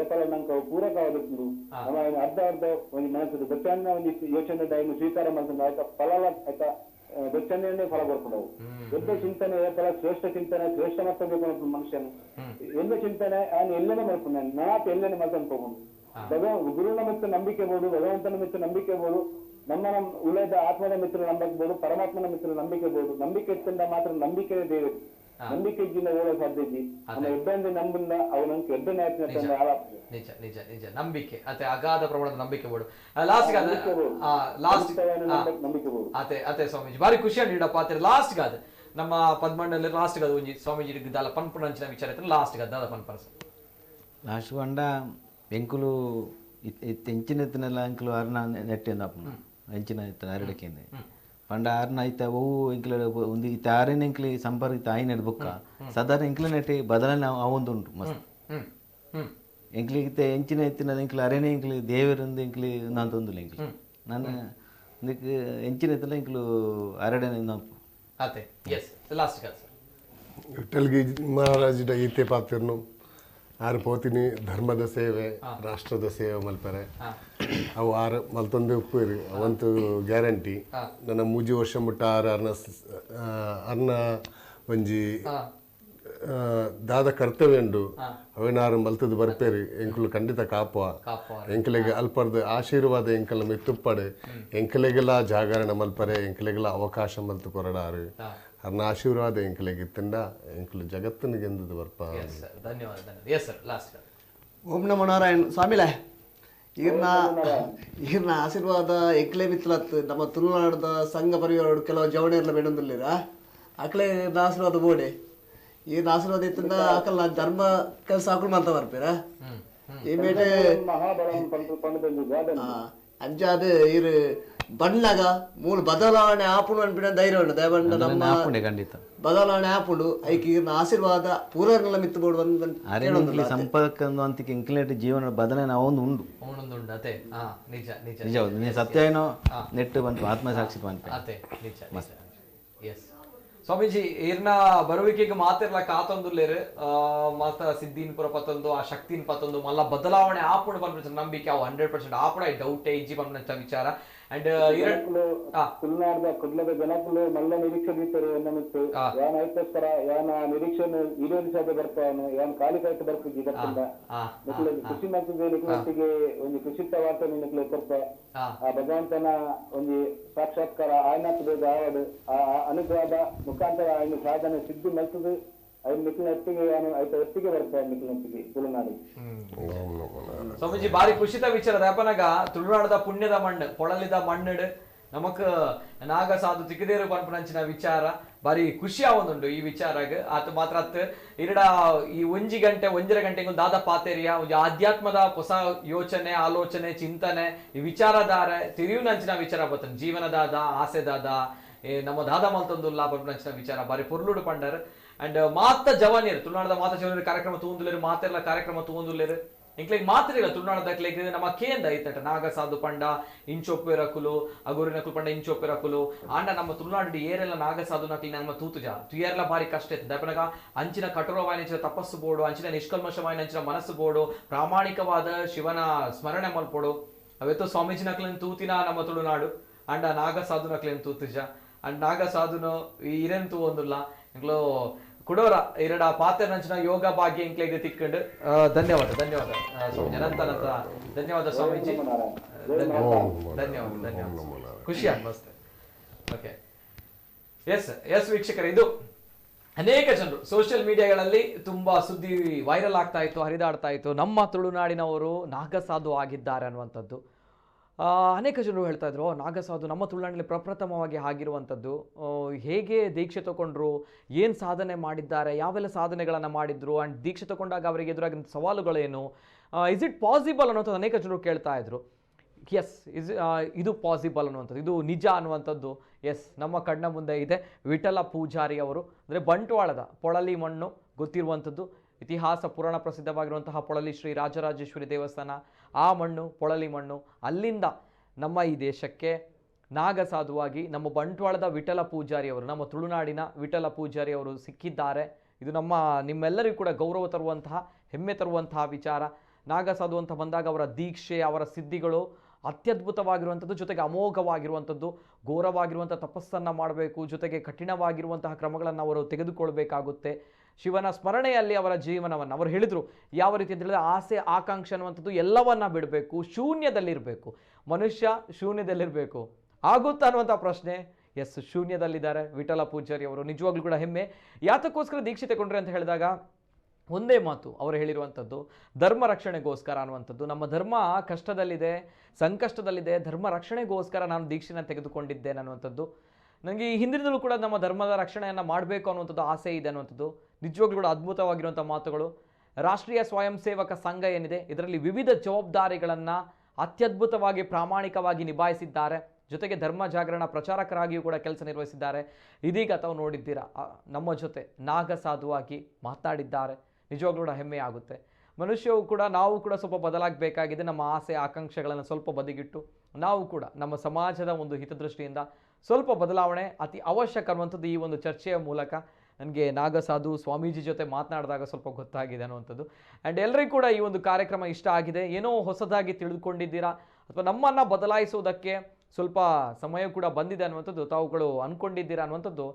Speaker 4: ಏಪಲ ನಂಗೆ ಅವು ಪೂರಕವಾದದ್ದು ನಮ್ಮ ಅರ್ಧ ಒಂದು ಮನಸ್ಸು ಗೊತ್ತಾನ ಒಂದು ಯೋಚನೆ ಇನ್ನು ಸ್ವೀಕಾರ ಮಾಡ್ಕೊಂಡು ಆಯ್ತಾ ಫಲ ಆಯ್ತಾ ಗೊತ್ತನ್ನೇ ಫಲ ಬರ್ಕೊಂಡವು ಎದ್ದ ಚಿಂತನೆ ಫಲ ಶ್ರೇಷ್ಠ ಚಿಂತನೆ ಶ್ರೇಷ್ಠ ಮತ್ತಬೇಕು ಮನುಷ್ಯನು ಎಲ್ಲ ಚಿಂತನೆ ಅವನು ಎಲ್ಲನೇ ಮಾಡ್ಕೊಂಡ ನಾಟ್ ಎಲ್ಲನೇ ಮಾಡ್ಕೊಂಡು ಹೋಗೋದು ಗುರುನ ಮಿತ್ರ ನಂಬಿಕೆ ಬೋದು ಭಗವಂತನ ಮಿತ್ರ ನಂಬಿಕೆ ಬೋದು ನಮ್ಮ ಉಳಿದ ಆತ್ಮದ ಮಿತ್ರ ನಂಬಬಹುದು ಪರಮಾತ್ಮನ ಮಿತ್ರ ನಂಬಿಕೆ ಬಹುದು ನಂಬಿಕೆ ಇತ್ತಂದ ಮಾತ್ರ ನಂಬಿಕೆ ದೇವರು ನಂಬಿಕೆ ಇದ್ದಿಂದ ಓಡೋ ಸಾಧ್ಯ ಇದ್ದಿ ನಮ್ಮ ಎಡ್ಡಂದ ನಂಬಿಂದ ಅವನಂಗೆ ಎಡ್ಡನೇ
Speaker 1: ನಿಜ ನಂಬಿಕೆ ಅತೆ ಅಗಾಧ ಪ್ರಮಾಣದ ನಂಬಿಕೆ ಬೋಡು ಲಾಸ್ಟ್
Speaker 4: ನಂಬಿಕೆ ಬಹುದು
Speaker 1: ಅತೆ ಸ್ವಾಮೀಜಿ ಬಾರಿ ಖುಷಿ ನೀಡಪ್ಪ ಅತ್ತೆ ಲಾಸ್ಟ್ ಗಾದ ನಮ್ಮ ಪದ್ಮಂಡಲಿ ಲಾಸ್ಟ್ ಗಾದ ಒಂಜಿ ಸ್ವಾಮೀಜಿ ದಾಲ ಪನ್ಪುಣಂಚಿನ ವಿಚಾರ ಇತ್ತು ಲಾಸ್ಟ್ ಗಾದ ದಾದ ಪನ್ಪರಸ
Speaker 5: ಲಾಸ್ಟ್ ಬಂಡ ಎಂಕುಲು ಎಂಚಿನ ಎತ್ತಿನೆಲ್ಲ ಎಂಕುಲು ಅರ್ನ ನೆಟ್ಟೆ ಎಂಚಿನ ಎತ್ತಿನ ಅರಡಕ್ಕಿಂದೆ ಪಂಡ ಆರ್ನ ಐತ ಓ ಎಂಕ್ಲ ಒಂದು ಇತ್ತ ಆರೇನ ಎಂಕ್ಲಿ ಸಂಪರ್ಕಿತ ಆಯ್ನ ಬುಕ್ಕ ಸಾಧಾರಣ ಎಂಕ್ಲ ನೆಟ್ಟಿ ಬದಲಾವಣೆ ಅವೊಂದು ಉಂಟು ಮಸ್ತ್ ಎಂಕ್ಲಿಗಿತ್ತೆ ಎಂಚಿನ ಎತ್ತಿನ ಎಂಕ್ಲಿ ಅರೇನೆ ಎಂಕ್ಲಿ ದೇವರಿಂದ ಎಂಕ್ಲಿ ನಾನು ತೊಂದಿಲ್ಲ ಎಂಕ್ಲಿ ನಾನು ಇದಕ್ಕೆ ಎಂಚಿನ ಎತ್ತಿನ ಎಂಕ್ಲು ಅರಡನೆ
Speaker 1: ಅತೆ ಎಸ್ ಲಾಸ್ಟ್ ಗಾದ
Speaker 6: ವಿಠಲ್ಗಿ ಮಹಾರಾಜ ಈತೆ ಪಾತ್ರನು ಆರು ಪೋತಿನಿ ಧರ್ಮದ ಸೇವೆ ರಾಷ್ಟ್ರದ ಸೇವೆ ಮಲ್ಪರೆ ಅವು ಆರು ಮಲ್ತೊಂದು ಉಪ್ಪುರಿ ಅವಂತೂ ಗ್ಯಾರಂಟಿ ನನ್ನ 3 ವರ್ಷ ಮುಟ್ಟ ಆರು ಅರ್ನ ಒಂಜಿ ದಾದ ಕರ್ತವ್ಯ ಉಂಡು ಅವೇನಾರು ಮಲ್ತದ್ದು ಬರ್ಪೇರಿ ಎಂಕುಲು ಖಂಡಿತ ಕಾಪುವ ಎಂಕಲೆಗೆ ಅಲ್ಪರ್ದು ಆಶೀರ್ವಾದ ಎಂಕಲ ಮಿತ್ತುಪ್ಪಡೆ ಎಂಕಲೆಗೆಲ್ಲ ಜಾಗರಣ ಮಲ್ಪರೆ ಎಂಕಲೆಗೆಲ್ಲ ಅವಕಾಶ ಮಲ್ತು ಕೊರಡಾರು ಅರ್ನ ಆಶೀರ್ವಾದ ಎಂಕಲೆಗೆ ತಿಂಡ ಎಂಕಲು ಜಗತ್ತಿನಿಗೆ ಎಂದದು ಬರ್ಪ
Speaker 7: ಓಂ ನಮೋ ನಾರಾಯಣ ಸ್ವಾಮಿಲೆ ಈರ್ನ ಆಶೀರ್ವಾದ ಎಂಕ್ಲೆ ಮಿತ್ಲತ್ ನಮ್ಮ ತುಳುನಾಡದ ಸಂಘ ಪರಿವಾರ ಕೆಲವು ಜವಣೆರ್ಲ ಬೆಡೊಂದುಲ್ಲಿರ ಅಕ್ಲೆ ಆಶೀರ್ವಾದ ಬೋಡೆ ಈ ಆಶೀರ್ವಾದ ಇತ್ತಿಂದ ಅಕಲ್ ಧರ್ಮ ಕೆಲಸ ಹಾಕೊಂಡು ಮಾಡ್ತಾ ಬರ್ಪೇರ ಈ ಬೇಟೆ ಅಂಜಾದ ಇರು ಬಣ್ಣಗ ಮೂಲ ಬದಲಾವಣೆ ಆಪುಡು ಅನ್ಬಿಡ ಧೈರ್ಯ ಉಂಟು ದಯಬಂಡ ನಮ್ಮ ಬದಲಾವಣೆ ಆಪುಡು ಐಕಿ ಆಶೀರ್ವಾದ ಪೂರ್ವನೆಲ್ಲ ಮಿತ್ತು ಬೋಡು
Speaker 5: ಸಂಪರ್ಕ ಅಂತ ಇಂಕ್ಲೇಟ್ ಜೀವನ ಬದಲಾವಣೆ ಅವೊಂದು ಉಂಡು ನಿಜ ಸತ್ಯ ಏನೋ ನೆಟ್ಟು ಬಂತು ಆತ್ಮಸಾಕ್ಷಿ ಬಂತು
Speaker 1: ಸ್ವಾಮೀಜಿ ಇರ್ನ ಬರುವಿಕೆಗೆ ಮಾತಿರ್ಲ ಕಾತೊಂದುಲ್ಲೇರು ಮಾತ ಸಿದ್ಧೀನ್ ಪುರ ಪತ್ತೊಂದು ಆ ಶಕ್ತಿನ್ ಪತ್ತೊಂದು ಮಲ್ಲ ಬದಲಾವಣೆ ಆಪುಣ ಬಂದ ನಂಬಿಕೆ ಅವು 100% ಆಪುಣ ಐ ಡೌಟ್ ಇಜ್ಜಿ ಬಂದ ವಿಚಾರ ಅಂಡ್
Speaker 4: ತುಳುನಾಡದ ಕುಡ್ಲದ ಜನಕ್ಕೂ ಮಲ್ಲ ನಿರೀಕ್ಷೆ ಬಿತ್ತರು ನಮಿತ್ತು ಯಾನ ಐತಸ್ಕರ ಯಾನ ನಿರೀಕ್ಷೆ ಈಡೇರಿಸದೆ ಬರ್ತಾನು ಯಾನ ಕಾಲಿ ಕಾಯ್ತು ಬರ್ತಿದ್ದಿ ಇದಕ್ಕಿಂತ ಖುಷಿ ಮಾಡ್ತಿದ್ದೆ ನಿಕ್ಲೊಟ್ಟಿಗೆ ಒಂದು ಖುಷಿತವಾದ ನಿಕ್ಲೆ ಕೊಡ್ತ ಆ ಭಗವಂತನ ಒಂದು ಸಾಕ್ಷಾತ್ಕಾರ ಆಯ್ನಾಕ್ಬೇಕು ಆವಡು ಆ ಅನುಗ್ರಹದ ಮುಖಾಂತರ ఆయన ಸಾಧನೆ ಸಿದ್ಧಿ ಮಲ್ತದು ಅವ್ರು ನಿಕ್ಲಿನೊಟ್ಟಿಗೆ ಆಯ್ತು ಒಟ್ಟಿಗೆ ಬರ್ತಾರೆ ನಿಕ್ಲಿನೊಟ್ಟಿಗೆ ತುಳುನಾಡಿಗೆ
Speaker 1: ಸ್ವಾಮೀಜಿ ಬಾರಿ ಖುಷಿತ ವಿಚಾರದ ಅಪ್ಪನಾಗ ತುಳುನಾಡದ ಪುಣ್ಯದ ಮಣ್ಣು ಪೊಳಲಿದ ಮಣ್ಣು ನಮಕ್ ನಾಗ ಸಾಧು ತಿಕ್ಕದೇರು ಪನ್ಪನಂಚಿನ ವಿಚಾರ ಬಾರಿ ಖುಷಿ ಆವೊಂದುಂಡು ಈ ವಿಚಾರಗ್ ಆತ ಮಾತ್ರ ಅತ್ ಇರಡ ಈ ಒಂಜರ ಗಂಟೆಗೂ ದಾದ ಪಾತೆರಿಯ ಒಂದು ಆಧ್ಯಾತ್ಮದ ಹೊಸ ಯೋಚನೆ ಆಲೋಚನೆ ಚಿಂತನೆ ಈ ವಿಚಾರಧಾರೆ ತಿರಿಯು ನಂಚಿನ ವಿಚಾರ ಬರ್ತದೆ ಜೀವನದಾದ ಆಸೆದಾದ ನಮ್ಮ ದಾದ ಮಲ್ತೊಂದುಲ್ಲ ನಂಚಿನ ವಿಚಾರ ಬಾರಿ ಪೊರ್ಲುಡು ಪಂಡರ್ ಅಂಡ್ ಮಾತ ಜವಾನಿಯರು ತುಳುನಾಡದ ಮಾತ ಜವಾನಿಯರು ಕಾರ್ಯಕ್ರಮ ತೂಂದುಲೇರು ಮಾತೆಲ್ಲ ಕಾರ್ಯಕ್ರಮ ತೂಂದುಲೇರು ಇಂಕ್ಲೆಗ್ ಮಾತ್ರಿಲ್ಲ ತುಳುನಾಡದಕ್ಲೆಗ್ ನಮ್ಮ ಕೇಂದ ಐತಟ ನಾಗ ಸಾಧು ಪಂಡ ಇಂಚೊಪ್ಪೆರಕುಲು ಅಗೋರಿನಕುಲು ಪಂಡ ಇಂಚೊಪ್ಪೆರಕುಲು ಆಂಡ ನಮ್ಮ ತುಳುನಾಡು ಏರೆಲ್ಲ ನಾಗ ಸಾಧು ನಕ್ಲಿ ನಮ್ಮ ತೂತುಜ ತುಯರ್ಲ ಬಾರಿ ಕಷ್ಟ ಇತ್ತು ದಪ್ಪನಗ ಅಂಚಿನ ಕಠೋರವಾಯಿನ ತಪಸ್ಸು ಬೋಡು ಅಂಚಿನ ನಿಷ್ಕಲ್ಮಶವಾಯಿನ ಅಂಚಿನ ಮನಸ್ಸು ಬೋಡು ಪ್ರಾಮಾಣಿಕವಾದ ಶಿವನ ಸ್ಮರಣೆ ಮಲ್ಪೋಡು ಅವೆತ್ತೋ ಸ್ವಾಮೀಜಿ ನಕ್ಲಿನ ತೂತಿನ ನಮ್ಮ ತುಳುನಾಡು ಅಂಡ ನಾಗ ಸಾಧು ನಕ್ಲಿನ ತೂತುಜ ಅಂಡ್ ನಾಗ ಸಾಧುನು ಇರೇನ್ ತೂ ಒಂದುಲ್ಲ ಇಂಕ್ಲೋ ಕುಡೋರ ಇರಡ ಪಾತ್ರ ನಂಚಿನ ಯೋಗ ಭಾಗ್ಯ ಇಂಕ್ಲೆಗ್ ತಿಕ್ಕೊಂಡು ಧನ್ಯವಾದ ಸ್ವಾಮೀಜಿ ಅನಂತ ಧನ್ಯವಾದ ಸ್ವಾಮೀಜಿ ಧನ್ಯವಾದ ಖುಷಿ ಮಸ್ತ್ ಓಕೆ ಎಸ್ ವೀಕ್ಷಕರೇ ಇದು ಅನೇಕ ಜನರು ಸೋಷಿಯಲ್ ಮೀಡಿಯಾಗಳಲ್ಲಿ ತುಂಬಾ ಸುದ್ದಿ ವೈರಲ್ ಆಗ್ತಾ ಇತ್ತು ಹರಿದಾಡ್ತಾ ಇತ್ತು ನಮ್ಮ ತುಳುನಾಡಿನವರು ನಾಗಸಾಧು ಆಗಿದ್ದಾರೆ ಅನ್ನುವಂಥದ್ದು ಅನೇಕ ಜನರು ಹೇಳ್ತಾ ಇದ್ರು ನಾಗಸಾಧು ನಮ್ಮ ತುಳುನಾಡಿನಲ್ಲಿ ಪ್ರಪ್ರಥಮವಾಗಿ ಆಗಿರುವಂಥದ್ದು ಹೇಗೆ ದೀಕ್ಷೆ ತಗೊಂಡ್ರು ಏನು ಸಾಧನೆ ಮಾಡಿದ್ದಾರೆ ಯಾವೆಲ್ಲ ಸಾಧನೆಗಳನ್ನು ಮಾಡಿದ್ರು ಆ್ಯಂಡ್ ದೀಕ್ಷೆ ತಗೊಂಡಾಗ ಅವರಿಗೆ ಎದುರಾಗಿನ ಸವಾಲುಗಳೇನು ಇಸ್ ಇಟ್ ಪಾಸಿಬಲ್ ಅನ್ನೋಂಥದ್ದು ಅನೇಕ ಜನರು ಕೇಳ್ತಾ ಇದ್ರು ಎಸ್ ಇದು ಪಾಸಿಬಲ್ ಅನ್ನುವಂಥದ್ದು ಇದು ನಿಜ ಅನ್ನುವಂಥದ್ದು ಎಸ್ ನಮ್ಮ ಕಣ್ಣ ಮುಂದೆ ಇದೆ ವಿಠಲ ಪೂಜಾರಿ ಅವರು ಅಂದರೆ ಬಂಟ್ವಾಳದ ಪೊಳಲಿ ಮಣ್ಣು ಗೊತ್ತಿರುವಂಥದ್ದು ಇತಿಹಾಸ ಪುರಾಣ ಪ್ರಸಿದ್ಧವಾಗಿರುವಂತಹ ಪೊಳಲಿ ಶ್ರೀ ರಾಜರಾಜೇಶ್ವರಿ ದೇವಸ್ಥಾನ ಆ ಮಣ್ಣು ಪೊಳಲಿ ಮಣ್ಣು ಅಲ್ಲಿಂದ ನಮ್ಮ ಈ ದೇಶಕ್ಕೆ ನಾಗಸಾಧುವಾಗಿ ನಮ್ಮ ಬಂಟ್ವಾಳದ ವಿಠಲ ಪೂಜಾರಿಯವರು ನಮ್ಮ ತುಳುನಾಡಿನ ವಿಠಲ ಪೂಜಾರಿಯವರು ಸಿಕ್ಕಿದ್ದಾರೆ ಇದು ನಿಮ್ಮೆಲ್ಲರಿಗೂ ಕೂಡ ಗೌರವ ತರುವಂತಹ ಹೆಮ್ಮೆ ತರುವಂತಹ ವಿಚಾರ ನಾಗಸಾಧು ಅಂತ ಬಂದಾಗ ಅವರ ದೀಕ್ಷೆ ಅವರ ಸಿದ್ಧಿಗಳು ಅತ್ಯದ್ಭುತವಾಗಿರುವಂಥದ್ದು ಜೊತೆಗೆ ಅಮೋಘವಾಗಿರುವಂಥದ್ದು ಘೋರವಾಗಿರುವಂಥ ತಪಸ್ಸನ್ನು ಮಾಡಬೇಕು ಜೊತೆಗೆ ಕಠಿಣವಾಗಿರುವಂತಹ ಕ್ರಮಗಳನ್ನು ಅವರು ತೆಗೆದುಕೊಳ್ಬೇಕಾಗುತ್ತೆ ಶಿವನ ಸ್ಮರಣೆಯಲ್ಲಿ ಅವರ ಜೀವನವನ್ನು ಅವರು ಹೇಳಿದರು ಯಾವ ರೀತಿ ಅಂತ ಹೇಳಿದ್ರೆ ಆಸೆ ಆಕಾಂಕ್ಷೆ ಅನ್ನುವಂಥದ್ದು ಎಲ್ಲವನ್ನ ಬಿಡಬೇಕು ಶೂನ್ಯದಲ್ಲಿರಬೇಕು ಮನುಷ್ಯ ಶೂನ್ಯದಲ್ಲಿರಬೇಕು ಆಗುತ್ತಾ ಅನ್ನುವಂಥ ಪ್ರಶ್ನೆ ಎಸ್ ಶೂನ್ಯದಲ್ಲಿದ್ದಾರೆ ವಿಠಲ ಪೂಜಾರಿ ಅವರು ನಿಜವಾಗ್ಲೂ ಕೂಡ ಹೆಮ್ಮೆ ಯಾತಕ್ಕೋಸ್ಕರ ದೀಕ್ಷೆ ತಗೊಂಡ್ರೆ ಅಂತ ಹೇಳಿದಾಗ ಒಂದೇ ಮಾತು ಅವರು ಹೇಳಿರುವಂಥದ್ದು ಧರ್ಮ ರಕ್ಷಣೆಗೋಸ್ಕರ ಅನ್ನುವಂಥದ್ದು ನಮ್ಮ ಧರ್ಮ ಕಷ್ಟದಲ್ಲಿದೆ ಸಂಕಷ್ಟದಲ್ಲಿದೆ ಧರ್ಮ ರಕ್ಷಣೆಗೋಸ್ಕರ ನಾನು ದೀಕ್ಷೆನ ತೆಗೆದುಕೊಂಡಿದ್ದೇನೆ ಅನ್ನುವಂಥದ್ದು ನನಗೆ ಈ ಹಿಂದಿನದಲ್ಲೂ ಕೂಡ ನಮ್ಮ ಧರ್ಮದ ರಕ್ಷಣೆಯನ್ನು ಮಾಡಬೇಕು ಅನ್ನುವಂಥದ್ದು ಆಸೆ ಇದೆ ಅನ್ನುವಂಥದ್ದು ನಿಜವಾಗ್ಲೂ ಕೂಡ ಅದ್ಭುತವಾಗಿರುವಂಥ ಮಾತುಗಳು ರಾಷ್ಟ್ರೀಯ ಸ್ವಯಂ ಸೇವಕ ಸಂಘ ಏನಿದೆ ಇದರಲ್ಲಿ ವಿವಿಧ ಜವಾಬ್ದಾರಿಗಳನ್ನು ಅತ್ಯದ್ಭುತವಾಗಿ ಪ್ರಾಮಾಣಿಕವಾಗಿ ನಿಭಾಯಿಸಿದ್ದಾರೆ ಜೊತೆಗೆ ಧರ್ಮ ಜಾಗರಣ ಪ್ರಚಾರಕರಾಗಿಯೂ ಕೂಡ ಕೆಲಸ ನಿರ್ವಹಿಸಿದ್ದಾರೆ ಇದೀಗ ತಾವು ನೋಡಿದ್ದೀರಾ ನಮ್ಮ ಜೊತೆ ನಾಗಸಾಧುವಾಗಿ ಮಾತನಾಡಿದ್ದಾರೆ ನಿಜವಾಗ್ಲೂ ಕೂಡ ಹೆಮ್ಮೆ ಆಗುತ್ತೆ ಮನುಷ್ಯವು ಕೂಡ ನಾವು ಕೂಡ ಸ್ವಲ್ಪ ಬದಲಾಗಬೇಕಾಗಿದೆ ನಮ್ಮ ಆಸೆ ಆಕಾಂಕ್ಷೆಗಳನ್ನು ಸ್ವಲ್ಪ ಬದಿಗಿಟ್ಟು ನಾವು ಕೂಡ ನಮ್ಮ ಸಮಾಜದ ಒಂದು ಹಿತದೃಷ್ಟಿಯಿಂದ ಸ್ವಲ್ಪ ಬದಲಾವಣೆ ಅತಿ ಅವಶ್ಯಕ ಅನ್ನುವಂಥದ್ದು ಈ ಒಂದು ಚರ್ಚೆಯ ಮೂಲಕ ನನಗೆ ನಾಗಸಾಧು ಸ್ವಾಮೀಜಿ ಜೊತೆ ಮಾತನಾಡಿದಾಗ ಸ್ವಲ್ಪ ಗೊತ್ತಾಗಿದೆ ಅನ್ನುವಂಥದ್ದು ಆ್ಯಂಡ್ ಎಲ್ಲರಿಗೂ ಕೂಡ ಈ ಒಂದು ಕಾರ್ಯಕ್ರಮ ಇಷ್ಟ ಆಗಿದೆ ಏನೋ ಹೊಸದಾಗಿ ತಿಳಿದುಕೊಂಡಿದ್ದೀರಾ ಅಥವಾ ನಮ್ಮನ್ನು ಬದಲಾಯಿಸುವುದಕ್ಕೆ ಸ್ವಲ್ಪ ಸಮಯ ಕೂಡ ಬಂದಿದೆ ಅನ್ನುವಂಥದ್ದು ತಾವುಗಳು ಅಂದ್ಕೊಂಡಿದ್ದೀರಾ ಅನ್ನುವಂಥದ್ದು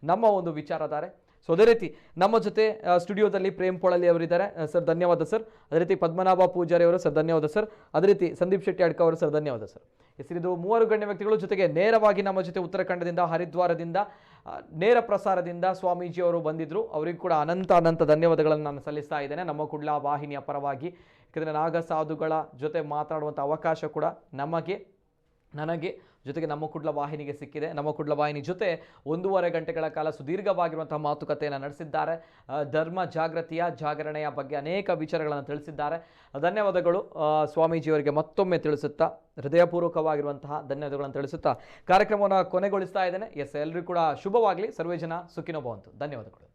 Speaker 1: ನಮ್ಮ ಒಂದು ವಿಚಾರಧಾರೆ ಸೊ ಅದೇ ರೀತಿ ನಮ್ಮ ಜೊತೆ ಸ್ಟುಡಿಯೋದಲ್ಲಿ ಪ್ರೇಮ್ ಪೊಳಲಿ ಅವರಿದ್ದಾರೆ ಸರ್ ಧನ್ಯವಾದ ಸರ್ ಅದೇ ರೀತಿ ಪದ್ಮನಾಭ ಪೂಜಾರಿ ಅವರು ಸರ್ ಧನ್ಯವಾದ ಸರ್ ಅದೇ ರೀತಿ ಸಂದೀಪ್ ಶೆಟ್ಟಿ ಅಡ್ಕ ಅವರು ಸರ್ ಧನ್ಯವಾದ ಸರ್ ಹೆಸರಿದು ಮೂವರು ಗಣ್ಯ ವ್ಯಕ್ತಿಗಳು ಜೊತೆಗೆ ನೇರವಾಗಿ ನಮ್ಮ ಜೊತೆ ಉತ್ತರಾಖಂಡದಿಂದ ಹರಿದ್ವಾರದಿಂದ ನೇರ ಪ್ರಸಾರದಿಂದ ಸ್ವಾಮೀಜಿ ಅವರು ಬಂದಿದ್ದರು ಅವರಿಗೂ ಕೂಡ ಅನಂತ ಧನ್ಯವಾದಗಳನ್ನು ನಾನು ಸಲ್ಲಿಸ್ತಾ ಇದ್ದೇನೆ ನಮ್ಮ ಕುಡ್ಲ ವಾಹಿನಿಯ ಪರವಾಗಿ ಯಾಕಂದರೆ ನಾಗಸಾಧುಗಳ ಜೊತೆ ಮಾತನಾಡುವಂಥ ಅವಕಾಶ ಕೂಡ ನನಗೆ ಜೊತೆಗೆ ನಮ್ಮ ಕುಡ್ಲ ವಾಹಿನಿಗೆ ಸಿಕ್ಕಿದೆ ನಮ್ಮ ಕುಡ್ಲ ವಾಹಿನಿ ಜೊತೆ 1.5 ಗಂಟೆಗಳ ಕಾಲ ಸುದೀರ್ಘವಾಗಿರುವಂತಹ ಮಾತುಕತೆಯನ್ನು ನಡೆಸಿದ್ದಾರೆ ಧರ್ಮ ಜಾಗರಣೆಯ ಬಗ್ಗೆ ಅನೇಕ ವಿಚಾರಗಳನ್ನು ತಿಳಿಸಿದ್ದಾರೆ ಧನ್ಯವಾದಗಳು ಸ್ವಾಮೀಜಿಯವರಿಗೆ ಮತ್ತೊಮ್ಮೆ ತಿಳಿಸುತ್ತಾ ಹೃದಯಪೂರ್ವಕವಾಗಿರುವಂತಹ ಧನ್ಯವಾದಗಳನ್ನು ತಿಳಿಸುತ್ತಾ ಕಾರ್ಯಕ್ರಮವನ್ನು ಕೊನೆಗೊಳಿಸ್ತಾ ಇದ್ದೇನೆ ಎಸ್ ಎಲ್ಲರಿಗೂ ಕೂಡ ಶುಭವಾಗಲಿ ಸರ್ವೇ ಜನ ಸುಖಿನೋ ಭವಂತು ಧನ್ಯವಾದಗಳು